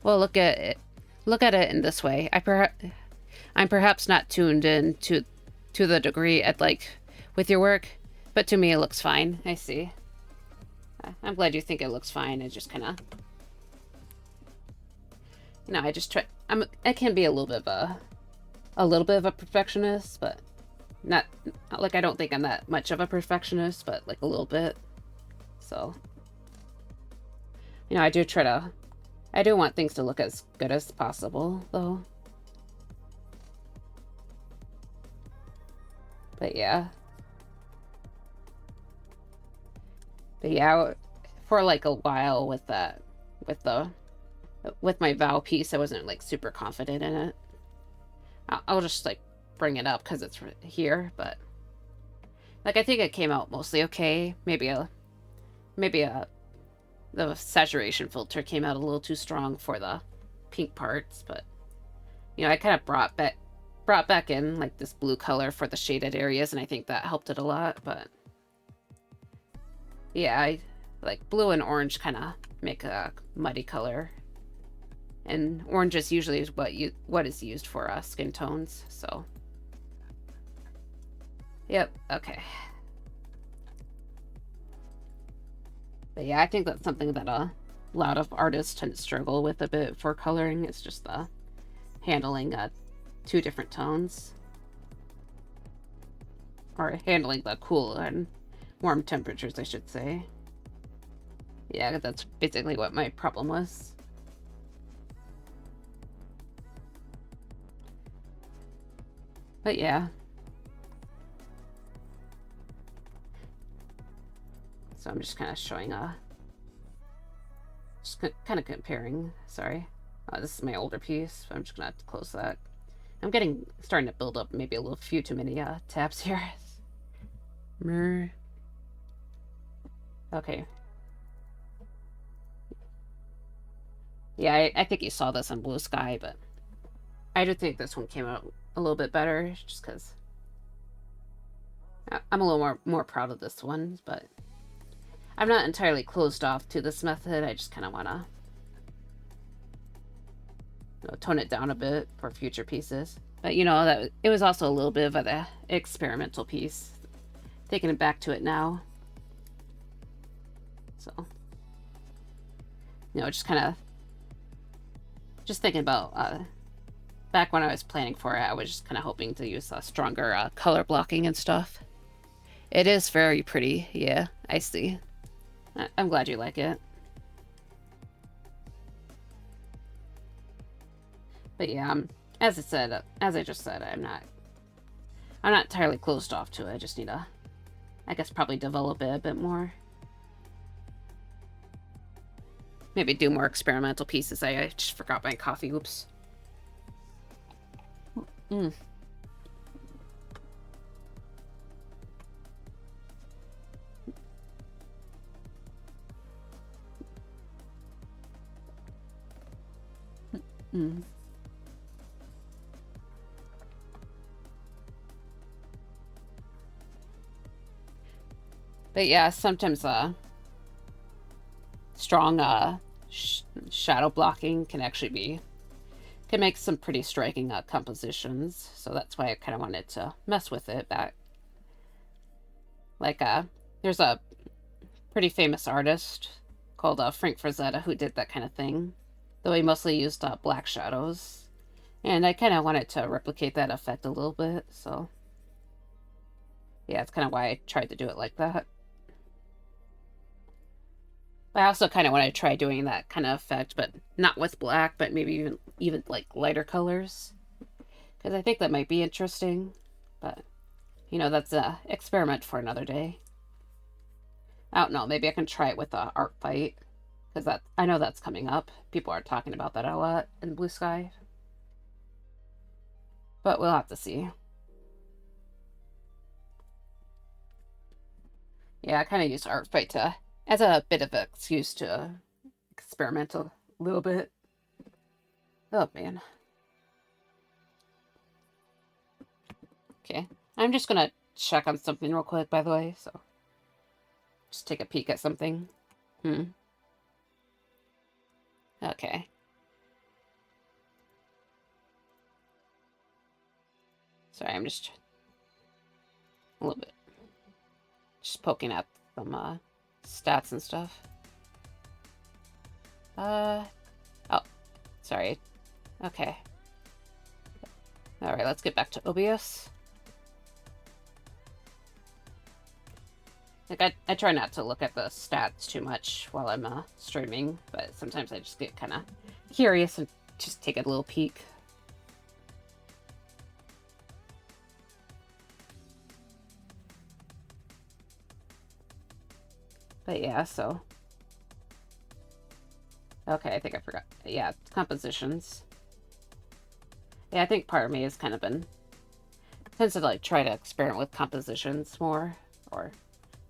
A: Well, look at it in this way. I'm perhaps not tuned in to the degree at like with your work, but to me it looks fine. I see. I'm glad you think it looks fine. It just kind of, you know, I just try. I can be a little bit of a perfectionist, but not like I don't think I'm that much of a perfectionist, but like a little bit. So, you know, I do want things to look as good as possible, though. But yeah. But yeah, for like a while with with my vow piece, I wasn't like super confident in it. I'll just like bring it up because it's here, but like I think it came out mostly okay. Maybe the saturation filter came out a little too strong for the pink parts, but you know, I kind of brought back in like this blue color for the shaded areas, and I think that helped it a lot. But yeah, I like blue and orange kind of make a muddy color, and orange is usually what is used for skin tones. So yep, okay. But yeah, I think that's something that a lot of artists tend to struggle with a bit for coloring. It's just the handling two different tones, or handling the cool and warm temperatures, I should say. Yeah, that's basically what my problem was. But yeah. So I'm just kind of showing just kind of comparing. Sorry. This is my older piece, but I'm just gonna have to close that. I'm starting to build up maybe a few too many tabs here. Mer. Okay. Yeah, I think you saw this on Blue Sky, but I do think this one came out a little bit better, just because I'm a little more proud of this one, but I'm not entirely closed off to this method. I just kind of want to tone it down a bit for future pieces. But you know, that it was also a little bit of an experimental piece. Taking it back to it now. So, you know, just kind of just thinking about back when I was planning for it, I was just kind of hoping to use stronger color blocking and stuff. It is very pretty. Yeah, I see. I'm glad you like it. But yeah, as I just said, I'm not entirely closed off to it. I just need to, I guess, probably develop it a bit more. Maybe do more experimental pieces. I just forgot my coffee. Oops. Mm. Mm. But yeah, sometimes strong shadow blocking can actually can make some pretty striking compositions. So that's why I kind of wanted to mess with it. Like there's a pretty famous artist called Frank Frazetta who did that kind of thing, though he mostly used black shadows. And I kind of wanted to replicate that effect a little bit, so yeah, it's kind of why I tried to do it like that. But I also kind of want to try doing that kind of effect, but not with black, but maybe even like lighter colors, because I think that might be interesting. But you know, that's an experiment for another day. I don't know. Maybe I can try it with Art Fight, because I know that's coming up. People are talking about that a lot in Blue Sky. But we'll have to see. Yeah, I kind of use art fight to as a bit of an excuse to experiment a little bit. Oh man. Okay, I'm just gonna check on something real quick, by the way. So just take a peek at something. Okay. Sorry, I'm just a little bit just poking at some stats and stuff. Oh, sorry. Okay. All right, let's get back to OBS. Like, I try not to look at the stats too much while I'm streaming, but sometimes I just get kind of curious and just take a little peek. But yeah, so... Okay, I think I forgot. Yeah, compositions. Yeah, I think part of me has kind of tends to like try to experiment with compositions more, or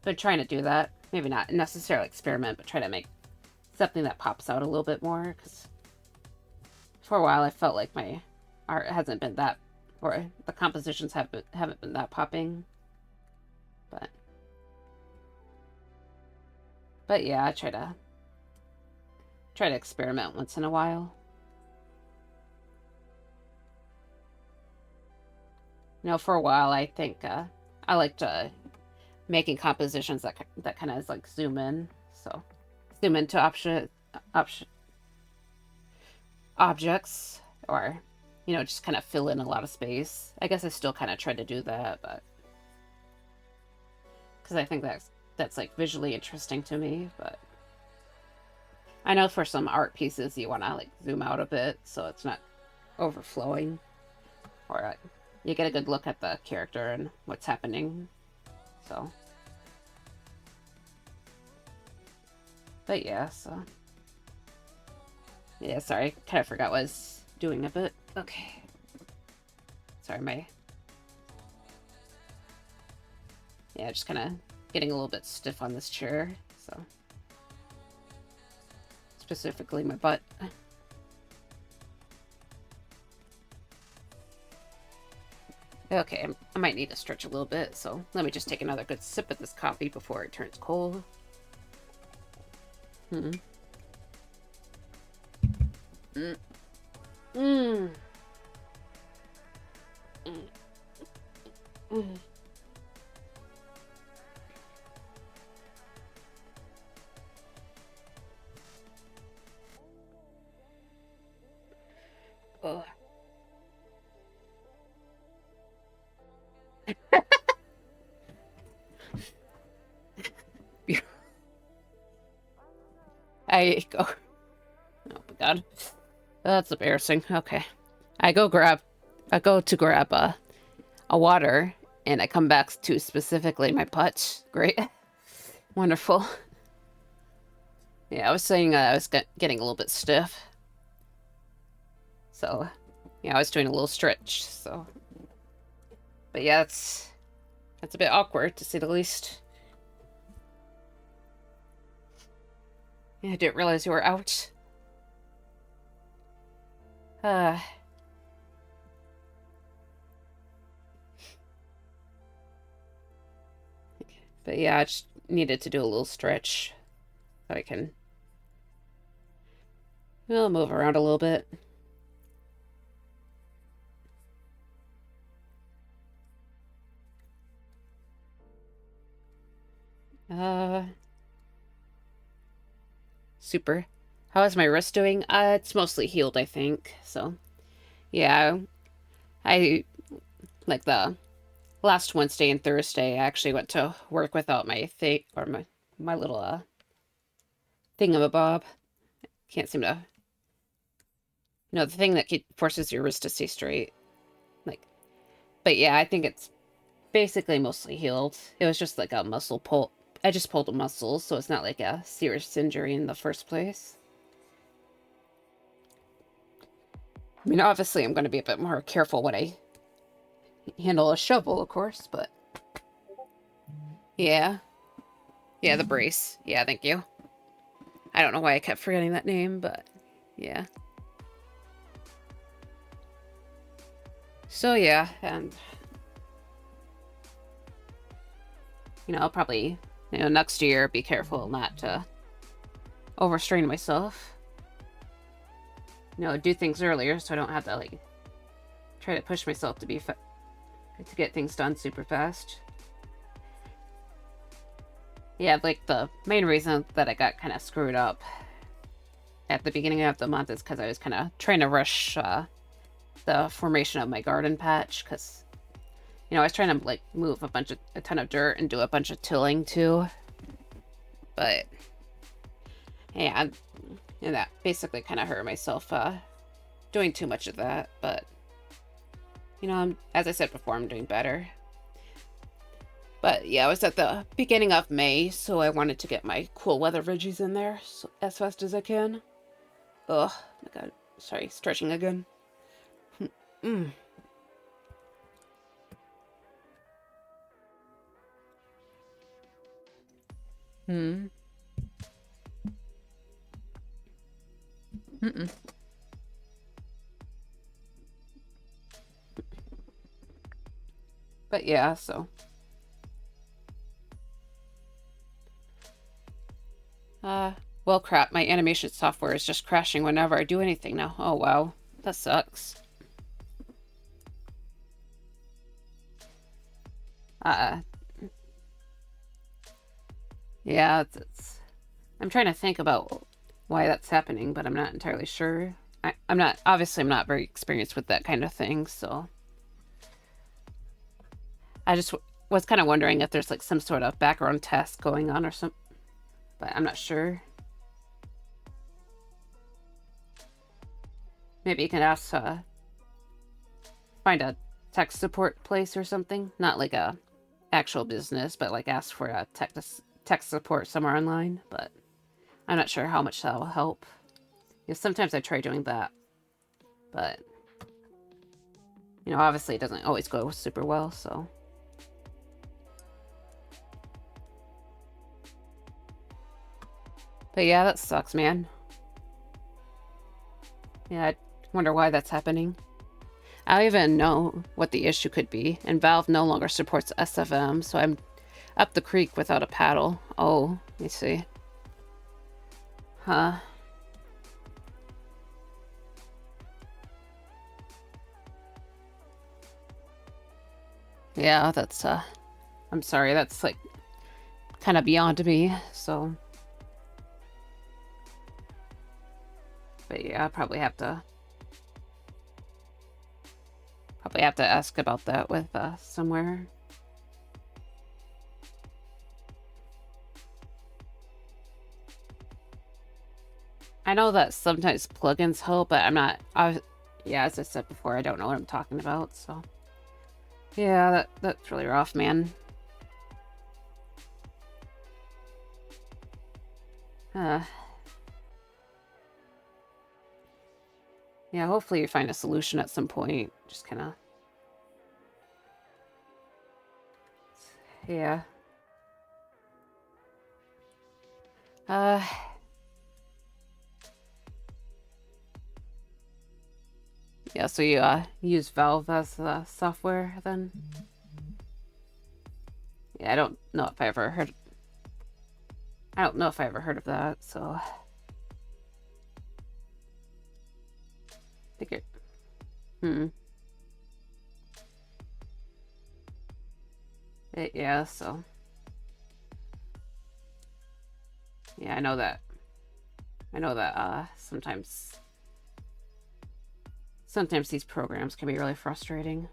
A: been trying to do that. Maybe not necessarily experiment, but try to make something that pops out a little bit more, because for a while I felt like my art hasn't been that, or the compositions haven't been that popping. But yeah, I try to experiment once in a while. You know, for a while I think I liked making compositions that kind of like zoom in. So zoom into objects, or you know, just kind of fill in a lot of space. I guess I still kind of try to do that, but because I think that's like visually interesting to me. But I know for some art pieces you want to like zoom out a bit so it's not overflowing, or you get a good look at the character and what's happening. So, but yeah, so yeah, sorry, kind of forgot what I was doing a bit. Okay, sorry, just kind of getting a little bit stiff on this chair, so specifically my butt. Okay, I might need to stretch a little bit, so let me just take another good sip of this coffee before it turns cold. Mm. Mm. Mm. Mm. Oh. I go. Oh my god, that's embarrassing. Okay, I go to grab a water, and I come back to specifically my butt. Great, wonderful. Yeah, I was saying I was getting a little bit stiff, so yeah, I was doing a little stretch. So, but yeah, that's a bit awkward to say the least. Yeah, I didn't realize you were out. But yeah, I just needed to do a little stretch so I can, well, move around a little bit. Super. How is my wrist doing? It's mostly healed, I think. So, yeah, I like the last Wednesday and Thursday, I actually went to work without my thing, or my little thingamabob. Can't seem to, the thing that forces your wrist to stay straight. Like, but yeah, I think it's basically mostly healed. It was just like a muscle pull. I just pulled a muscle, so it's not like a serious injury in the first place. I mean, obviously, I'm going to be a bit more careful when I handle a shovel, of course, but yeah. Yeah, the brace. Yeah, thank you. I don't know why I kept forgetting that name, but yeah. So yeah, and I'll probably, next year be careful not to overstrain myself. Do things earlier so I don't have to like try to push myself to to get things done super fast. Yeah, like the main reason that I got kind of screwed up at the beginning of the month is because I was kind of trying to rush the formation of my garden patch because I was trying to like move a ton of dirt and do a bunch of tilling too. But yeah, and that basically kind of hurt myself doing too much of that. But as I said before, I'm doing better. But yeah, I was at the beginning of May, so I wanted to get my cool weather Reggies in there as fast as I can. Ugh, my god, sorry, stretching again. Mm. Hmm. Mm-mm. But yeah, so. Well, crap, my animation software is just crashing whenever I do anything now. Oh, wow. That sucks. Uh, yeah, I'm trying to think about why that's happening, but I'm not entirely sure. Obviously, I'm not very experienced with that kind of thing, so. I just was kind of wondering if there's like some sort of background test going on or something, but I'm not sure. Maybe you can ask, find a tech support place or something. Not like a actual business, but like ask for a tech support somewhere online. But I'm not sure how much that will help. Sometimes I try doing that, but obviously it doesn't always go super well. So, but yeah, that sucks, man. Yeah, I wonder why that's happening. I don't even know what the issue could be, and Valve no longer supports SFM, so I'm up the creek without a paddle. Oh, let me see. Huh. Yeah, that's, I'm sorry, that's, like, kind of beyond me, so. But yeah, I probably have to ask about that with, somewhere. I know that sometimes plugins help, but yeah, as I said before, I don't know what I'm talking about, so. Yeah, that's really rough, man. Uh, yeah, hopefully you find a solution at some point. Just kind of. Yeah. Uh, yeah, so you use Valve as software then? Yeah, I don't know if I ever heard of that, so I think hmm. Yeah, so yeah, I know that sometimes these programs can be really frustrating.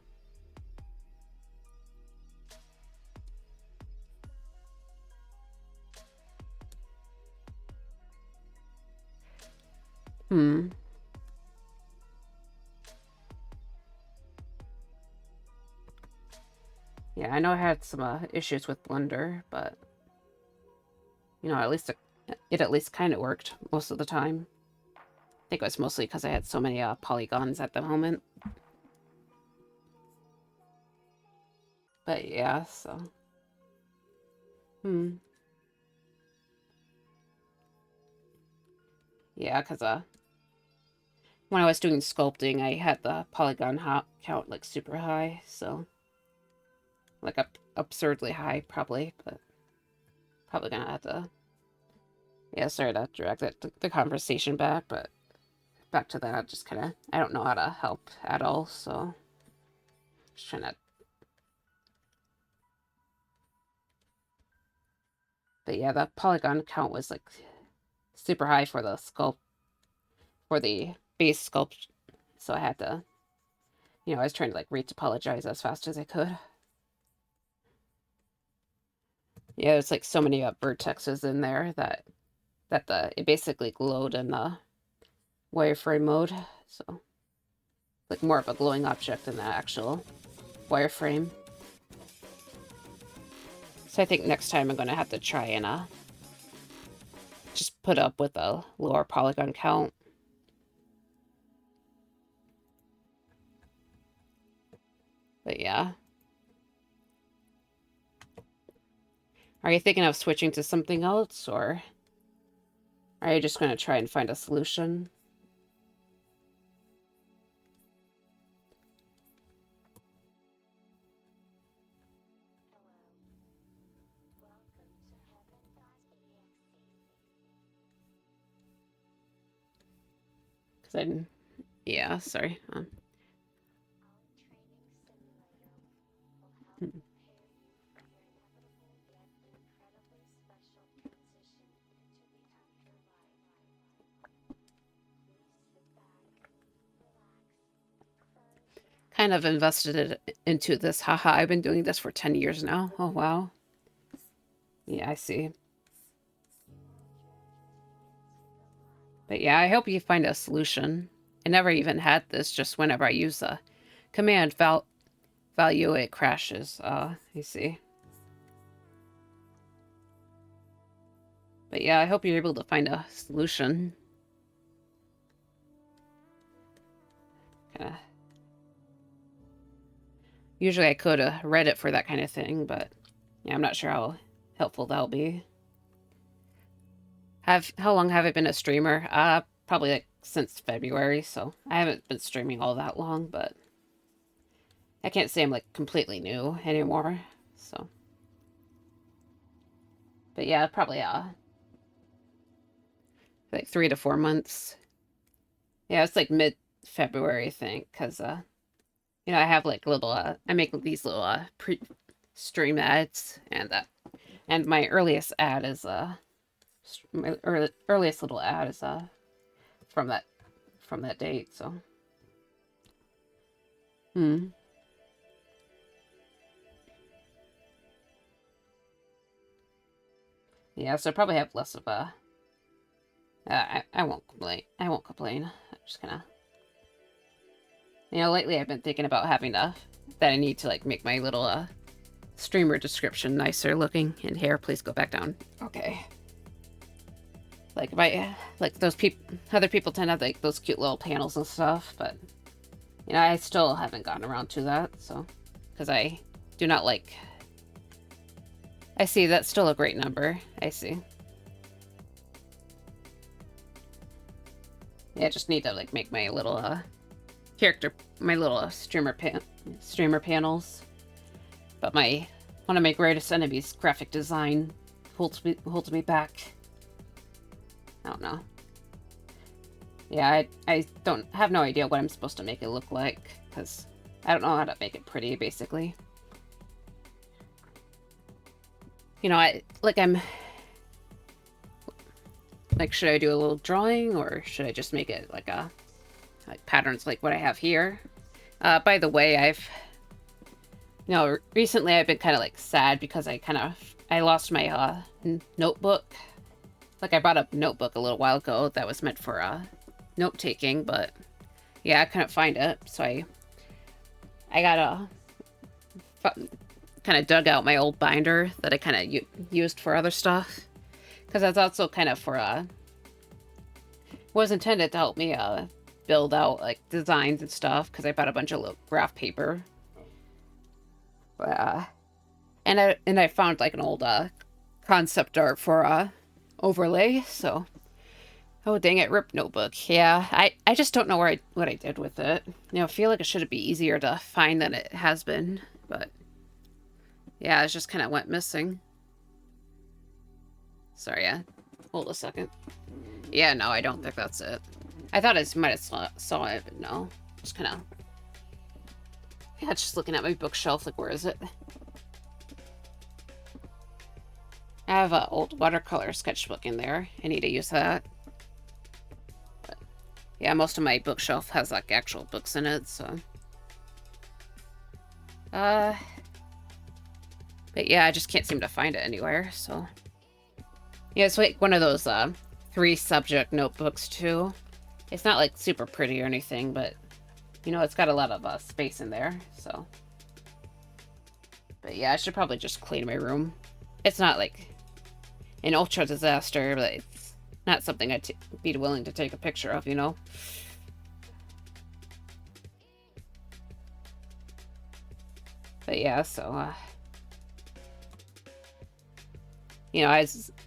A: Hmm. Yeah, I know I had some issues with Blender, but at least it at least kind of worked most of the time. I think it was mostly because I had so many polygons at the moment. But yeah, so. Hmm. Yeah, because when I was doing sculpting, I had the polygon count like super high, so like absurdly high probably, but probably gonna have to. Yeah, sorry to drag the conversation back, but back to that, just kind of I don't know how to help at all, so just trying to. But yeah, the polygon count was like super high for the for the base sculpt, so I had to, I was trying to like retopologize as fast as I could. Yeah, there's like so many vertexes in there that it basically glowed in the wireframe mode, so like more of a glowing object than the actual wireframe. So I think next time I'm gonna have to try and just put up with a lower polygon count. But yeah. Are you thinking of switching to something else, or are you just gonna try and find a solution? Because I, yeah, sorry. Kind of invested it into this. Haha, I've been doing this for 10 years now. Oh, wow. Yeah, I see. But yeah, I hope you find a solution. I never even had this, just whenever I use the command value, it crashes. You see. But yeah, I hope you're able to find a solution. Kinda. Usually I could have read it for that kind of thing, but yeah, I'm not sure how helpful that'll be. How long have I been a streamer? Probably like since February, so I haven't been streaming all that long, but I can't say I'm like completely new anymore. So, but yeah, probably like 3 to 4 months. Yeah, it's like mid-February, I think, because I have like little I make these little pre-stream ads, and my earliest ad is my earliest little ad is from that from that date. So, hmm. Yeah, so I probably have less of a. I won't complain. I won't complain. I'm just gonna. Lately I've been thinking about having that I need to like make my little streamer description nicer looking. And here, please go back down. Okay. Like those other people tend to have like those cute little panels and stuff, but I still haven't gotten around to that. So, because I do not like. I see that's still a great number. I see. Yeah, I just need to like make my little my little streamer panels. But one of my greatest enemies, graphic design, holds me back. I don't know. Yeah, I don't have no idea what I'm supposed to make it look like, because I don't know how to make it pretty, basically. I'm like, should I do a little drawing, or should I just make it like patterns like what I have here? By the way, recently I've been kind of like sad because I lost my notebook. Like I bought a notebook a little while ago that was meant for note taking, but yeah, I couldn't find it, so I got kind of dug out my old binder that I kind of used for other stuff, because that's also kind of for was intended to help me build out like designs and stuff, because I bought a bunch of little graph paper. And I found like an old concept art for overlay, so Oh, dang it, rip notebook. Yeah, I just don't know what I did with it. You know, I feel like it should be easier to find than it has been, but yeah, it just kind of went missing. Sorry, yeah. Hold a second. Yeah, no, I don't think that's it. I thought I might have saw it, but no. Just kind of... Yeah, just looking at my bookshelf, like, where is it? I have an old watercolor sketchbook in there. I need to use that. But, yeah, most of my bookshelf has, like, actual books in it, so... But yeah, I just can't seem to find it anywhere, so... Yeah, it's like one of those, 3-subject notebooks, too. It's not, like, super pretty or anything, but... You know, it's got a lot of, space in there, so... But yeah, I should probably just clean my room. It's not, like... an ultra disaster, but it's not something I'd be willing to take a picture of, you know? But yeah, so, you know,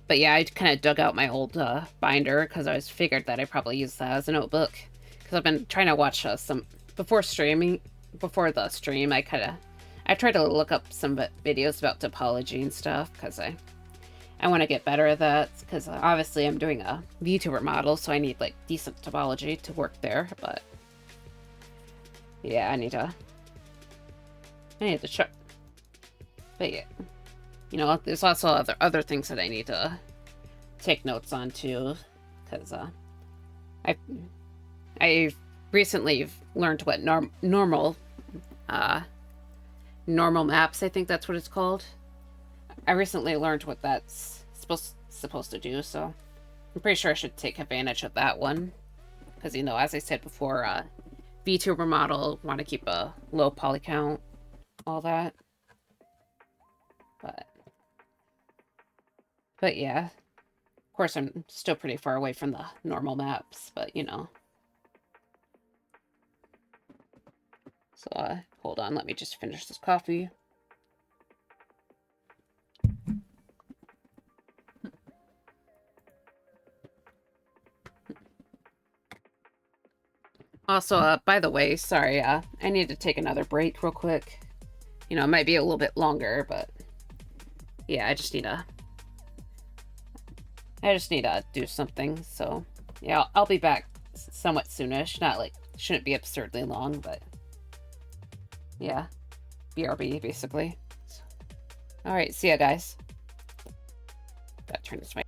A: but yeah, I kind of dug out my old, binder, because I figured that I'd probably use that as a notebook. Because I've been trying to watch, some, before the stream, I tried to look up some videos about topology and stuff, because I want to get better at that, because obviously I'm doing a VTuber model, so I need, like, decent topology to work there, but... Yeah, I need to check. But yeah, you know, there's also other things that I need to take notes on, too, because, I recently learned what normal maps, I think that's what it's called. I recently learned what that's supposed to do, so I'm pretty sure I should take advantage of that one. Because, you know, as I said before, VTuber model, want to keep a low poly count, all that. But yeah. Of course, I'm still pretty far away from the normal maps, but, you know. So, hold on, let me just finish this coffee. Also, by the way, sorry, I need to take another break real quick. You know, it might be a little bit longer, but yeah, I just need to do something, so yeah, I'll be back somewhat soonish. Not like, shouldn't be absurdly long, but yeah, BRB, basically. Alright, see ya, guys. Gotta turn this mic.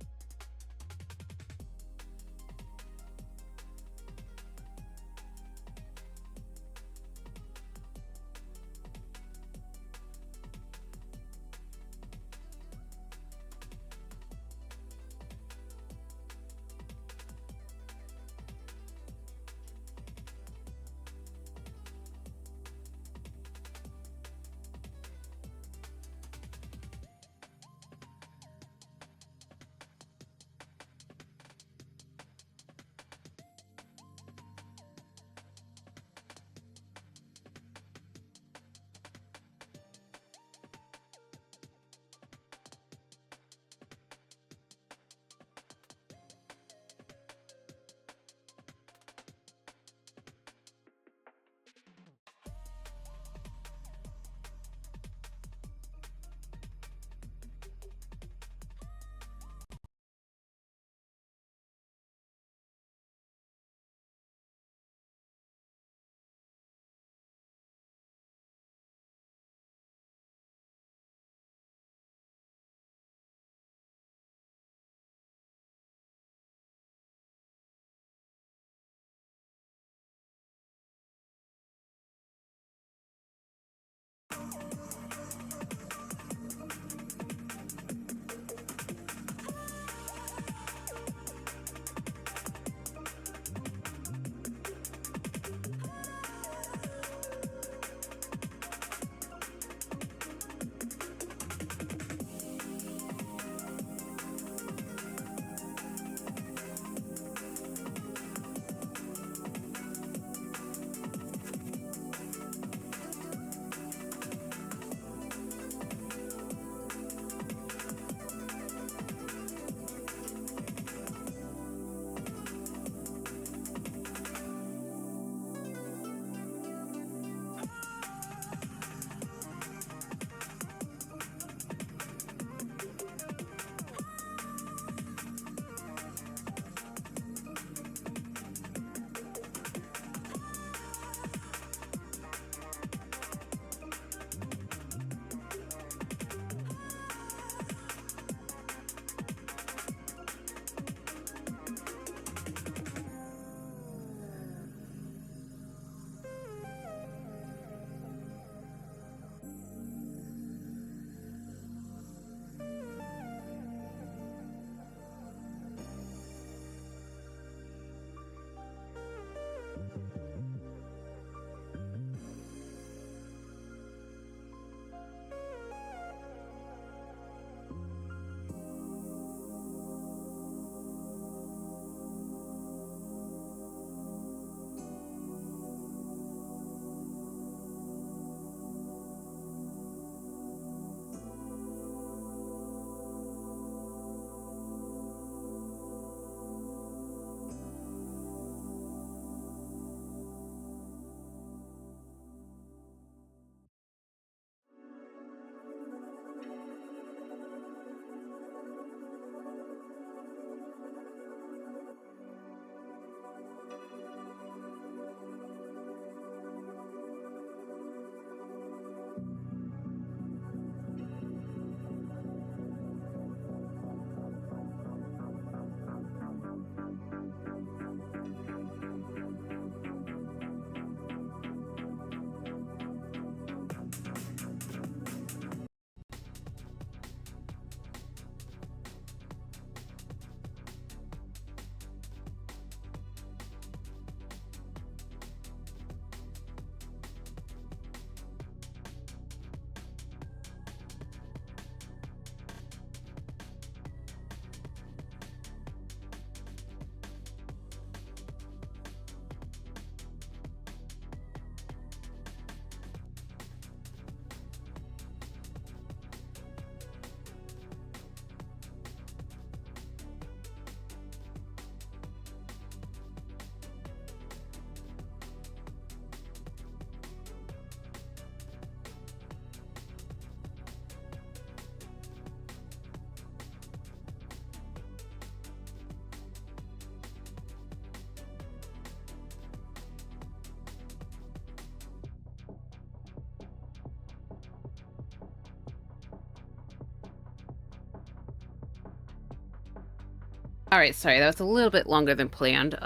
A: Alright, sorry, that was a little bit longer than planned.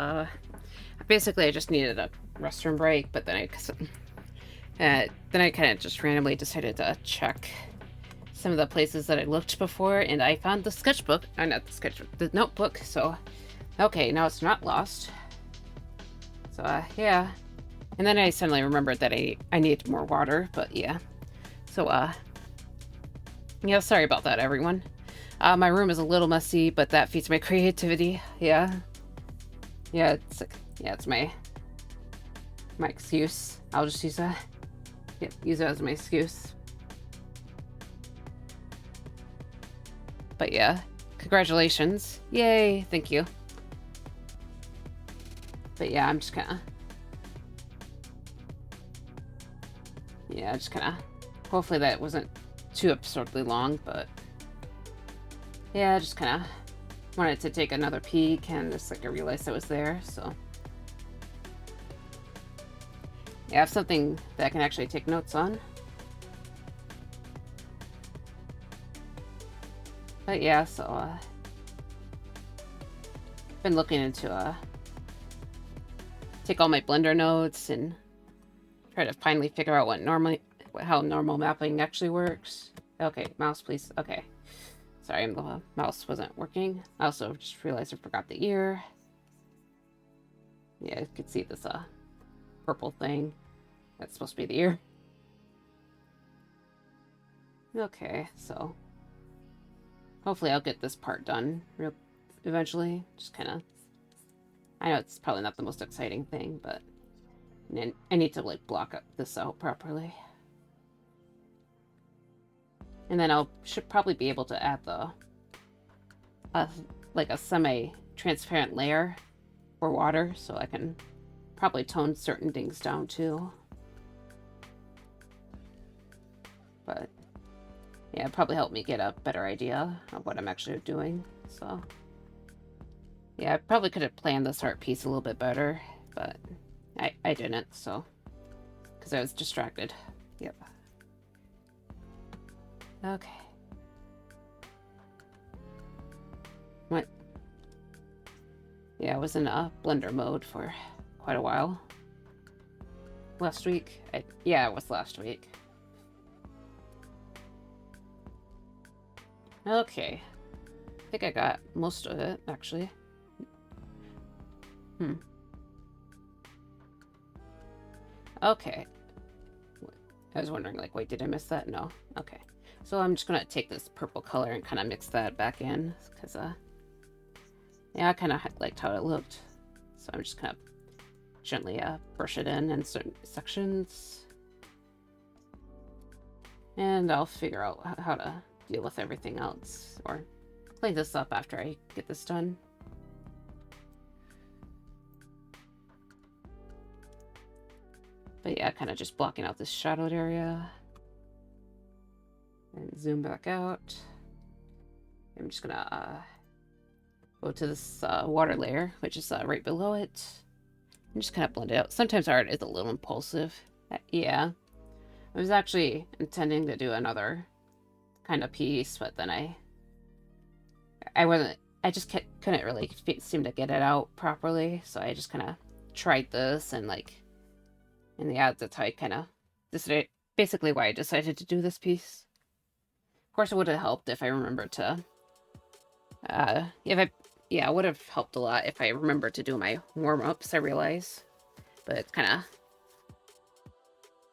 A: Basically, I just needed a restroom break, but then I kind of just randomly decided to check some of the places that I looked before, and I found the sketchbook. Not the sketchbook, the notebook, so... Okay, now it's not lost. So, yeah. And then I suddenly remembered that I needed more water, but yeah. So, yeah, sorry about that, everyone. My room is a little messy, but that feeds my creativity. Yeah. Yeah, it's my excuse. I'll just use that. Yep, use it as my excuse. But yeah, congratulations. Yay, thank you. But yeah, I'm just kinda... Yeah, just kinda... Hopefully that wasn't too absurdly long, but... Yeah, just kinda wanted to take another peek, and just like I realized I was there, so... Yeah, I have something that I can actually take notes on. But yeah, so, been looking into, take all my Blender notes and try to finally figure out how normal mapping actually works. Okay, mouse, please. Okay. Sorry, the mouse wasn't working. I also just realized I forgot the ear. Yeah, you can see this, purple thing. That's supposed to be the ear. Okay, so hopefully I'll get this part done eventually. Just kind of... I know it's probably not the most exciting thing, but I need to, like, block up this out properly. And then should probably be able to add like a semi-transparent layer for water, so I can probably tone certain things down too. But yeah, it'd probably help me get a better idea of what I'm actually doing. So yeah, I probably could have planned this art piece a little bit better, but I didn't, so because I was distracted. Yep. Okay. What? Yeah, I was in a Blender mode for quite a while. Last week? Yeah, it was last week. Okay. I think I got most of it, actually. Okay. I was wondering, like, wait, did I miss that? No. Okay. So I'm just gonna take this purple color and kind of mix that back in, because, yeah, I kind of liked how it looked. So I'm just kind of gently brush it in certain sections. And I'll figure out how to deal with everything else, or clean this up after I get this done. But yeah, kind of just blocking out this shadowed area. And zoom back out. I'm just gonna go to this water layer, which is right below it. And just kind of blend it out. Sometimes art is a little impulsive. Yeah. I was actually intending to do another kind of piece, but then I just couldn't really seem to get it out properly, so I just kind of tried this, and yeah, that's how I kind of decided, basically why I decided to do this piece. Of course, it would have helped if I remembered to, it would have helped a lot if I remembered to do my warm-ups, I realize. But it's kind of,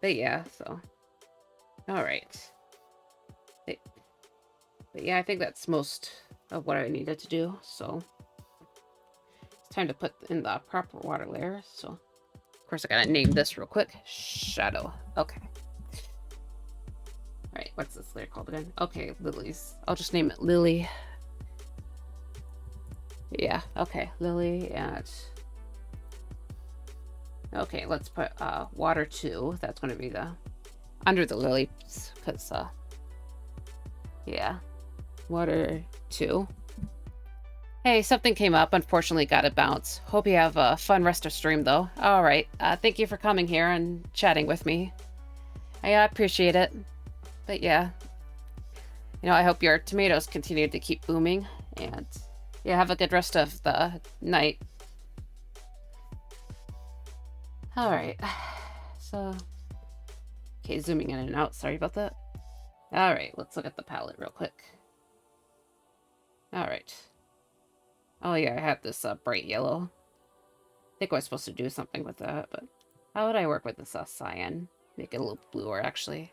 A: but yeah, so, alright. But yeah, I think that's most of what I needed to do, so it's time to put in the proper water layer, so of course I gotta name this real quick. Shadow. Okay. Alright, what's this layer called again? Okay, lilies. I'll just name it Lily. Yeah, okay, Lily, and okay, let's put water 2. That's gonna be under the lilies, because yeah, water 2. Hey, something came up. Unfortunately, got to bounce. Hope you have a fun rest of stream, though. All right. Thank you for coming here and chatting with me. I appreciate it. But yeah, I hope your tomatoes continue to keep booming. And Yeah, have a good rest of the night. Alright. So... Okay, zooming in and out. Sorry about that. Alright, let's look at the palette real quick. Alright. Oh yeah, I have this bright yellow. I think I was supposed to do something with that, but... How would I work with this cyan? Make it a little bluer, actually.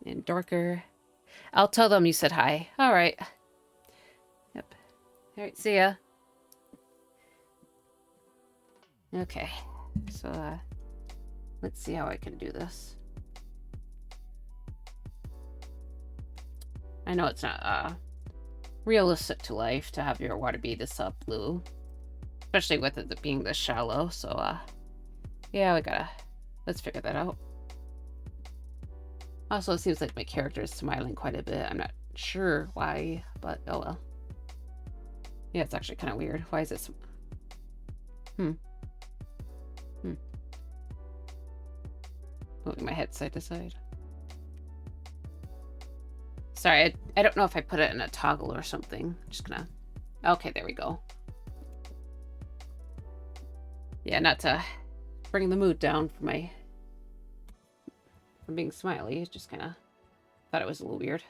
A: And darker. I'll tell them you said hi. Alright. Yep. Alright, see ya. Okay. So, let's see how I can do this. I know it's not, realistic to life to have your water be this, blue. Especially with it being this shallow, so, yeah, let's figure that out. Also, it seems like my character is smiling quite a bit. I'm not sure why, but oh well. Yeah, it's actually kind of weird. Why is this? Moving my head side to side. Sorry, I don't know if I put it in a toggle or something. I'm just gonna... Okay, there we go. Yeah, not to bring the mood down for being smiley. Just kind of thought it was a little weird.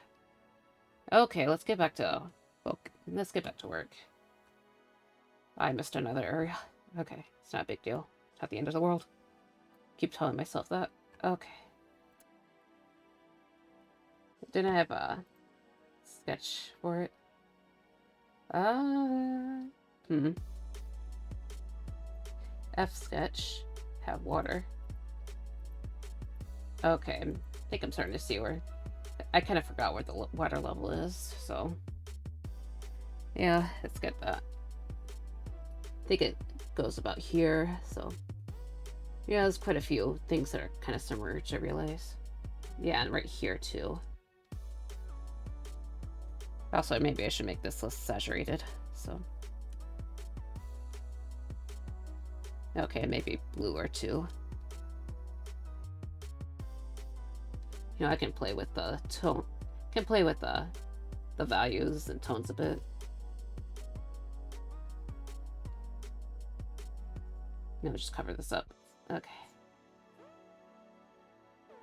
A: Okay, let's get back to... let's get back to work. I missed another area. Okay, it's not a big deal. It's not the end of the world. Keep telling myself that. Okay. Didn't I have a sketch for it? F sketch. Have water. Okay, I think I'm starting to see where... I kind of forgot where the water level is, so... Yeah, let's get that. I think it goes about here, so... Yeah, there's quite a few things that are kind of submerged, I realize. Yeah, and right here, too. Also, maybe I should make this less saturated, so... Okay, maybe bluer, too. You know, I can play with the tone... can play with the values and tones a bit. No, just cover this up. Okay.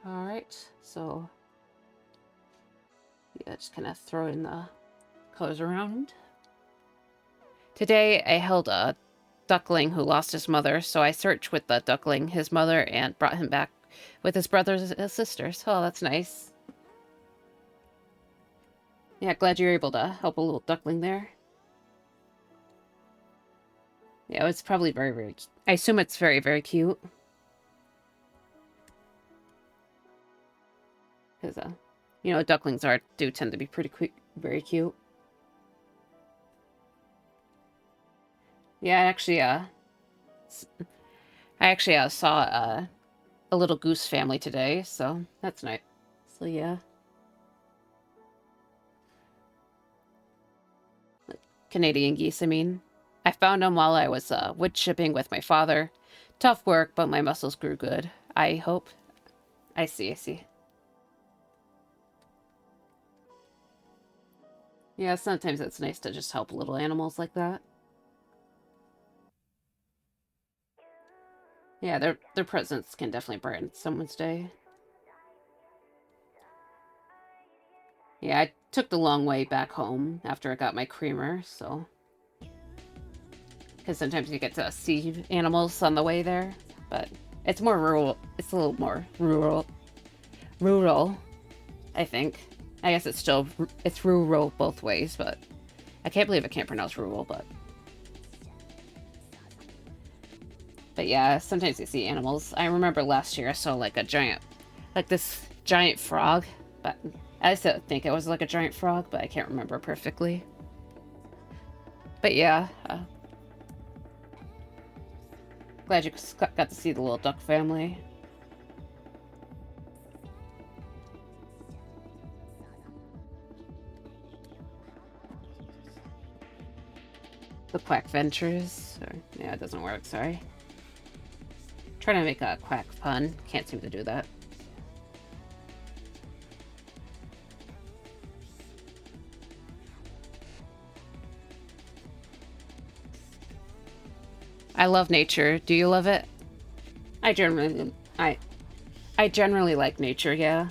A: Alright, so... yeah, just kind of throw in the colors around. Today, I held a duckling who lost his mother, so I searched with the duckling, his mother, and brought him back with his brothers and sisters. Oh, that's nice. Yeah, glad you were able to help a little duckling there. Yeah, it's probably very, very... I assume it's very, very cute. Because, you know, ducklings do tend to be pretty very cute. Yeah, I actually saw a little goose family today, so that's nice. So yeah. Canadian geese, I mean. I found them while I was wood chipping with my father. Tough work, but my muscles grew good. I hope. I see. Yeah, sometimes it's nice to just help little animals like that. Yeah, their presence can definitely brighten someone's day. Yeah, I took the long way back home after I got my creamer, so... Because sometimes you get to see animals on the way there, but it's more rural. It's a little more rural, I think. I guess it's rural both ways, but I can't believe I can't pronounce rural, but yeah, sometimes you see animals. I remember last year I saw like this giant frog, but I still think it was like a giant frog, but I can't remember perfectly. But yeah, glad you got to see the little duck family. The Quack Ventures. Yeah, it doesn't work, sorry. Trying to make a quack pun. Can't seem to do that. I love nature. Do you love it? I generally, I, I generally like nature. Yeah.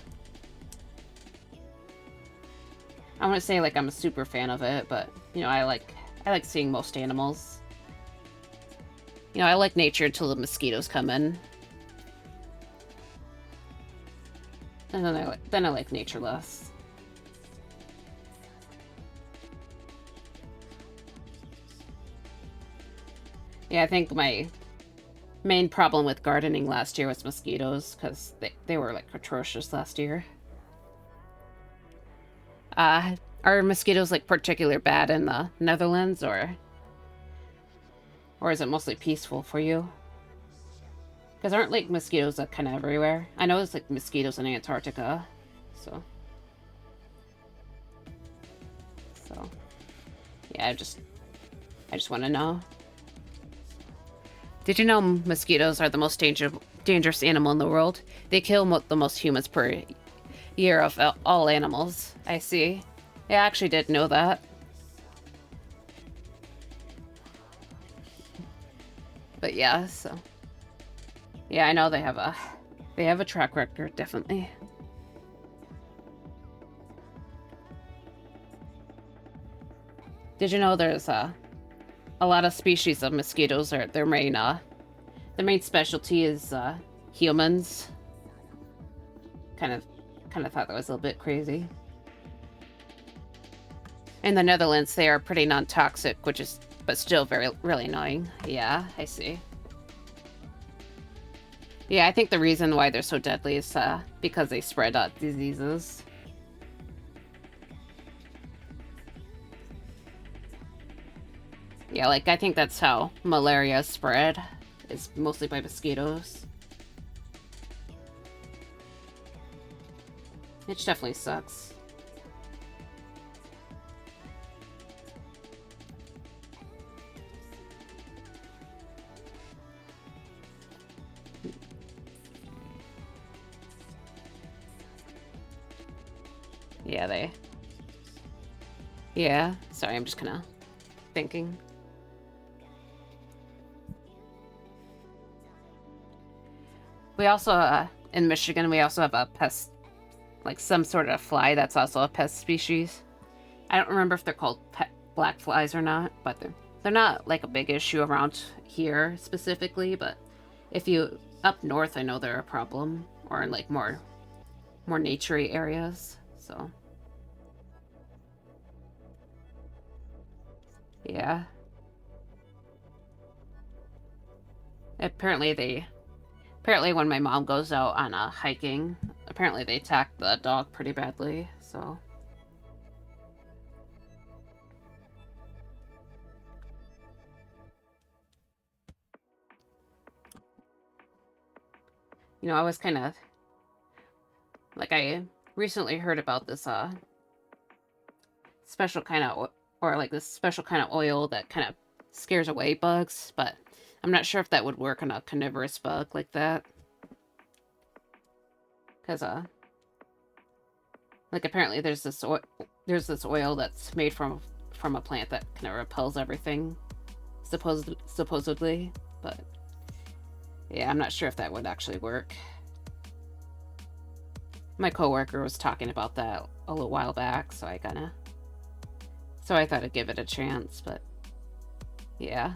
A: I want to say like I'm a super fan of it, but you know, I like seeing most animals. You know, I like nature until the mosquitoes come in, and then I like nature less. Yeah, I think my main problem with gardening last year was mosquitoes, because they were like atrocious last year. Are mosquitoes like particular bad in the Netherlands, or is it mostly peaceful for you? Because aren't like mosquitoes like kind of everywhere? I know it's like mosquitoes in Antarctica, so so yeah. I just want to know. Did you know mosquitoes are the most dangerous animal in the world? They kill the most humans per year of all animals. I see. I actually did know that. But yeah, so yeah, I know they have a track record, definitely. Did you know there's a lot of species of mosquitoes are their main specialty is humans. Kind of kind of thought that was a little bit crazy. In the Netherlands, they are pretty non-toxic, which is but still very really annoying. Yeah, I see. Yeah, I think the reason why they're so deadly is because they spread diseases. Yeah, like I think that's how malaria is spread, is mostly by mosquitoes. Which definitely sucks. Yeah, yeah, sorry, I'm just kind of thinking. We also, in Michigan, we also have a pest, like some sort of fly that's also a pest species. I don't remember if they're called black flies or not, but they're not like a big issue around here specifically, but if you up north, I know they're a problem, or in like more naturey areas. So yeah, apparently when my mom goes out on a hiking, apparently they attack the dog pretty badly. So you know, I was kind of like I recently heard about this special kind of or like this special kind of oil that kind of scares away bugs, but I'm not sure if that would work on a carnivorous bug like that. Cause like apparently there's this oil that's made from a plant that kind of repels everything, supposedly, but yeah, I'm not sure if that would actually work. My coworker was talking about that a little while back, so I thought I'd give it a chance, but yeah.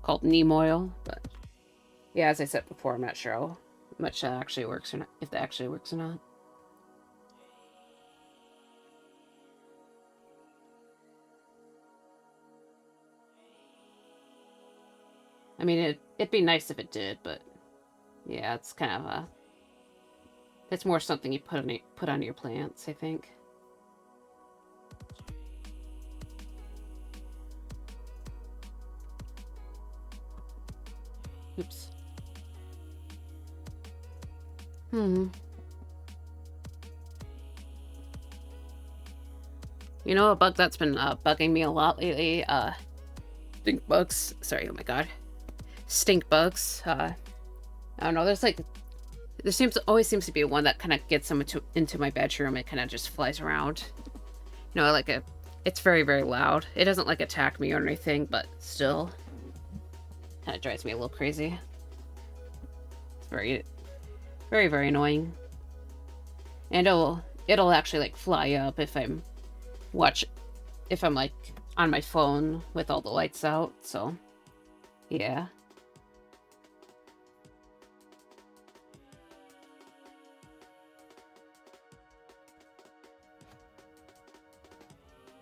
A: Called neem oil, but yeah, as I said before, I'm not sure how much that actually works or not, if that actually works or not. I mean, it'd be nice if it did, but yeah, it's kind of it's more something you put on your plants, I think. Oops. Hmm. You know, a bug that's been bugging me a lot lately. Stink bugs. Sorry. Oh my god. Stink bugs. I don't know. Always seems to be one that kind of gets into my bedroom. It kind of just flies around. You know, like It's very, very loud. It doesn't like attack me or anything, but still kind of drives me a little crazy. It's very, very, very annoying. And it'll actually like fly up if I'm like on my phone with all the lights out, so yeah.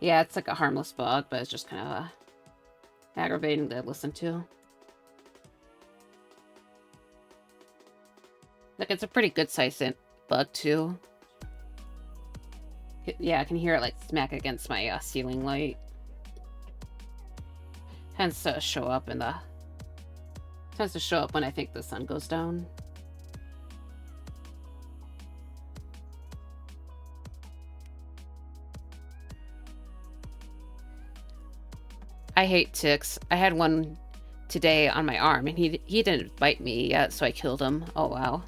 A: Yeah, it's like a harmless bug, but it's just kind of aggravating to listen to. Like, it's a pretty good sized bug, too. Yeah, I can hear it, like, smack against my ceiling light. Tends to show up when I think the sun goes down. I hate ticks. I had one today on my arm, and he didn't bite me yet, so I killed him. Oh, wow.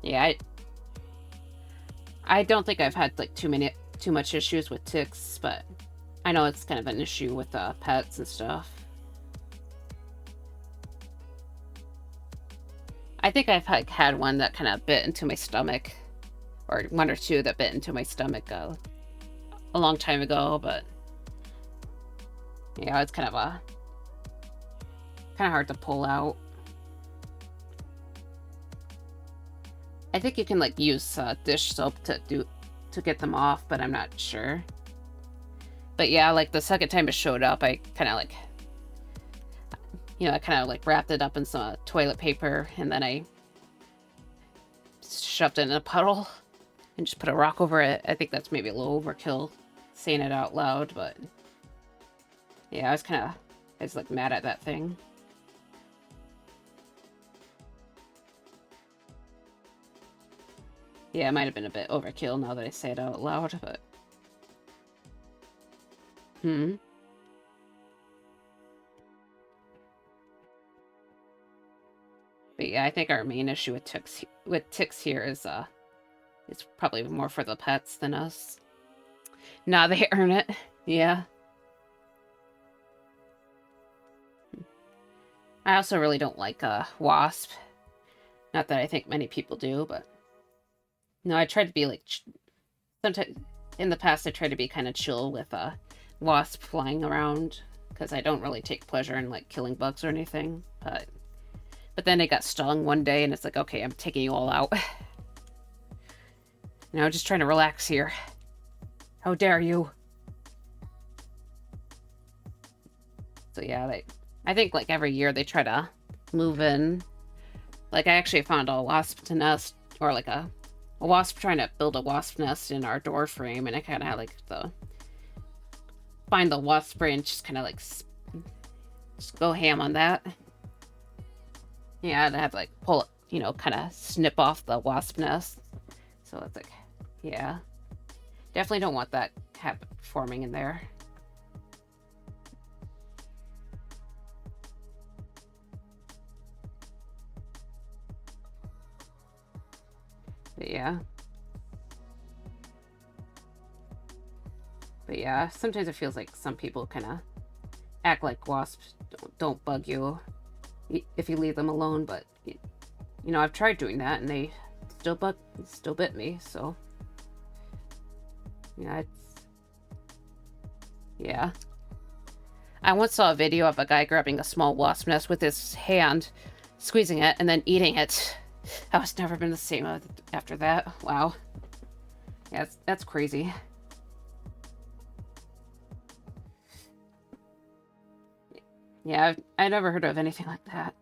A: Yeah, I don't think I've had, like, too much issues with ticks, but I know it's kind of an issue with pets and stuff. I think I've had one that kind of bit into my stomach, or one or two that bit into my stomach a long time ago, but yeah, it's kind of hard to pull out. I think you can like use dish soap to get them off, but I'm not sure. But yeah, like the second time it showed up, I kind of like, I kind of like wrapped it up in some toilet paper, and then I shoved it in a puddle and just put a rock over it. I think that's maybe a little overkill saying it out loud, but yeah, I was like mad at that thing. Yeah, it might have been a bit overkill now that I say it out loud, but But yeah, I think our main issue with ticks here is it's probably more for the pets than us. Nah, they earn it. Yeah. I also really don't like wasp. Not that I think many people do, but no, I tried to be like sometimes in the past I tried to be kind of chill with wasp flying around because I don't really take pleasure in like killing bugs or anything. But then I got stung one day, and it's like, okay, I'm taking you all out. Just trying to relax here. How dare you? So yeah, I think like every year they try to move in. Like I actually found a wasp nest, or like a wasp trying to build a wasp nest in our door frame, and I kind of had like find the wasp spray and just kind of like just go ham on that. Yeah, I'd have to like pull it, kind of snip off the wasp nest. So it's like, yeah. Definitely don't want that forming in there. But yeah. But yeah, sometimes it feels like some people kind of act like wasps don't bug you if you leave them alone, but I've tried doing that and they still bit me, so yeah. I once saw a video of a guy grabbing a small wasp nest with his hand, squeezing it, and then eating it. I was never been the same after that. Wow. Yeah, that's crazy. Yeah, I never heard of anything like that.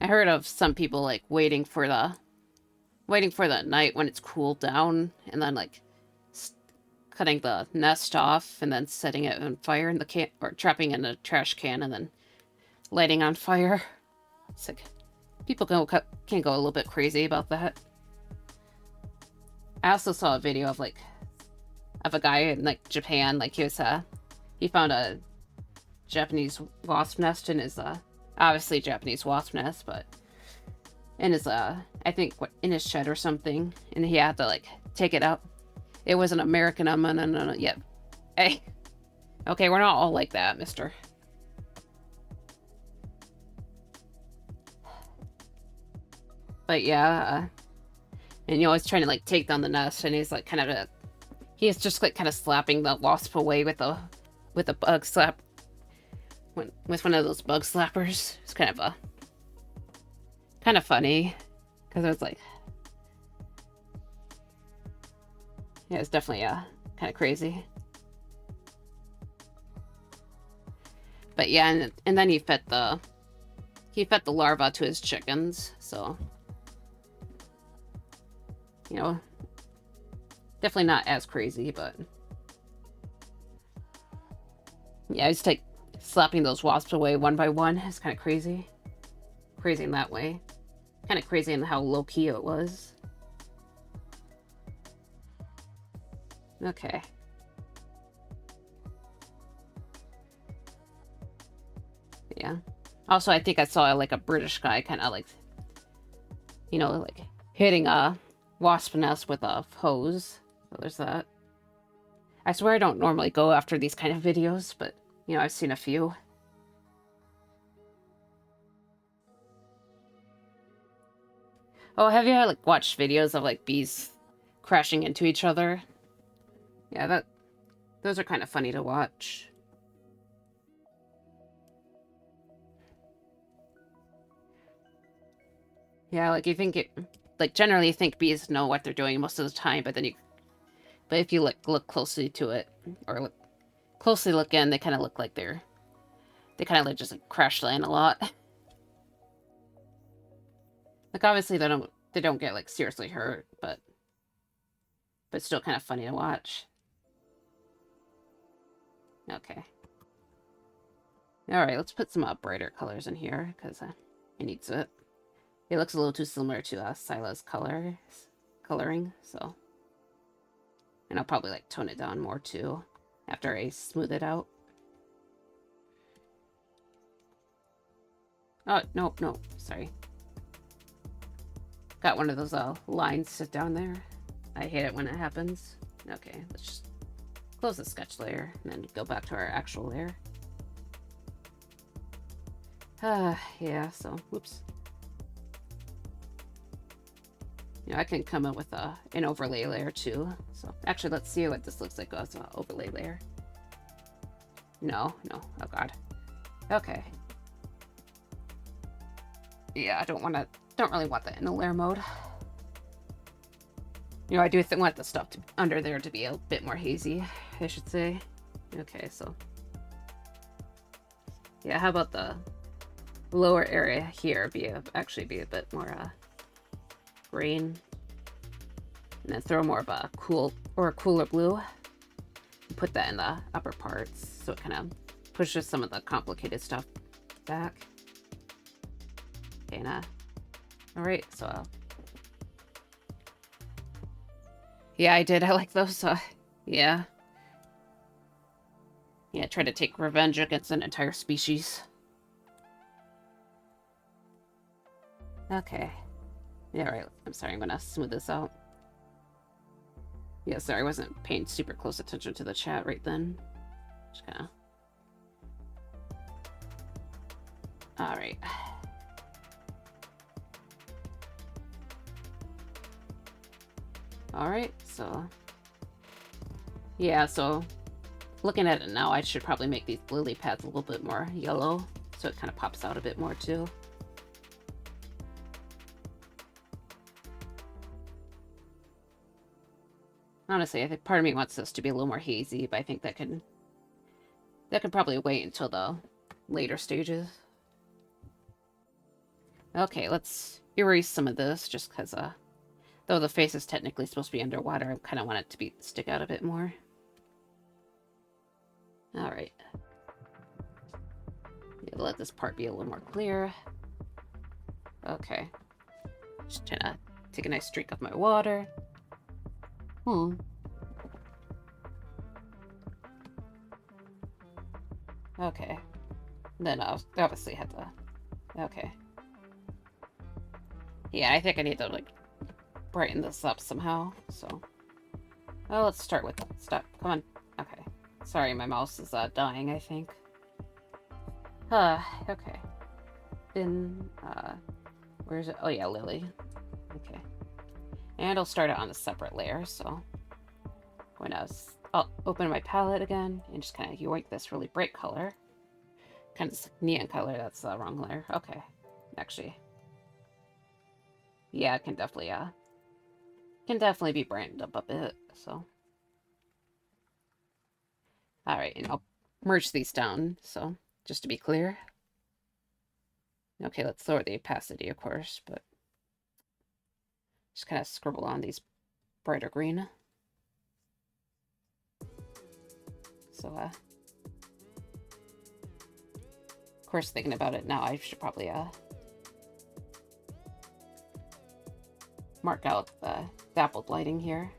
A: I heard of some people like waiting for the night when it's cooled down, and then like cutting the nest off and then setting it on fire in the can, or trapping in a trash can and then lighting on fire. It's like people can go a little bit crazy about that. I also saw a video of a guy in like Japan, like he found a Japanese wasp nest in his obviously Japanese wasp nest, but in his I think, in his shed or something, and he had to, like, take it out. It was an American yet. Hey. Okay, we're not all like that, mister. But yeah, and he's trying to, like, take down the nest, and he's, like, he's just, like, kind of slapping the wasp away with a bug slap. With one of those bug slappers. It's kind of funny. Because it was like... Yeah, it's definitely, kind of crazy. But yeah, and then he fed the larva to his chickens, so... Definitely not as crazy, but... Yeah, he's slapping those wasps away one by one. It's kind of crazy. Crazy in that way. Kind of crazy in how low-key it was. Okay. Yeah. Also, I think I saw, like, a British guy kind of, like... like, hitting a wasp nest with a hose. So there's that. I swear I don't normally go after these kind of videos, but, I've seen a few. Oh, have you, like, watched videos of, like, bees crashing into each other? Yeah, those are kind of funny to watch. Yeah, like, generally you think bees know what they're doing most of the time, but if you look closely to it, or closely look in, they kind of look like they kind of like just, like, crash land a lot. Like, obviously they don't get, like, seriously hurt, but still kind of funny to watch. Okay. Alright, let's put some brighter colors in here, because it needs it. It looks a little too similar to Sila's coloring, so... And I'll probably, like, tone it down more, too, after I smooth it out. Oh, no, sorry. Got one of those lines sit down there. I hate it when it happens. Okay, let's just close the sketch layer, and then go back to our actual layer. Yeah, so, whoops. I can come up with an overlay layer too. So actually, let's see what this looks like as an overlay layer. No, oh god. Okay. Yeah, I don't really want that in a layer mode. I do want the stuff under there to be a bit more hazy, I should say. Okay, so. Yeah, how about the lower area here actually be a bit more green, and then throw more of a cooler blue, and put that in the upper parts so it kind of pushes some of the complicated stuff back. Okay, all right, so yeah, I like those. Yeah, try to take revenge against an entire species. Okay. Yeah, right. I'm sorry, I'm gonna smooth this out. Yeah, sorry, I wasn't paying super close attention to the chat right then. Just kinda... Alright. Alright, so... Yeah, so... Looking at it now, I should probably make these lily pads a little bit more yellow, so it kind of pops out a bit more, too. Honestly, I think part of me wants this to be a little more hazy, but I think that could probably wait until the later stages. Okay, let's erase some of this, just because, though the face is technically supposed to be underwater, I kind of want it to stick out a bit more. Alright. Let this part be a little more clear. Okay. Just trying to take a nice drink of my water. Okay. Then I'll obviously have to... Okay. Yeah, I think I need to, like, brighten this up somehow, so. Well, let's start with that. Stop. Come on. Okay. Sorry, my mouse is, dying, I think. Okay. Then, where's it? Oh, yeah, Lily. Okay. And I'll start it on a separate layer, so. I'm going to open my palette again and just kind of yoink this really bright color. Kind of neon color, that's the wrong layer. Okay. Actually. Yeah, it can definitely be brightened up a bit, so. Alright, and I'll merge these down, so, just to be clear. Okay, let's lower the opacity, of course, but just kind of scribble on these brighter green. So, of course, thinking about it now, I should probably, mark out the dappled lighting here.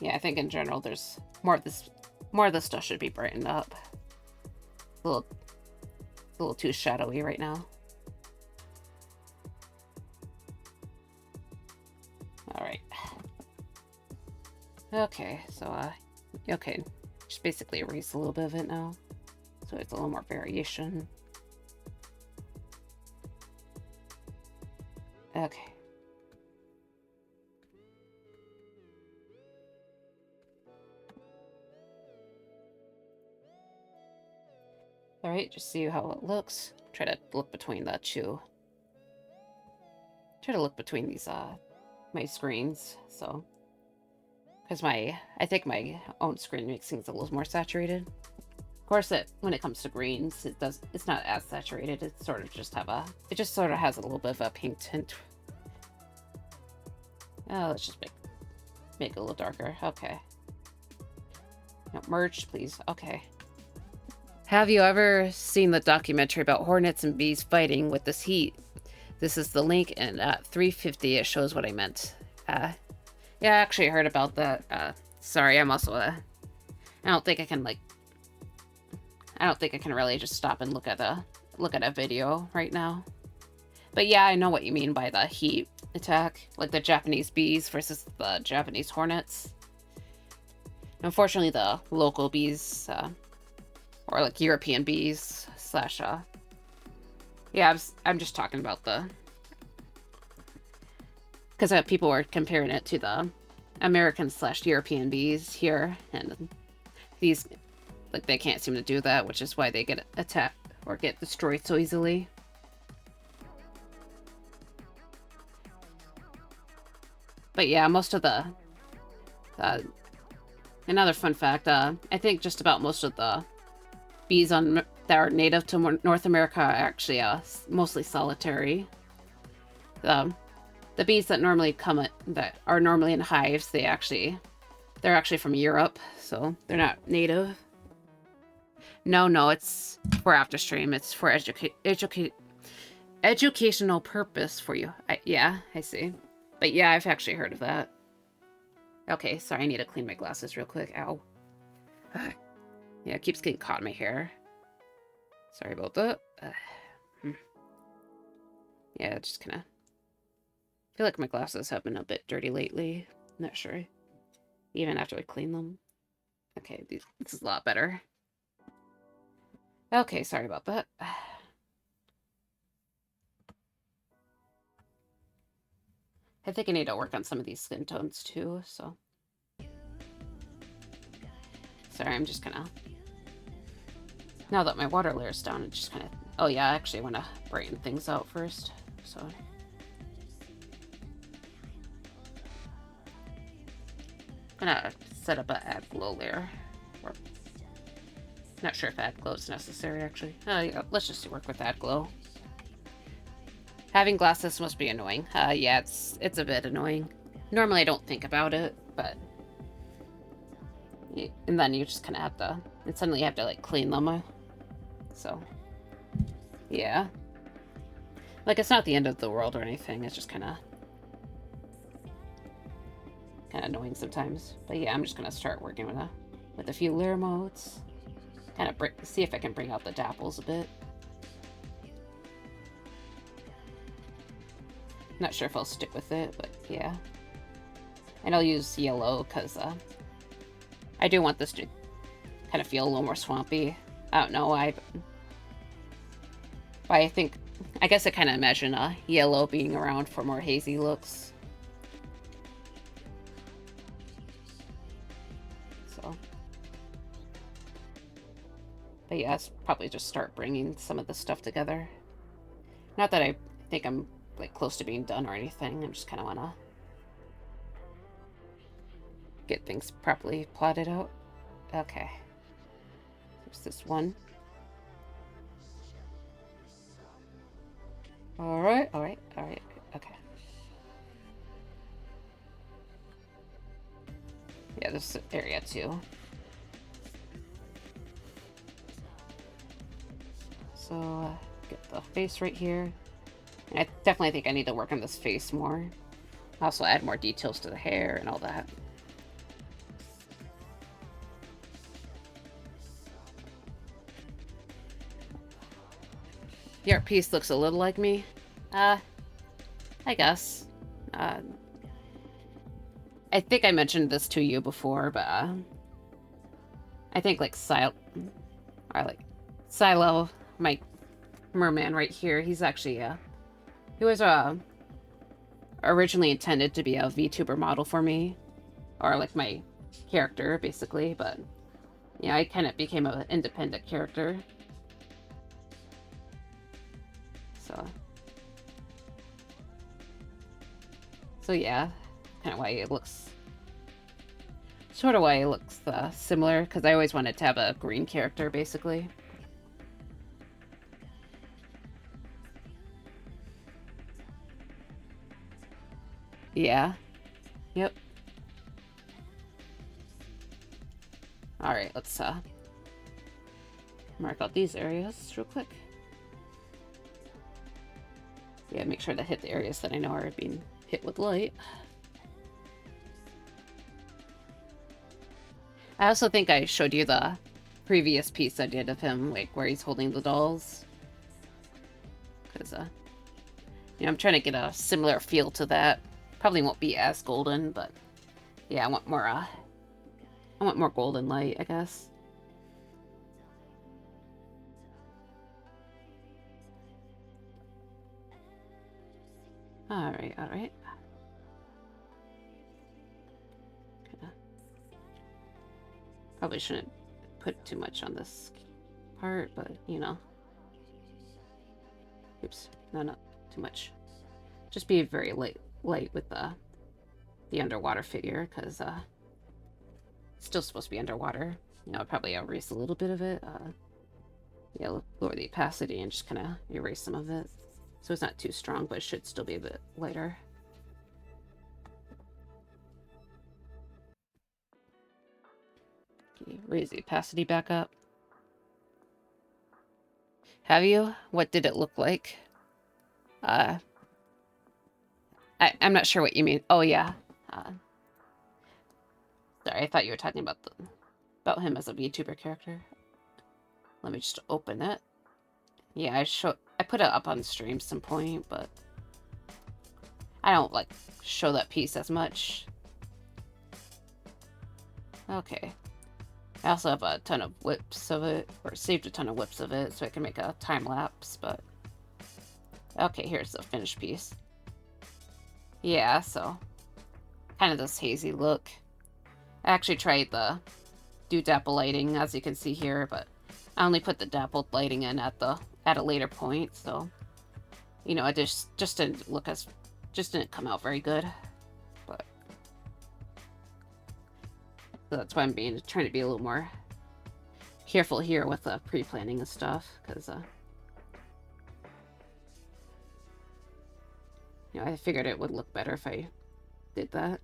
A: Yeah, I think in general there's more of this stuff should be brightened up. A little too shadowy right now. Alright. Okay, so okay. Just basically erase a little bit of it now. So it's a little more variation. Okay. Alright, just see how it looks. Try to look between the two. Try to look between these my screens, so because I think my own screen makes things a little more saturated. Of course, when it comes to greens, it's not as saturated. It sort of just has a little bit of a pink tint. Oh, let's just make it a little darker. Okay. No, merged, please. Okay. Have you ever seen the documentary about hornets and bees fighting with this heat? This is the link, and at 3:50 it shows what I meant. Yeah, I actually heard about that. Sorry, I'm also I don't think I can really just stop and look at a video right now. But yeah, I know what you mean by the heat attack, like the Japanese bees versus the Japanese hornets. Unfortunately, the local bees, or like European bees slash, yeah, I'm just talking about because people were comparing it to the American slash European bees here, and these, like, they can't seem to do that, which is why they get attacked or get destroyed so easily. But yeah, most of the, another fun fact, I think just about most of the bees that are native to North America are actually mostly solitary. The bees that are normally in hives, they're actually from Europe, so they're not native. No, it's for after stream. It's for educational purpose for you. Yeah, I see. But yeah, I've actually heard of that. Okay, sorry, I need to clean my glasses real quick. Ow. Yeah, it keeps getting caught in my hair. Sorry about that. Yeah, just kind of feel like my glasses have been a bit dirty lately. Not sure. Even after I clean them. Okay, this is a lot better. Okay, sorry about that. I think I need to work on some of these skin tones too, so. Sorry, I'm just gonna... Now that my water layer's down, it just kind of... Oh yeah, I actually want to brighten things out first, so... I'm gonna set up an add glow layer. Or... Not sure if add glow is necessary, actually. Yeah, let's just work with add glow. Having glasses must be annoying. Yeah, it's a bit annoying. Normally I don't think about it, but... And then you just kind of have to... And suddenly you have to, like, clean them. So... Yeah. Like, it's not the end of the world or anything. It's just kind of annoying sometimes. But yeah, I'm just gonna start working with a few layer modes. kind of see if I can bring out the dapples a bit. Not sure if I'll stick with it, but yeah. And I'll use yellow because I do want this to kind of feel a little more swampy. I don't know why, but I think, I guess I kind of imagine yellow being around for more hazy looks. So, but yeah, I'll probably just start bringing some of the stuff together. Not that I think I'm like close to being done or anything. I just kind of want to get things properly plotted out. Okay. There's this one. Alright, alright, alright. Okay. Yeah, this area too. So, get the face right here. And I definitely think I need to work on this face more. Also add more details to the hair and all that. The art piece looks a little like me. I guess. I think I mentioned this to you before, but I think like Silo, my merman right here, he's actually he was originally intended to be a VTuber model for me, or like my character basically, but yeah, I kind of became an independent character. So yeah, kind of why it looks, sort of why it looks similar, because I always wanted to have a green character, basically. Yeah. Yep. Alright, let's mark out these areas real quick. Yeah, make sure to hit the areas that I know are being hit with light. I also think I showed you the previous piece I did of him, like where he's holding the dolls. Because, you know, I'm trying to get a similar feel to that. Probably won't be as golden, but yeah, I want more golden light, I guess. Alright, alright. Probably shouldn't put too much on this part, but you know. Oops, no, not too much. Just be very light with the underwater figure, because it's still supposed to be underwater. You know, I'll probably erase a little bit of it. Yeah, lower the opacity and just kind of erase some of it. So it's not too strong, but it should still be a bit lighter. Okay, raise the opacity back up. Have you? What did it look like? I'm not sure what you mean. Oh, yeah. Sorry, I thought you were talking about him as a VTuber character. Let me just open it. Yeah, I put it up on stream some point, but I don't like show that piece as much. Okay. I also have a ton of whips of it, or saved a ton of whips of it, so I can make a time lapse, but okay, here's the finished piece. Yeah, so kind of this hazy look. I actually tried the dapple lighting, as you can see here, but I only put the dappled lighting in at a later point, so you know, it just didn't look as, just didn't come out very good. But so that's why I'm trying to be a little more careful here with the pre-planning and stuff, because you know, I figured it would look better if I did that.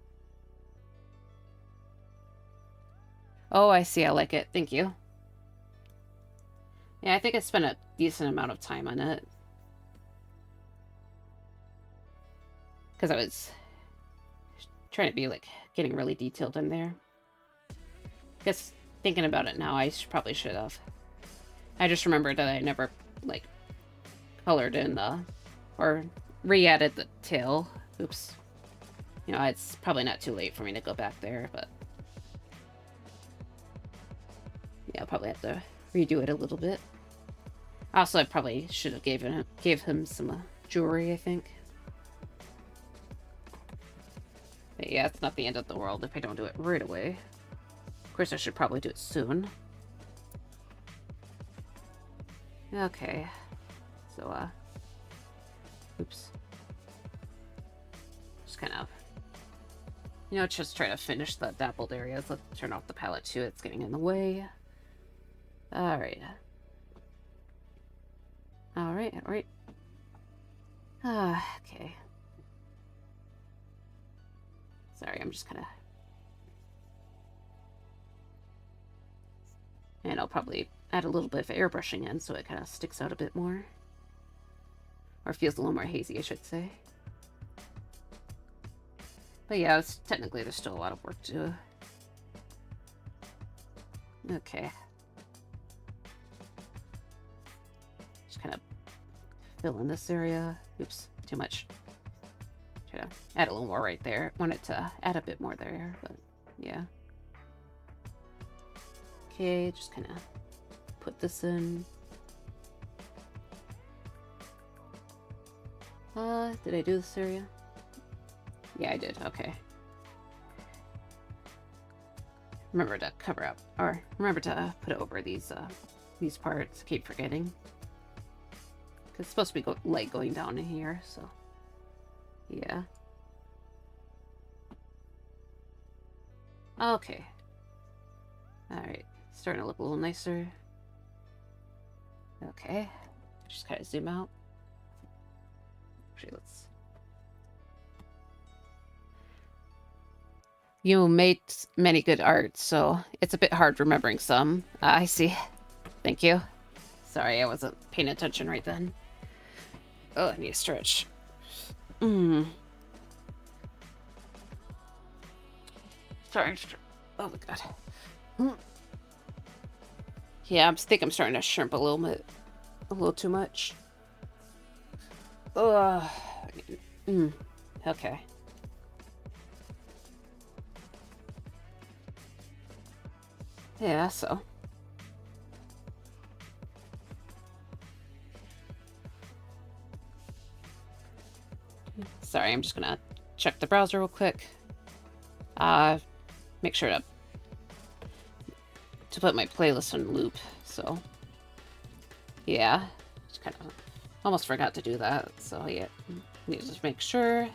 A: Oh, I see. I like it. Thank you. Yeah, I think I spent a decent amount of time on it. Because I was trying to be, like, getting really detailed in there. Guess thinking about it now, I probably should have I just remembered that I never, like, colored in the, or re-added the tail. Oops. You know, it's probably not too late for me to go back there, but yeah, I'll probably have to redo it a little bit. Also, I probably should have gave him some jewelry, I think. But yeah, it's not the end of the world if I don't do it right away. Of course, I should probably do it soon. Okay. So, oops. Just kind of, you know, just try to finish the dappled areas. Let's turn off the palette too. It's getting in the way. Alright. Alright. Okay. Sorry, I'm just kind of... And I'll probably add a little bit of airbrushing in so it kind of sticks out a bit more. Or feels a little more hazy, I should say. But yeah, it's, technically there's still a lot of work to do. Okay. Just kind of fill in this area. Oops, too much. Try to add a little more right there. Want it to add a bit more there, but yeah. Okay, just kind of put this in. Did I do this area? Yeah, I did. Okay. Remember to cover up, or remember to put it over these parts. Keep forgetting. Cause it's supposed to be light going down in here, so yeah. Okay. All right, starting to look a little nicer. Okay, just kind of zoom out. Actually, let's. You made many good art, so it's a bit hard remembering some. I see. Thank you. Sorry, I wasn't paying attention right then. Oh, I need a stretch. Sorry. Oh my god. Yeah, I think I'm starting to shrimp a little bit. A little too much. Ugh. Okay. Yeah, so. Sorry, I'm just gonna check the browser real quick. Make sure to put my playlist on loop, so. Yeah, just kind of almost forgot to do that, so yeah, need to just make sure.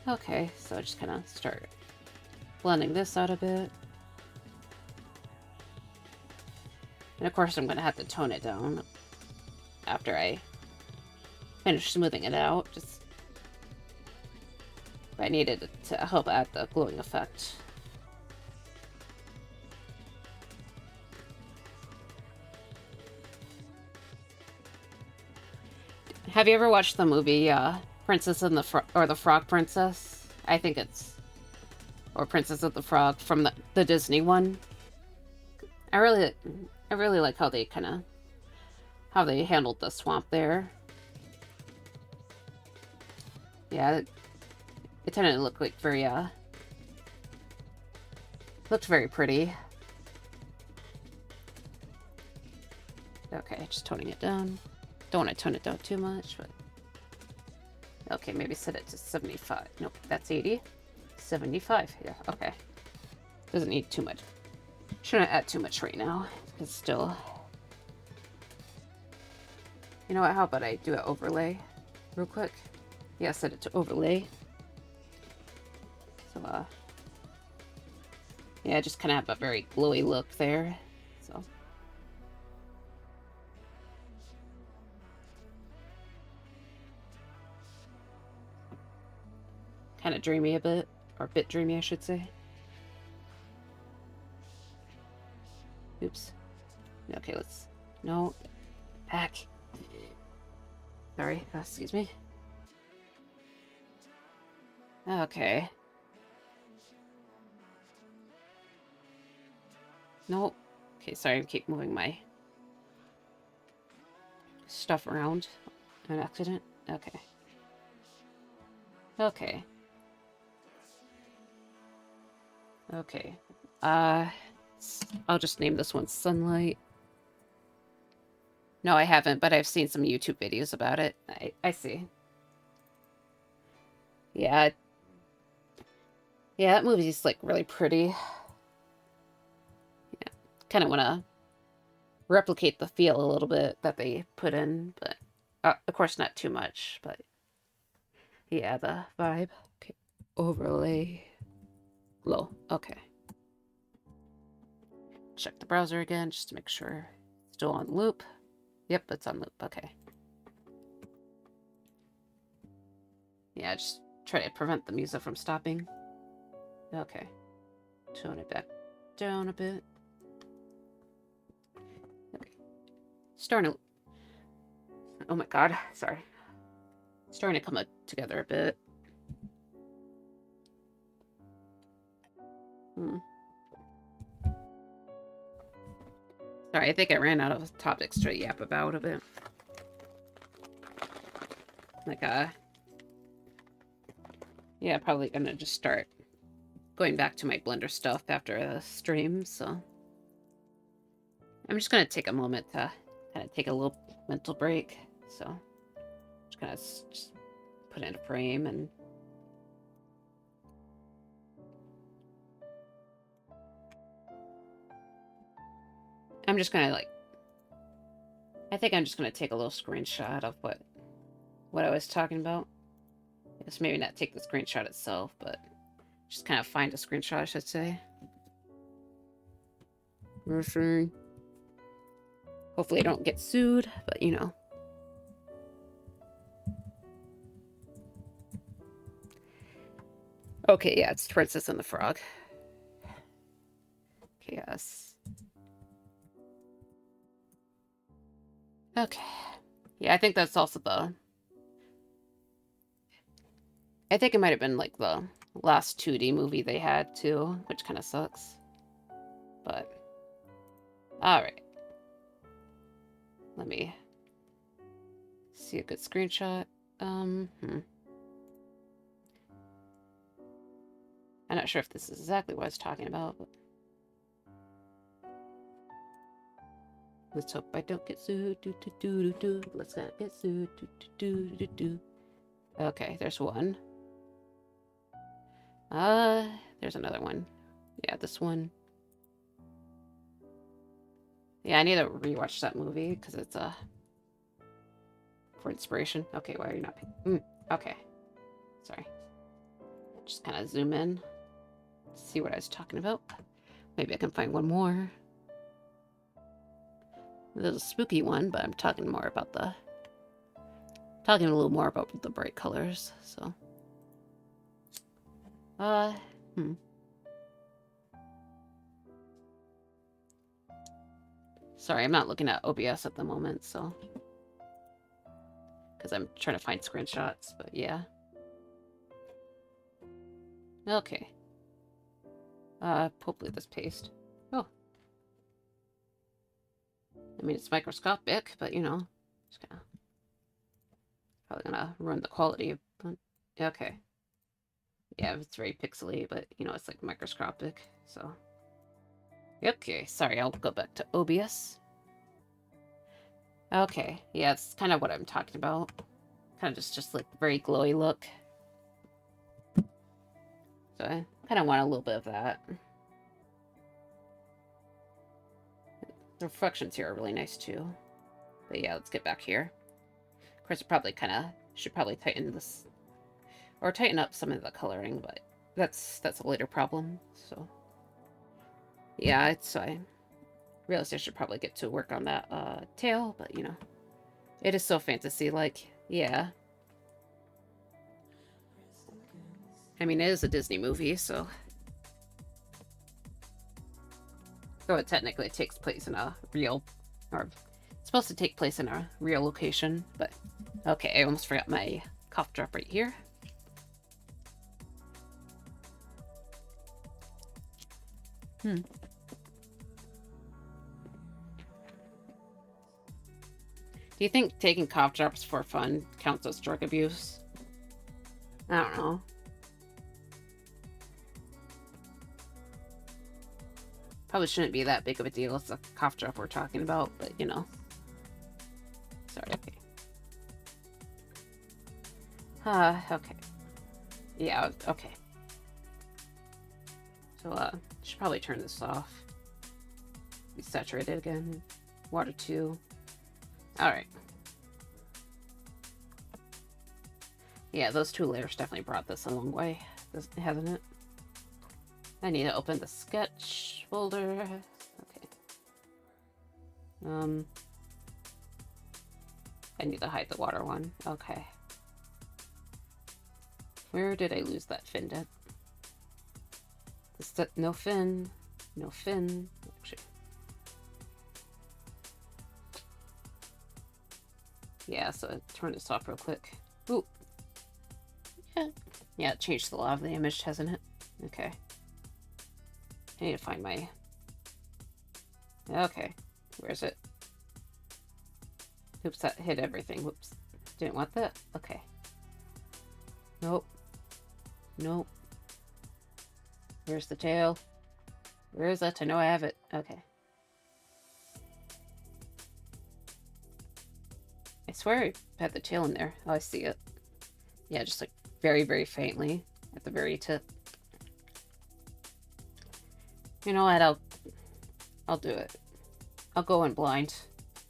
A: Okay, so I just kind of start blending this out a bit. And of course I'm going to have to tone it down after I finish smoothing it out. Just I needed it to help add the glowing effect. Have you ever watched the movie Princess and the Frog Princess? I think it's, or Princess of the Frog from the Disney one. I really like how they handled the swamp there. Yeah, it tended to look like very looked very pretty. Okay, just toning it down. Don't want to tone it down too much, but okay, maybe set it to 75. Nope, that's 80. 75. Yeah, okay. Doesn't need too much. Shouldn't add too much right now. It's still. You know what? How about I do an overlay real quick? Yeah, set it to overlay. So, yeah, just kind of have a very glowy look there. So. Kind of dreamy a bit, or a bit dreamy, I should say. Oops. Okay, let's. No. Back. Sorry. Excuse me. Okay. Nope. Okay, sorry, I keep moving my stuff around. An accident? Okay. Okay. Okay. I'll just name this one Sunlight. No, I haven't, but I've seen some YouTube videos about it. I see. Yeah. Yeah, that movie's, like, really pretty. Yeah. Kind of want to replicate the feel a little bit that they put in, but of course not too much, but yeah, the vibe. Okay. Overlay. Low. Okay. Check the browser again just to make sure it's still on loop. Yep, it's on loop. Okay. Yeah, just try to prevent the music from stopping. Okay. Tone it back down a bit. Okay. Starting to... Oh my god, sorry. Starting to come together a bit. Sorry, I think I ran out of topics to yap about a bit. Like, yeah, probably gonna just start going back to my Blender stuff after the stream, so... I'm just gonna take a moment to kind of take a little mental break, so... Just kind of just put in a frame and... I'm just gonna, like... I think I'm just gonna take a little screenshot of what I was talking about. I guess maybe not take the screenshot itself, but just kind of find a screenshot, I should say. Hopefully I don't get sued, but you know. Okay, yeah, it's Princess and the Frog. Okay, yes. Okay. Yeah, I think that's also the... I think it might have been like the last 2D movie they had too, which kind of sucks. But... Alright. Let me see a good screenshot. I'm not sure if this is exactly what I was talking about, but... Let's hope I don't get sued. Let's not get sued. Okay, there's one. There's another one. Yeah, this one. Yeah, I need to rewatch that movie because it's for inspiration. Okay, why are you not? Okay, sorry. Just kind of zoom in, see what I was talking about. Maybe I can find one more. There's a spooky one, but I'm talking more about talking a little more about the bright colors. So, Sorry, I'm not looking at OBS at the moment, so because I'm trying to find screenshots. But yeah. Okay. Hopefully this paste. Oh. I mean, it's microscopic, but you know, it's kind of probably gonna ruin the quality. But okay. Yeah, it's very pixely, but you know, it's like microscopic. So. Okay, sorry, I'll go back to OBS. Okay, yeah, it's kind of what I'm talking about. Kind of just like very glowy look. So I kind of want a little bit of that. The reflections here are really nice too. But yeah, let's get back here. Of course, I should probably tighten this or tighten up some of the coloring, but that's a later problem. So yeah, I realized I should probably get to work on that tail, but you know, it is so fantasy-like. Yeah. I mean, it is a Disney movie, so... So it technically takes place in a real... Or it's supposed to take place in a real location, but... Okay, I almost forgot my cough drop right here. Do you think taking cough drops for fun counts as drug abuse? I don't know. Probably shouldn't be that big of a deal. It's a cough drop we're talking about, but you know. Sorry, okay. Okay. Yeah, okay. So, should probably turn this off. Be saturated again. Water 2. Alright. Yeah, those 2 layers definitely brought this a long way, hasn't it? I need to open the sketch folder. Okay. I need to hide the water one. Okay. Where did I lose that fin dent? No fin. No fin. Actually. Yeah, so turn this off real quick. Ooh. Yeah, it changed the law of the image, hasn't it? Okay. I need to find my... Okay. Where's it? Oops, that hit everything. Whoops. Didn't want that? Okay. Nope. Nope. Where's the tail? Where is it? I know I have it. Okay. I swear I had the tail in there. Oh, I see it. Yeah, just like very, very faintly at the very tip. You know what? I'll do it. I'll go in blind.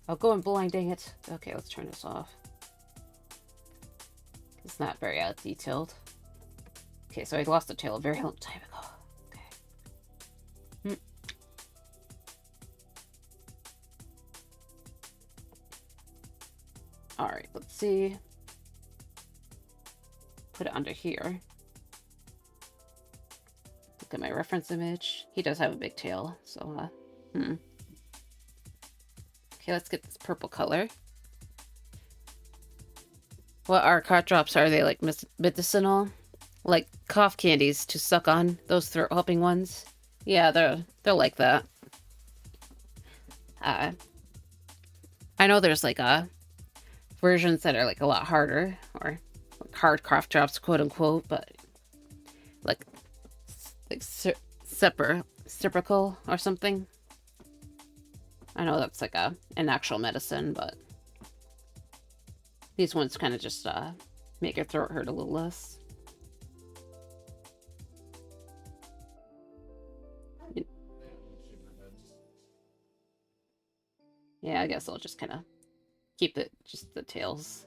A: I'll go in blind, dang it. Okay, let's turn this off. It's not very detailed. Okay, so I lost the tail a very long time ago. Okay. Alright, let's see. Put it under here. Look at my reference image. He does have a big tail, so, Okay, let's get this purple color. What are cough drops? Are they like medicinal? Like cough candies to suck on? Those throat helping ones? Yeah, they're like that. I know there's like versions that are like a lot harder, or like hard cough drops, quote unquote, but like reciprocal or something. I know that's like an actual medicine, but these ones kind of just make your throat hurt a little less. Yeah, I guess I'll just kind of keep it just the tails.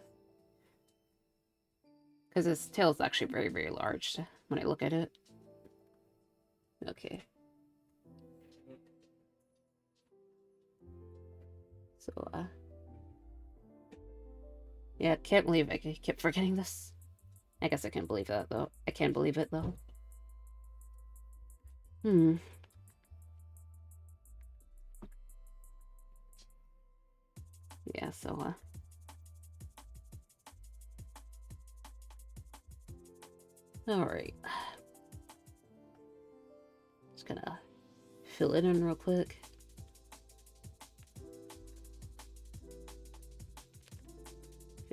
A: Because his tail is actually very, very large when I look at it. Okay. So, yeah, can't believe I kept forgetting this. I guess I can't believe that, though. I can't believe it, though. Yeah, so, alright. Just gonna fill it in real quick.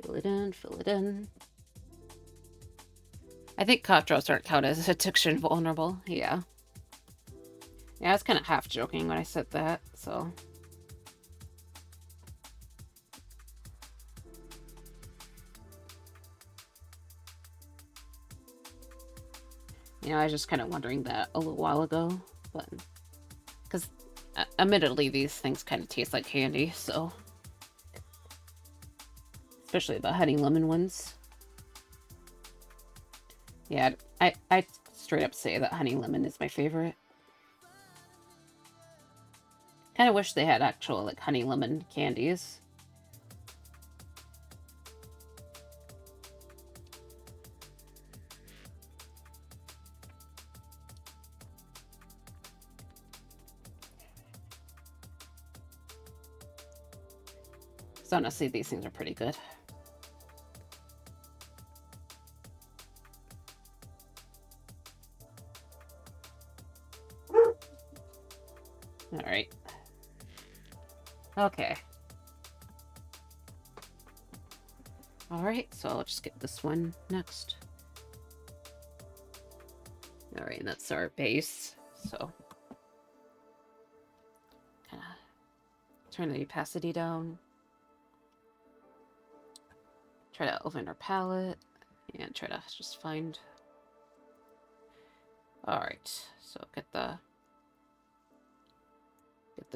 A: Fill it in, fill it in. I think cough drops aren't counted as addiction vulnerable. Yeah. Yeah, I was kind of half joking when I said that, so. You know, I was just kind of wondering that a little while ago, but because admittedly these things kind of taste like candy, so especially the honey lemon ones. Yeah, I straight up say that honey lemon is my favorite. Kind of wish they had actual like honey lemon candies. So honestly, these things are pretty good. All right. Okay. Alright, so I'll just get this one next. Alright, and that's our base. So, kind of turn the opacity down. Try to open our palette. And try to just find... Alright, so get the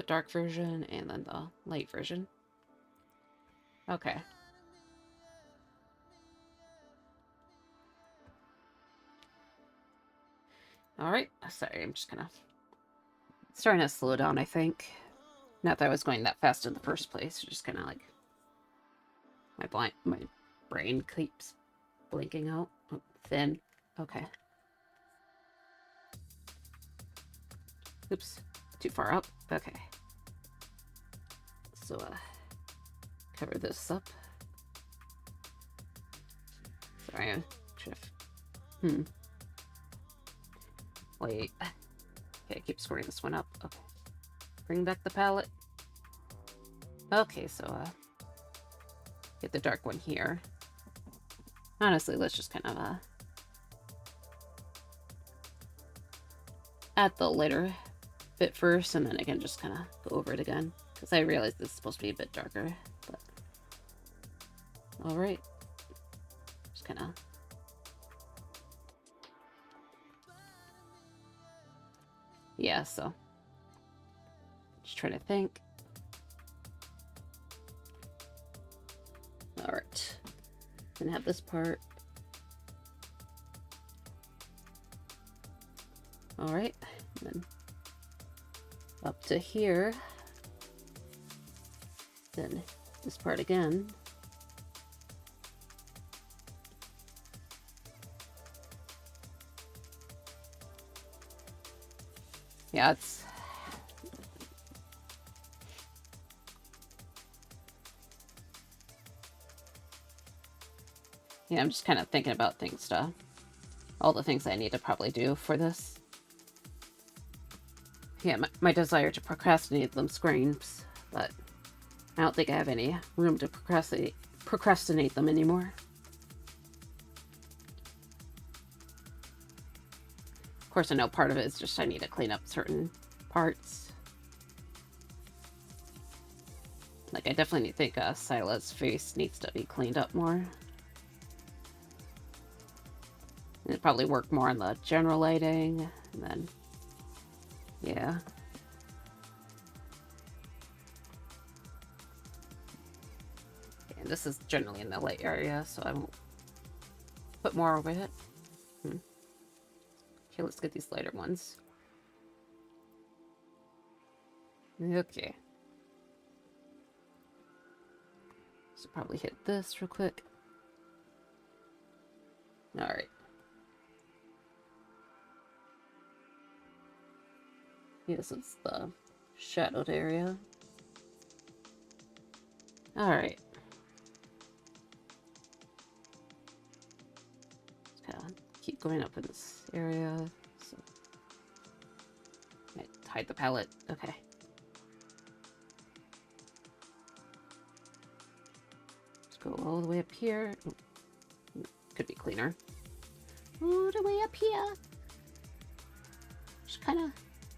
A: dark version and then the light version. Okay. Alright, sorry, I'm just kind of starting to slow down, I think. Not that I was going that fast in the first place, just kind of like my brain keeps blinking out. Oh, thin. Okay. Oops, too far up. Okay. So, cover this up. Sorry, I'm trying to... Wait. Okay, keep scoring this one up. Okay. Bring back the palette. Okay, so, get the dark one here. Honestly, let's just kind of, add the lighter bit first, and then I can just kind of go over it again. Because I realize this is supposed to be a bit darker, but... Alright. Just kind of... Yeah, so... Just trying to think. Alright. Gonna have this part. Alright. Then up to here. Then this part again. Yeah, it's... Yeah, I'm just kind of thinking about things to... All the things I need to probably do for this. Yeah, my desire to procrastinate them screams, but I don't think I have any room to procrastinate them anymore. Of course, I know part of it is just I need to clean up certain parts. Like, I definitely think Sila's face needs to be cleaned up more. And probably work more on the general lighting, and then... Yeah. And this is generally in the light area, so I won't put more over it. Okay, let's get these lighter ones. Okay. So probably hit this real quick. Alright. This is the shadowed area. Alright. Just kind of keep going up in this area. So, hide the palette. Okay. Just go all the way up here. Could be cleaner. All the way up here. Just kind of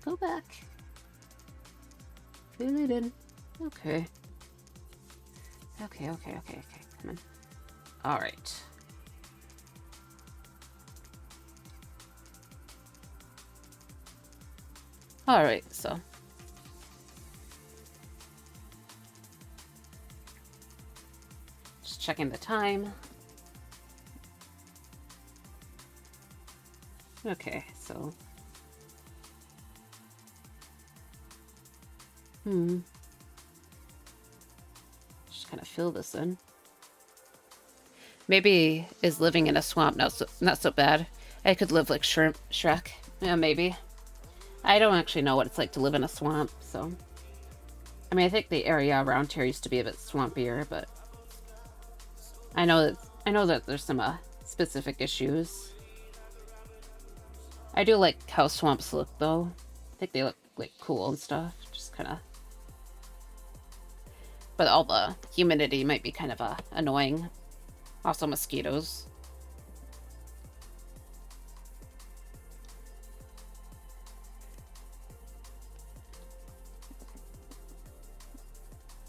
A: go back. Fill it in. Okay. Okay. Come on. Alright. Alright, so. Just checking the time. Okay, so. Just kind of fill this in. Maybe is living in a swamp not so bad. I could live like Shrek. Yeah, maybe. I don't actually know what it's like to live in a swamp, so. I mean, I think the area around here used to be a bit swampier, but I know that there's some specific issues. I do like how swamps look, though. I think they look like cool and stuff. Just kind of. But all the humidity might be kind of annoying. Also mosquitoes.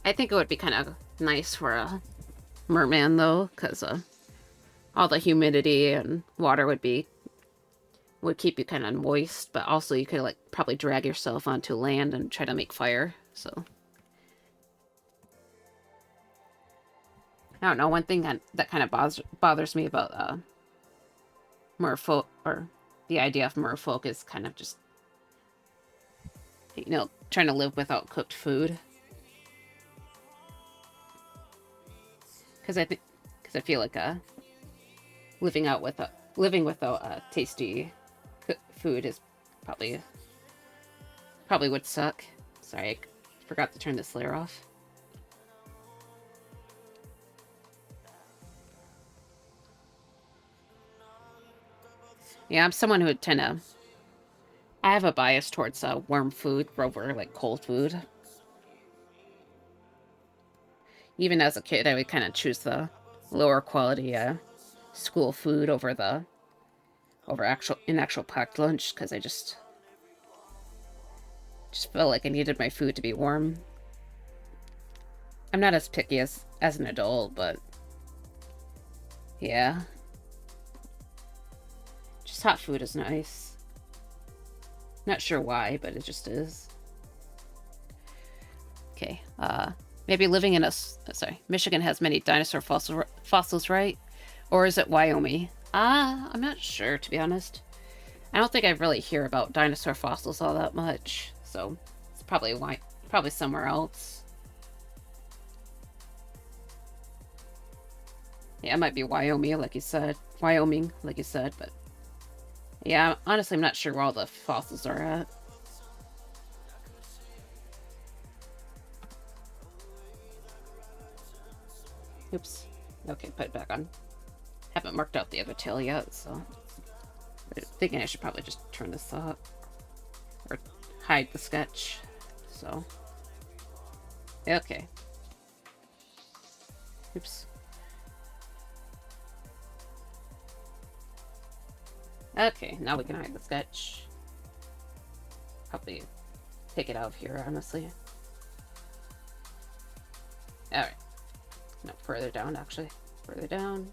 A: I think it would be kind of nice for a merman, though, because all the humidity and water would keep you kind of moist, but also you could, like, probably drag yourself onto land and try to make fire, so. I don't know, one thing that kind of bothers me about merfolk, or the idea of merfolk, is kind of just, you know, trying to live without cooked food. Because I feel like living without tasty food is probably would suck. Sorry, I forgot to turn this layer off. Yeah, I'm someone who would tend to. I have a bias towards warm food over like cold food. Even as a kid, I would kind of choose the lower quality school food over actual packed lunch, because I just felt like I needed my food to be warm. I'm not as picky as an adult, but yeah. Just hot food is nice. Not sure why, but it just is. Okay, maybe living in Michigan has many dinosaur fossils, right? Or is it Wyoming? I'm not sure, to be honest. I don't think I really hear about dinosaur fossils all that much, so it's probably somewhere else. Yeah, it might be Wyoming, like you said. But yeah, honestly, I'm not sure where all the fossils are at. Oops. Okay, put it back on. Haven't marked out the other tail yet, so I'm thinking I should probably just turn this off or hide the sketch. So okay. Oops. Okay, now we can hide the sketch. Probably take it out of here, honestly. Alright. No, further down, actually. Further down.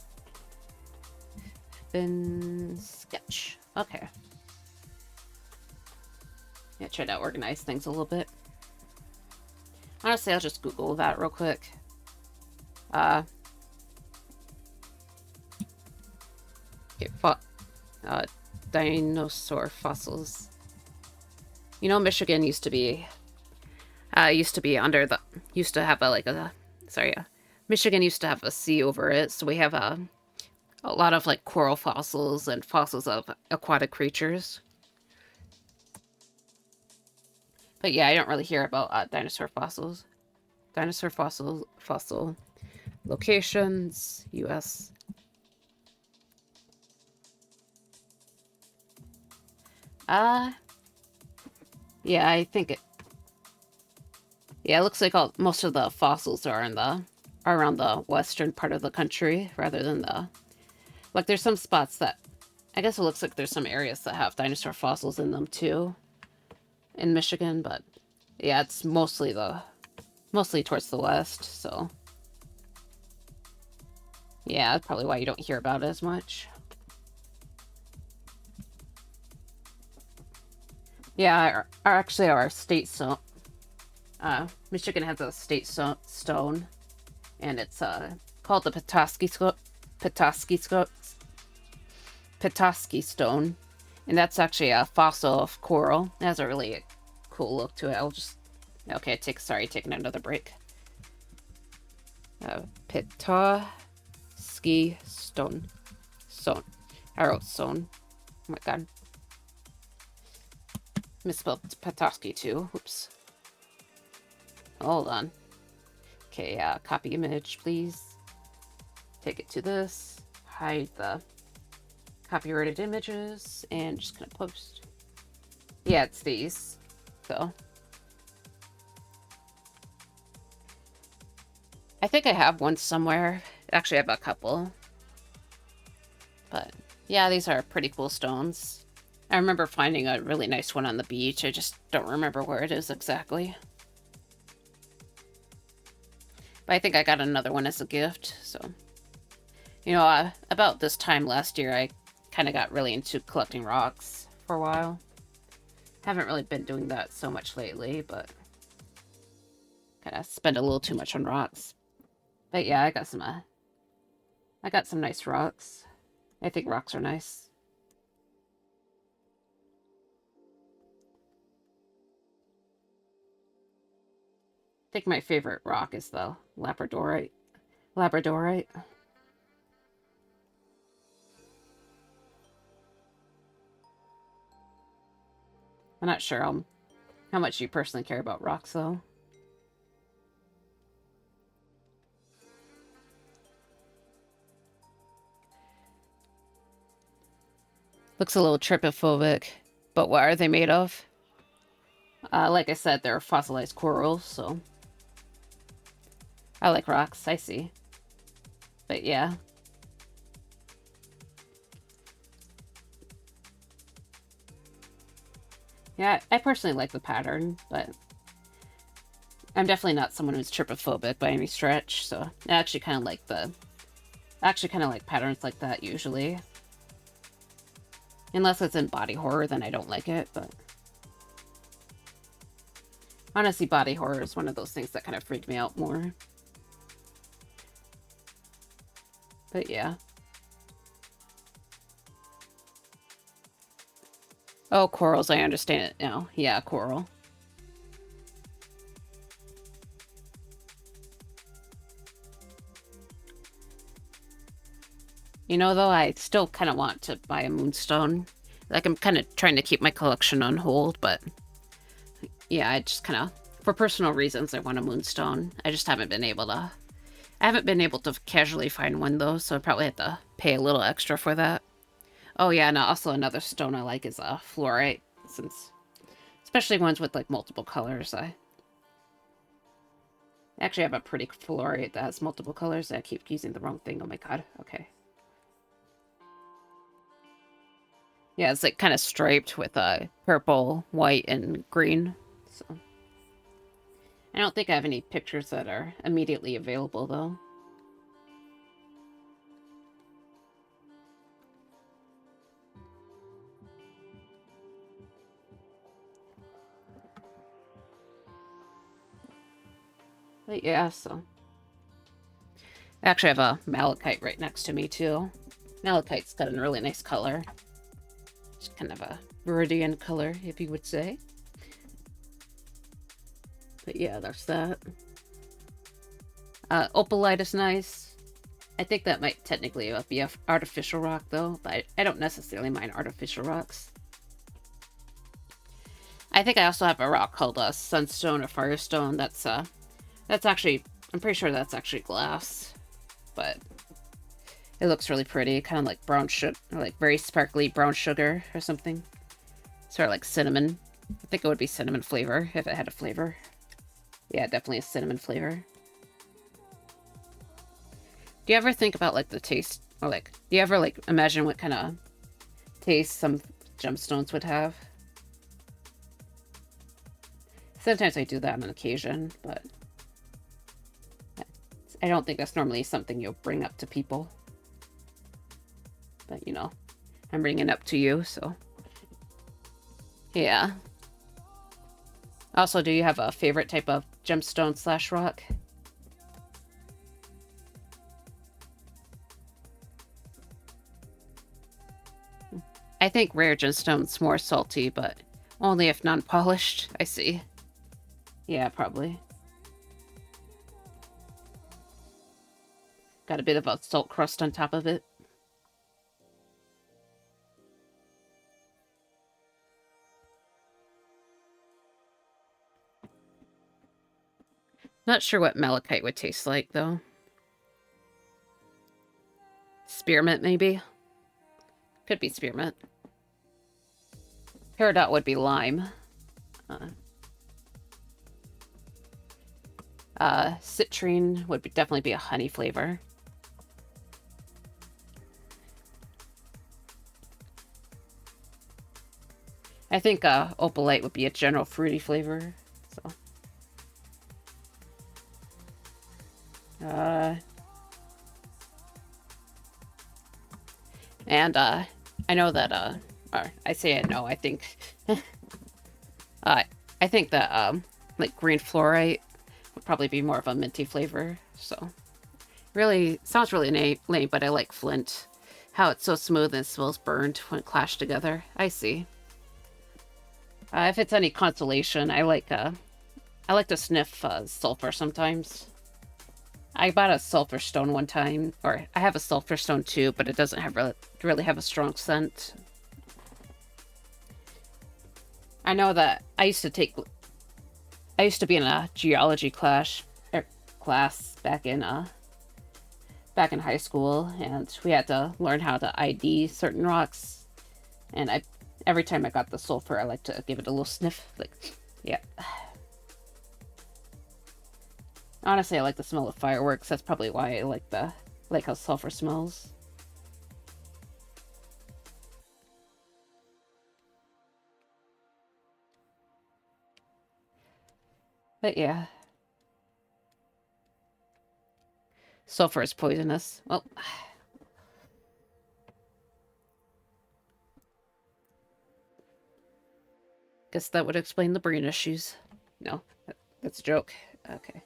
A: Then sketch. Okay. Yeah, try to organize things a little bit. Honestly, I'll just Google that real quick. Okay, dinosaur fossils. You know, Michigan used to Michigan used to have a sea over it, so we have a lot of like coral fossils and fossils of aquatic creatures. But yeah, I don't really hear about dinosaur fossils. Dinosaur fossil locations, U.S. Yeah, I think it. Yeah, it looks like most of the fossils are around the western part of the country, rather than like, there's some spots that, I guess it looks like there's some areas that have dinosaur fossils in them too, in Michigan, but yeah, it's mostly towards the west, so yeah, that's probably why you don't hear about it as much. Yeah, our state stone. Michigan has a state stone, and it's called the Petoskey stone, and that's actually a fossil of coral. It has a really cool look to it. Okay, taking another break. Petoskey stone. I wrote stone. Oh my god. Misspelled Petoskey too. Oops. Hold on. Okay, copy image, please. Take it to this. Hide the copyrighted images, and just gonna post. Yeah, it's these. So I think I have one somewhere. Actually, I have a couple. Yeah, these are pretty cool stones. I remember finding a really nice one on the beach. I just don't remember where it is exactly. But I think I got another one as a gift, so... You know, about this time last year, I kind of got really into collecting rocks for a while. Haven't really been doing that so much lately, but... kind of spend a little too much on rocks. But yeah, I got some nice rocks. I think rocks are nice. I think my favorite rock is the Labradorite. Labradorite. I'm not sure how much you personally care about rocks, though. Looks a little trypophobic, but what are they made of? Like I said, they're fossilized corals, so... I like rocks, I see. But yeah. Yeah, I personally like the pattern, but... I'm definitely not someone who's trypophobic by any stretch, so I actually kind of like patterns like that usually. Unless it's in body horror, then I don't like it, but... Honestly, body horror is one of those things that kind of freak me out more. But yeah. Oh, corals, I understand it now. Yeah, coral. You know, though, I still kind of want to buy a moonstone. Like, I'm kind of trying to keep my collection on hold, but... Yeah, I just kind of... For personal reasons, I want a moonstone. I just haven't been able to... I haven't been able to casually find one, though, so I probably have to pay a little extra for that. Oh, yeah, and also another stone I like is a fluorite, since... Especially ones with, like, multiple colors. I actually have a pretty fluorite that has multiple colors. I keep using the wrong thing. Oh my god. Okay. Yeah, it's like kind of striped with purple, white, and green. So I don't think I have any pictures that are immediately available, though. But yeah, so... I actually have a malachite right next to me, too. Malachite's got a really nice color. It's kind of a viridian color, if you would say. But yeah, there's that. Opalite is nice. I think that might technically be an artificial rock, though, but I don't necessarily mind artificial rocks. I think I also have a rock called Sunstone or Firestone. That's actually... I'm pretty sure that's actually glass. But it looks really pretty. Kind of like brown sugar, like very sparkly brown sugar or something. Sort of like cinnamon. I think it would be cinnamon flavor if it had a flavor. Yeah, definitely a cinnamon flavor. Do you ever think about like the taste, or like, do you ever like imagine what kind of taste some gemstones would have? Sometimes I do that on occasion, but I don't think that's normally something you'll bring up to people. But, you know, I'm bringing it up to you, so... Yeah. Also, do you have a favorite type of gemstone / rock? I think rare gemstone's more salty, but only if non-polished. I see. Yeah, probably. Got a bit of a salt crust on top of it. Not sure what malachite would taste like, though. Spearmint, maybe? Could be spearmint. Peridot would be lime. Citrine would definitely be a honey flavor. I think opalite would be a general fruity flavor. So, and I know that or I say I know. I think uh, I think that like green fluorite would probably be more of a minty flavor. So, really sounds really lame, but I like Flint. How it's so smooth and smells burned when clashed together. I see. If it's any consolation, I like to sniff sulfur sometimes. I bought a sulfur stone one time, or I have a sulfur stone too, but it doesn't have really have a strong scent. I know that I used to be in a geology class back in high school, and we had to learn how to ID certain rocks. And every time I got the sulfur, I like to give it a little sniff. Like, yeah. Honestly, I like the smell of fireworks. That's probably why I like how sulfur smells. But yeah. Sulfur is poisonous. Well, guess that would explain the brain issues. No, that's a joke. Okay.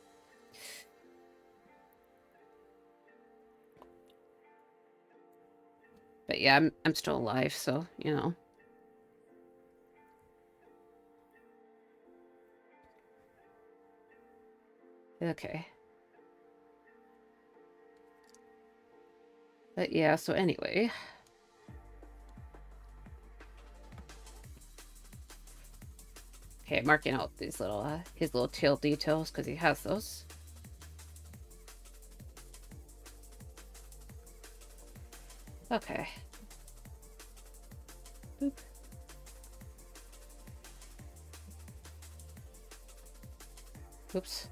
A: But yeah, I'm still alive, so, you know. Okay. But yeah, so anyway. Okay, marking out these little, his little tail details, because he has those. Okay. Boop. Oops.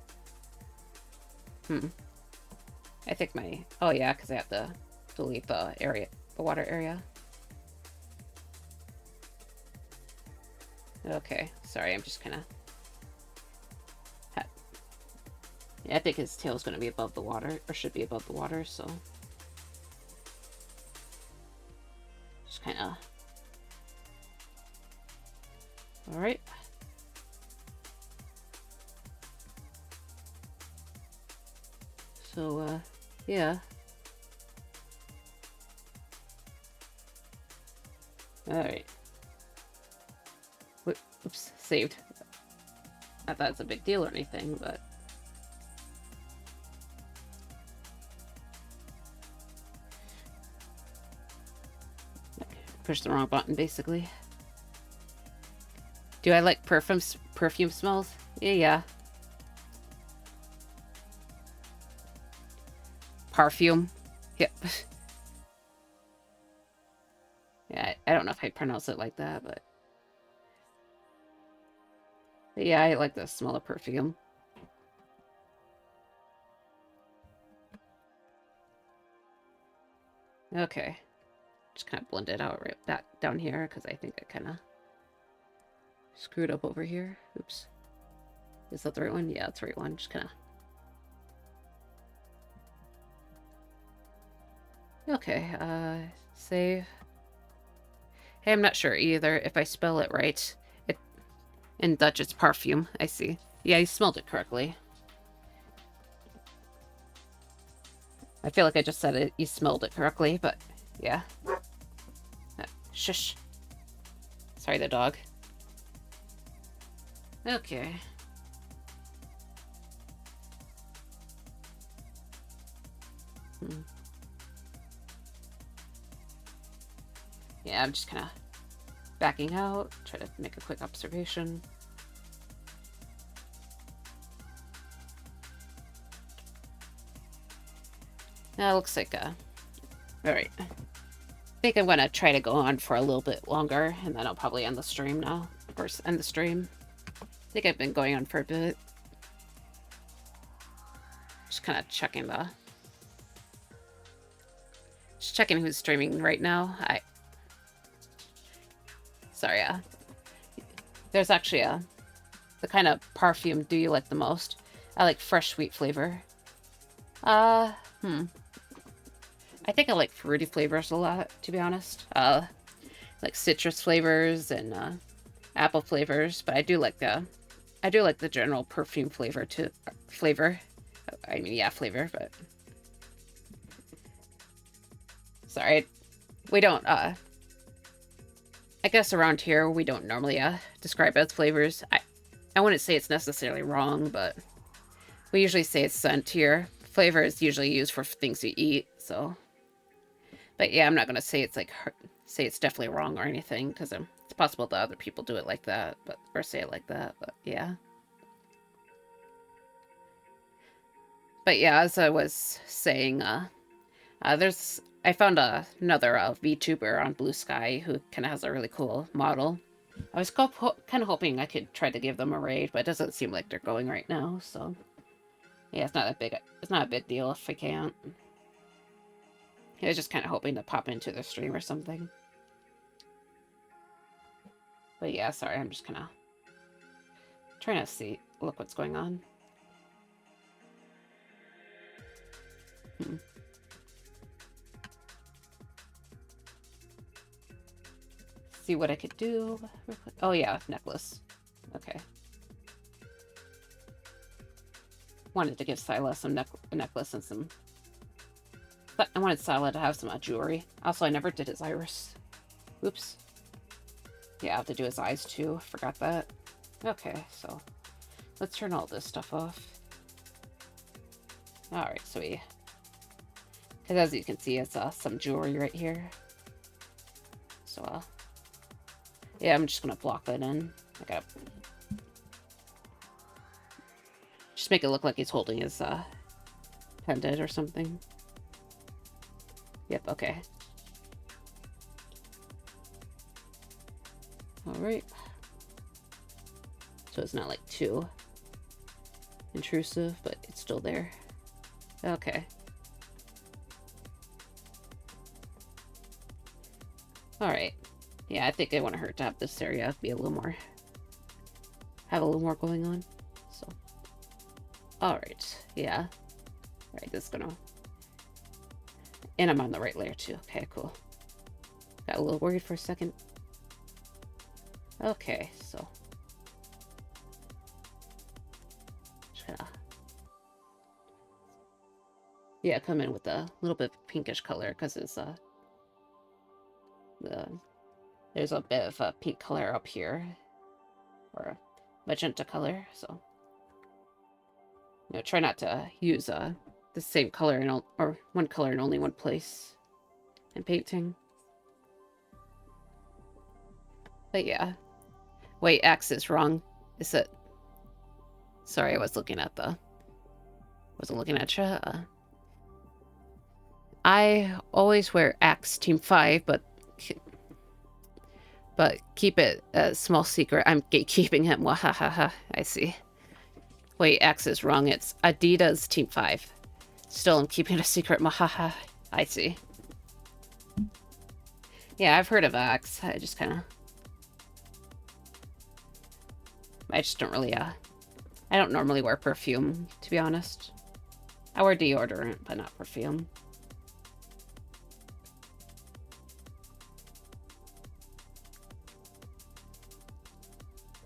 A: I think my... Oh yeah, because I have to delete the area, the water area. Okay, sorry, I'm just kind of... Yeah, I think his tail's going to be above the water, or should be above the water, so... Just kind of... Alright. So, yeah. Alright. Oops, saved. Not that it's a big deal or anything, but... Pushed the wrong button, basically. Do I like perfume smells? Yeah. Perfume. Yep. Yeah, I don't know if I pronounce it like that, but yeah, I like the smell of perfume. Okay. Just kind of blend it out right back down here, because I think I kind of screwed up over here. Oops. Is that the right one? Yeah, that's the right one. Just kind of... Okay, save. Hey, I'm not sure either if I spell it right. In Dutch, it's perfume. I see. Yeah, you smelled it correctly. I feel like I just said it. You smelled it correctly, but yeah. Shush. Sorry, the dog. Okay. Yeah, I'm just kind of backing out, try to make a quick observation. That looks like alright. I think I'm gonna try to go on for a little bit longer, and then I'll probably end the stream now. Or end the stream. I think I've been going on for a bit. Just kind of checking the... Just checking who's streaming right now. Sorry, There's actually the kind of perfume do you like the most? I like fresh sweet flavor. Uh, hmm. I think I like fruity flavors a lot, to be honest. Like citrus flavors and apple flavors, but I do like the general perfume flavor too. Flavor. I mean, yeah, flavor, but sorry, we don't. I guess around here we don't normally describe as flavors. I wouldn't say it's necessarily wrong, but we usually say it's scent here. Flavor is usually used for things you eat, so. But yeah, I'm not gonna say it's like say it's definitely wrong or anything, because it's possible that other people do it like that, but or say it like that. But yeah. But yeah, as I was saying, I found another VTuber on Blue Sky who kind of has a really cool model. I was kind of hoping I could try to give them a raid, but it doesn't seem like they're going right now. So yeah, it's not that big. It's not a big deal if I can't. I was just kind of hoping to pop into their stream or something. But yeah, sorry, I'm just kind of trying to look what's going on. See what I could do. Oh yeah, necklace. Okay. Wanted to give Scylla some a necklace and some. But I wanted Scylla to have some jewelry. Also, I never did his iris. Oops. Yeah, I have to do his eyes too. Forgot that. Okay, so let's turn all this stuff off. Alright, so because as you can see, it's some jewelry right here. So, yeah, I'm just gonna block that in. I gotta just make it look like he's holding his pendant or something. Yep, okay. Alright. So it's not like too intrusive, but it's still there. Okay. Alright. Yeah, I think I want her to have this area be a little more... have a little more going on. So. Alright. Yeah. Alright, this is gonna... And I'm on the right layer too. Okay, cool. Got a little worried for a second. Okay, so... just gonna... yeah, come in with a little bit of pinkish color, because it's, there's a bit of a pink color up here. Or a magenta color, so... you know, try not to use, the same color or one color in only one place in painting. But yeah. Wait, X is wrong. Is it? Sorry, I was looking at wasn't looking at you. I always wear X Team 5, but keep it a small secret. I'm gatekeeping him. Wahahaha. I see. Wait, X is wrong. It's Adidas Team 5. Still, I'm keeping it a secret. Mahaha. I see. Yeah, I've heard of X. I just kind of... I just don't really, I don't normally wear perfume, to be honest. I wear deodorant, but not perfume.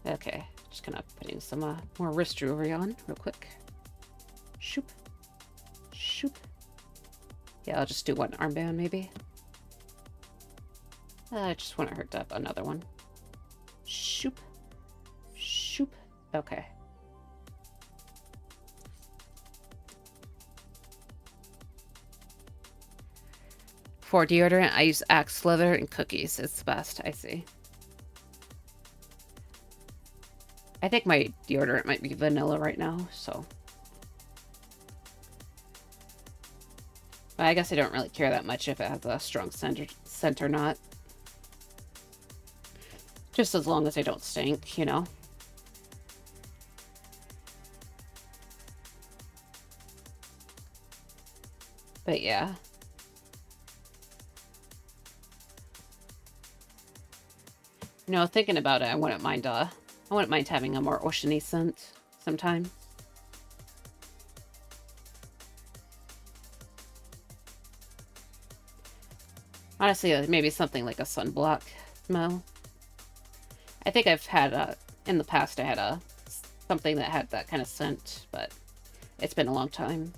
A: Okay, just kind of putting some more wrist jewelry on real quick. Shoop. Shoop. Yeah, I'll just do one armband, maybe. I just want her to have another one. Shoop. Shoop. Okay. For deodorant, I use Axe leather and cookies. It's the best, I see. I think my deodorant might be vanilla right now, so... but I guess I don't really care that much if it has a strong scent or not. Just as long as I don't stink, you know? But yeah. You know, thinking about it, I wouldn't mind I wouldn't mind having a more oceany scent sometime. Honestly, maybe something like a sunblock smell. I think I've had in the past I had something that had that kind of scent, but it's been a long time.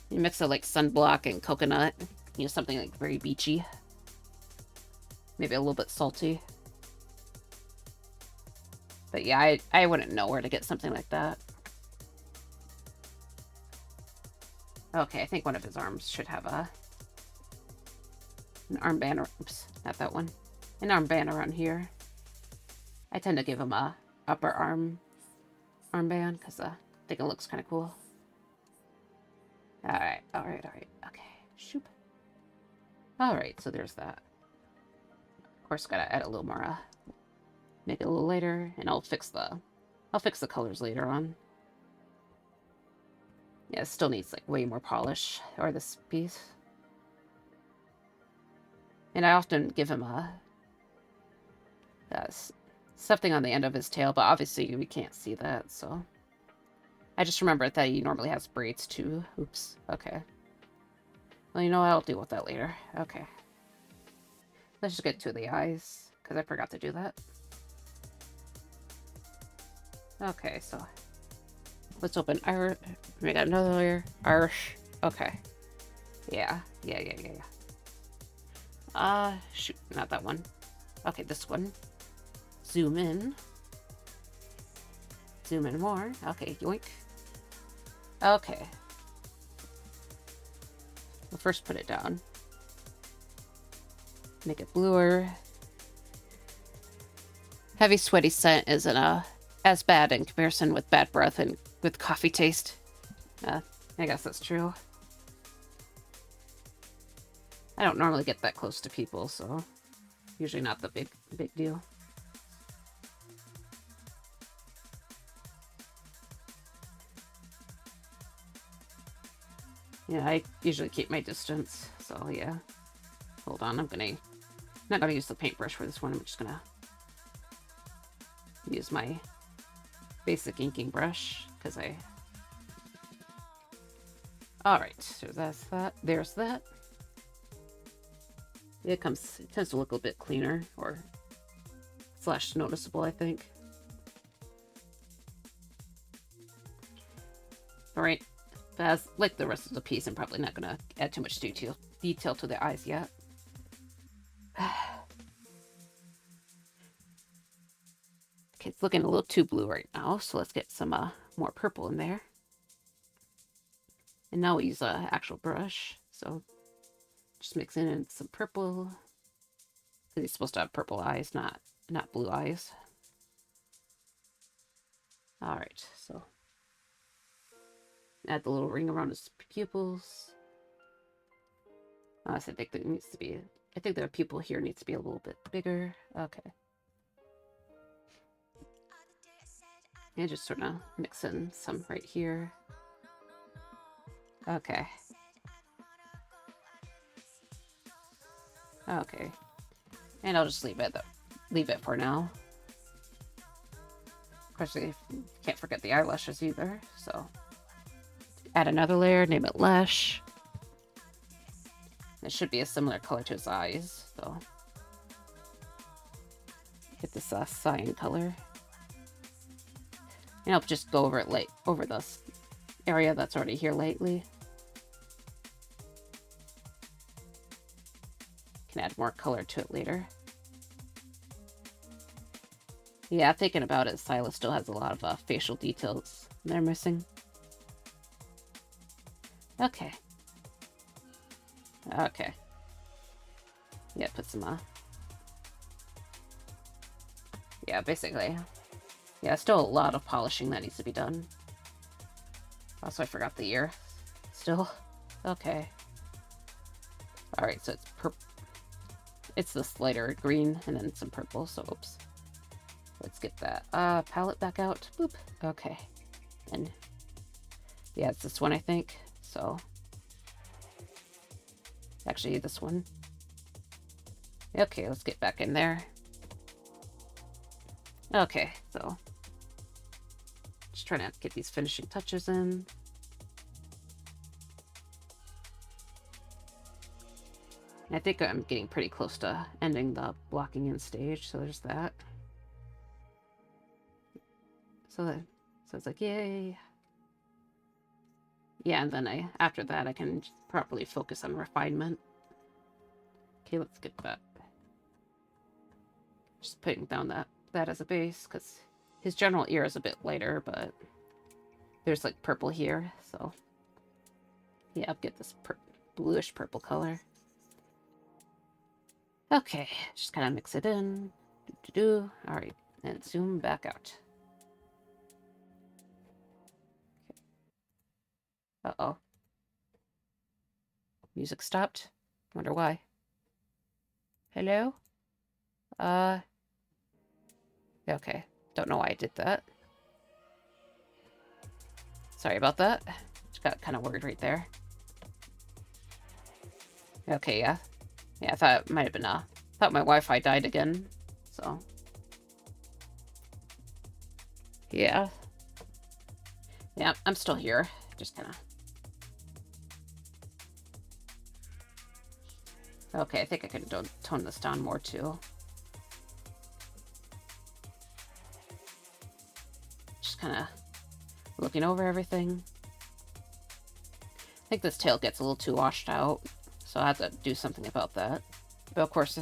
A: You mix it like sunblock and coconut, something like very beachy. Maybe a little bit salty. But yeah, I wouldn't know where to get something like that. Okay, I think one of his arms should have an armband. Oops, not that one. An armband around here. I tend to give him a upper armband because I think it looks kind of cool. Alright. Okay, shoop. Alright, so there's that. Of course, gotta add a little more, make it a little lighter, and I'll fix the colors later on. Yeah, it still needs like way more polish, or this piece. And I often give him something on the end of his tail, but obviously we can't see that, so. I just remembered that he normally has braids too. Oops, okay. Well, you know what? I'll deal with that later. Okay. Let's just get to the eyes, because I forgot to do that. Okay, so let's open our. We got another layer. Arsh. Okay. Yeah. Shoot, not that one. Okay, this one. Zoom in. Zoom in more. Okay, yoink. Okay. We'll first put it down. Make it bluer. Heavy, sweaty scent isn't as bad in comparison with bad breath and with coffee taste. I guess that's true. I don't normally get that close to people, so usually not the big deal. Yeah, I usually keep my distance, so yeah. Hold on, I'm not gonna use the paintbrush for this one. I'm just gonna use my basic inking brush, because Alright, so that's that. There's that. It tends to look a bit cleaner, or / noticeable, I think. Alright, as like the rest of the piece, I'm probably not gonna add too much detail to the eyes yet. Okay, it's looking a little too blue right now, so let's get some more purple in there. And now we use an actual brush, so just mix in some purple. Because he's supposed to have purple eyes, not blue eyes. Alright, so add the little ring around his pupils. I think that needs to be. I think the pupil here needs to be a little bit bigger. Okay. And just sort of mix in some right here. Okay. Okay. And I'll just leave it for now. Of course, you can't forget the eyelashes either, so add another layer, name it Lash. It should be a similar color to his eyes, so get this cyan color. And I'll just go over it over this area that's already here lightly. Can add more color to it later. Yeah, thinking about it, Silas still has a lot of facial details they're missing. Okay. Okay. Yeah, put some, yeah, basically. Yeah, still a lot of polishing that needs to be done. Also, I forgot the ear. Still. Okay. Alright, so it's purple. It's this lighter green and then some purple, so oops. Let's get that palette back out. Boop. Okay. And yeah, it's this one, I think. So actually this one. Okay, let's get back in there. Okay, so just trying to get these finishing touches in. I think I'm getting pretty close to ending the blocking in stage, so there's that. So it's like, yay. Yeah, and then after that I can properly focus on refinement. Okay, let's get that. Just putting down that as a base, because his general ear is a bit lighter, but there's like purple here, so yeah, I'll get this bluish purple color. Okay, just kind of mix it in. All right, and zoom back out. Uh-oh. Music stopped. Wonder why. Hello? Okay. Don't know why I did that. Sorry about that. Just got kind of worried right there. Okay, yeah. Yeah, I thought it might have been, thought my Wi-Fi died again, so. Yeah. Yeah, I'm still here. Just kind of. Okay, I think I can tone this down more, too. Just kind of looking over everything. I think this tail gets a little too washed out, so I have to do something about that. But of course,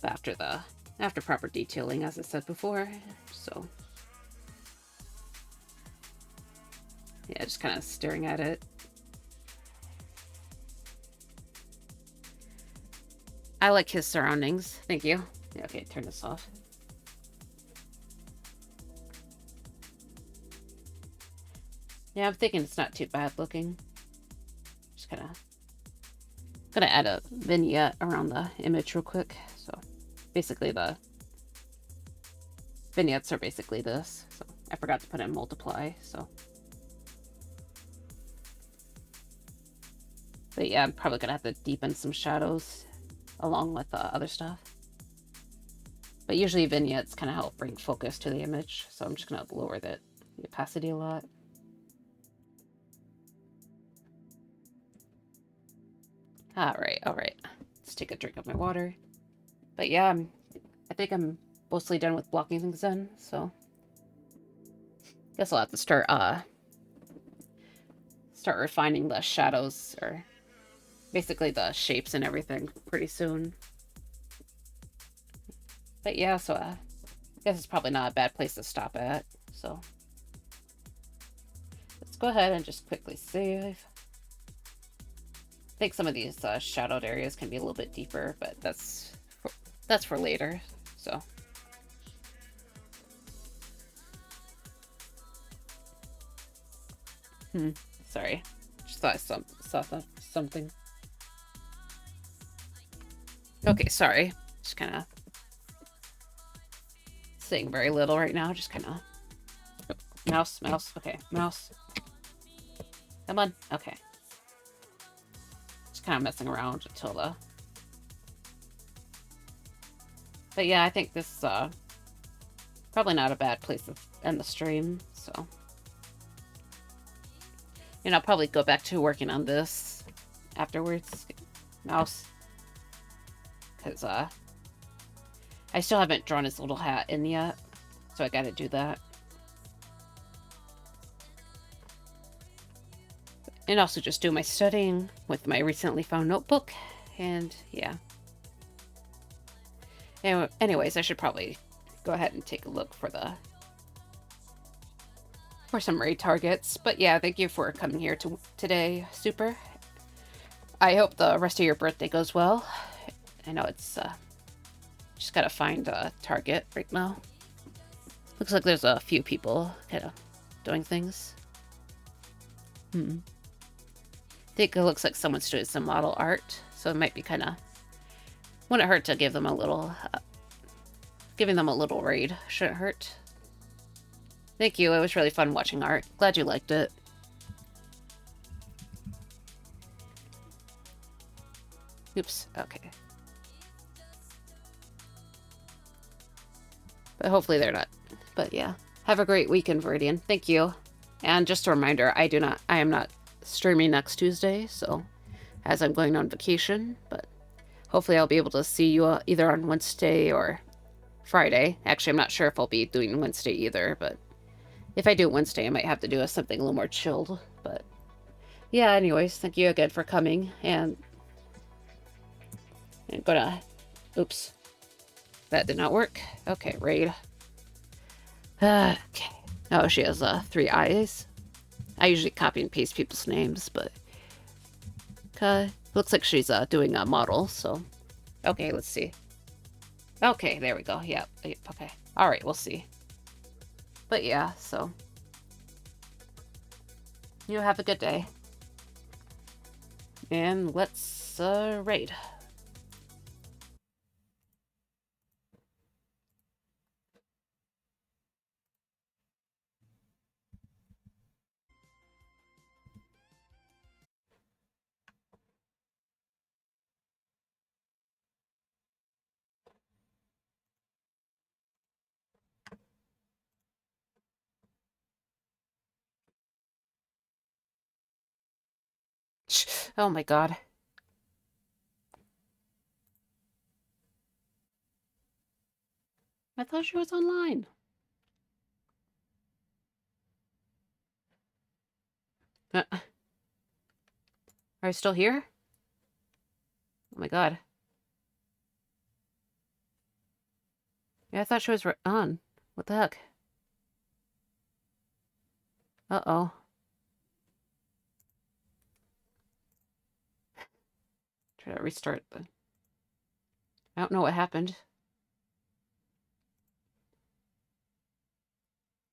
A: after proper detailing, as I said before, so yeah, just kind of staring at it. I like his surroundings. Thank you. Yeah, okay, turn this off. Yeah, I'm thinking it's not too bad looking. Just kind of gonna add a vignette around the image real quick. So basically the vignettes are basically this. So I forgot to put in multiply, so. But yeah, I'm probably gonna have to deepen some shadows along with other stuff. But usually vignettes kind of help bring focus to the image, so I'm just gonna lower the opacity a lot. All right. Let's take a drink of my water. But yeah, I think I'm mostly done with blocking things in, so guess I'll have to start refining the shadows, or basically the shapes and everything, pretty soon. But yeah, so I guess it's probably not a bad place to stop at, so let's go ahead and just quickly save. I think some of these shadowed areas can be a little bit deeper, but that's for later, so. Sorry. Just thought I saw something. Okay, sorry. Just kind of saying very little right now. Just kind of. Mouse. Okay, mouse. Come on. Okay. Just kind of messing around until the. But yeah, I think this is probably not a bad place to end the stream, so. And I'll probably go back to working on this afterwards. Mouse. Because I still haven't drawn his little hat in yet, so I gotta do that. And also just do my studying with my recently found notebook, and yeah. Anyways, I should probably go ahead and take a look for some raid targets. But yeah, thank you for coming here today, Super. I hope the rest of your birthday goes well. I know it's just gotta find a target right now. Looks like there's a few people kind of doing things. I think it looks like someone's doing some model art, so it might be kind of. Wouldn't hurt to give them a little. Giving them a little raid shouldn't hurt. Thank you. It was really fun watching art. Glad you liked it. Oops. Okay. But hopefully they're not. But yeah. Have a great weekend, Viridian. Thank you. And just a reminder, I am not streaming next Tuesday, so as I'm going on vacation, but hopefully I'll be able to see you either on Wednesday or Friday. Actually, I'm not sure if I'll be doing Wednesday either, but if I do Wednesday, I might have to do something a little more chilled. But yeah, anyways, thank you again for coming, and I'm gonna... Oops. That did not work. Okay, raid. Okay. Oh, she has 3 eyes. I usually copy and paste people's names, but... looks like she's doing a model, so... Okay, let's see. Okay, there we go. Yep, okay. Alright, we'll see. But yeah, so... You have a good day. And let's raid. Oh my god. I thought she was online. Are you still here? Oh my god. Yeah, I thought she was on. What the heck? Uh-oh. Try to restart the... I don't know what happened.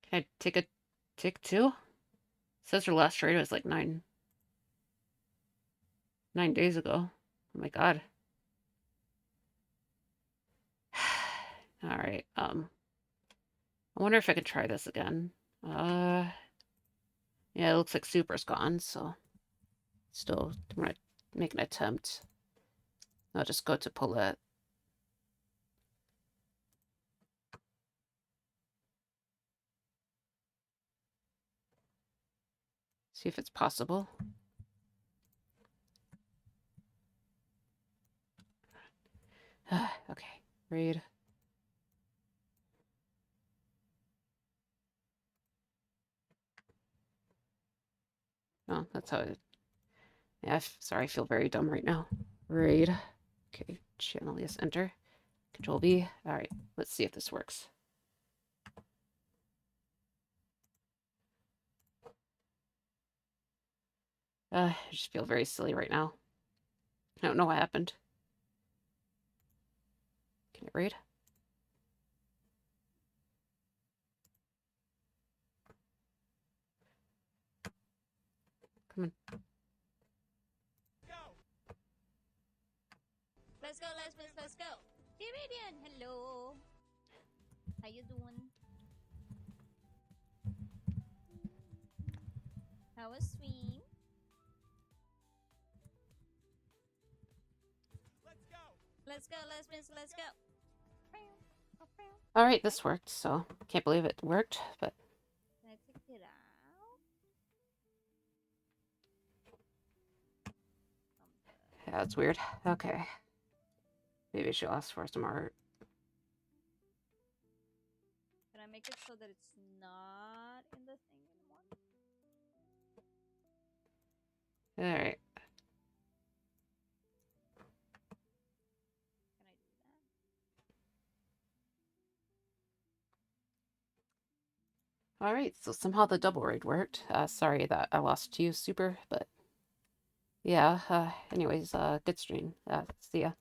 A: Can I take a tick too? It says her last trade was like 9 days ago. Oh my god. Alright, I wonder if I could try this again. Yeah, it looks like Super's gone, so... Still, I'm gonna make an attempt. I'll just go to Paulette. See if it's possible. Okay, read. Oh, that's how it... Yeah, sorry, I feel very dumb right now. Raid. Okay, channel, yes, enter. Control V. Alright, let's see if this works. I just feel very silly right now. I don't know what happened. Can I raid? Come on.
B: Let's go, let's go. Iridian, hello. How you doing? How was swim? Let's go, let's go.
A: Alright, this worked, so can't believe it worked, but...
B: Can I take it out?
A: Yeah, that's weird. Okay. Maybe she'll ask for some art.
B: Can I make it so that it's not in the thing anymore?
A: Alright.
B: Can I do that?
A: Alright, so somehow the double raid worked. Sorry that I lost to you, Super, but... Yeah, anyways, good stream. See ya.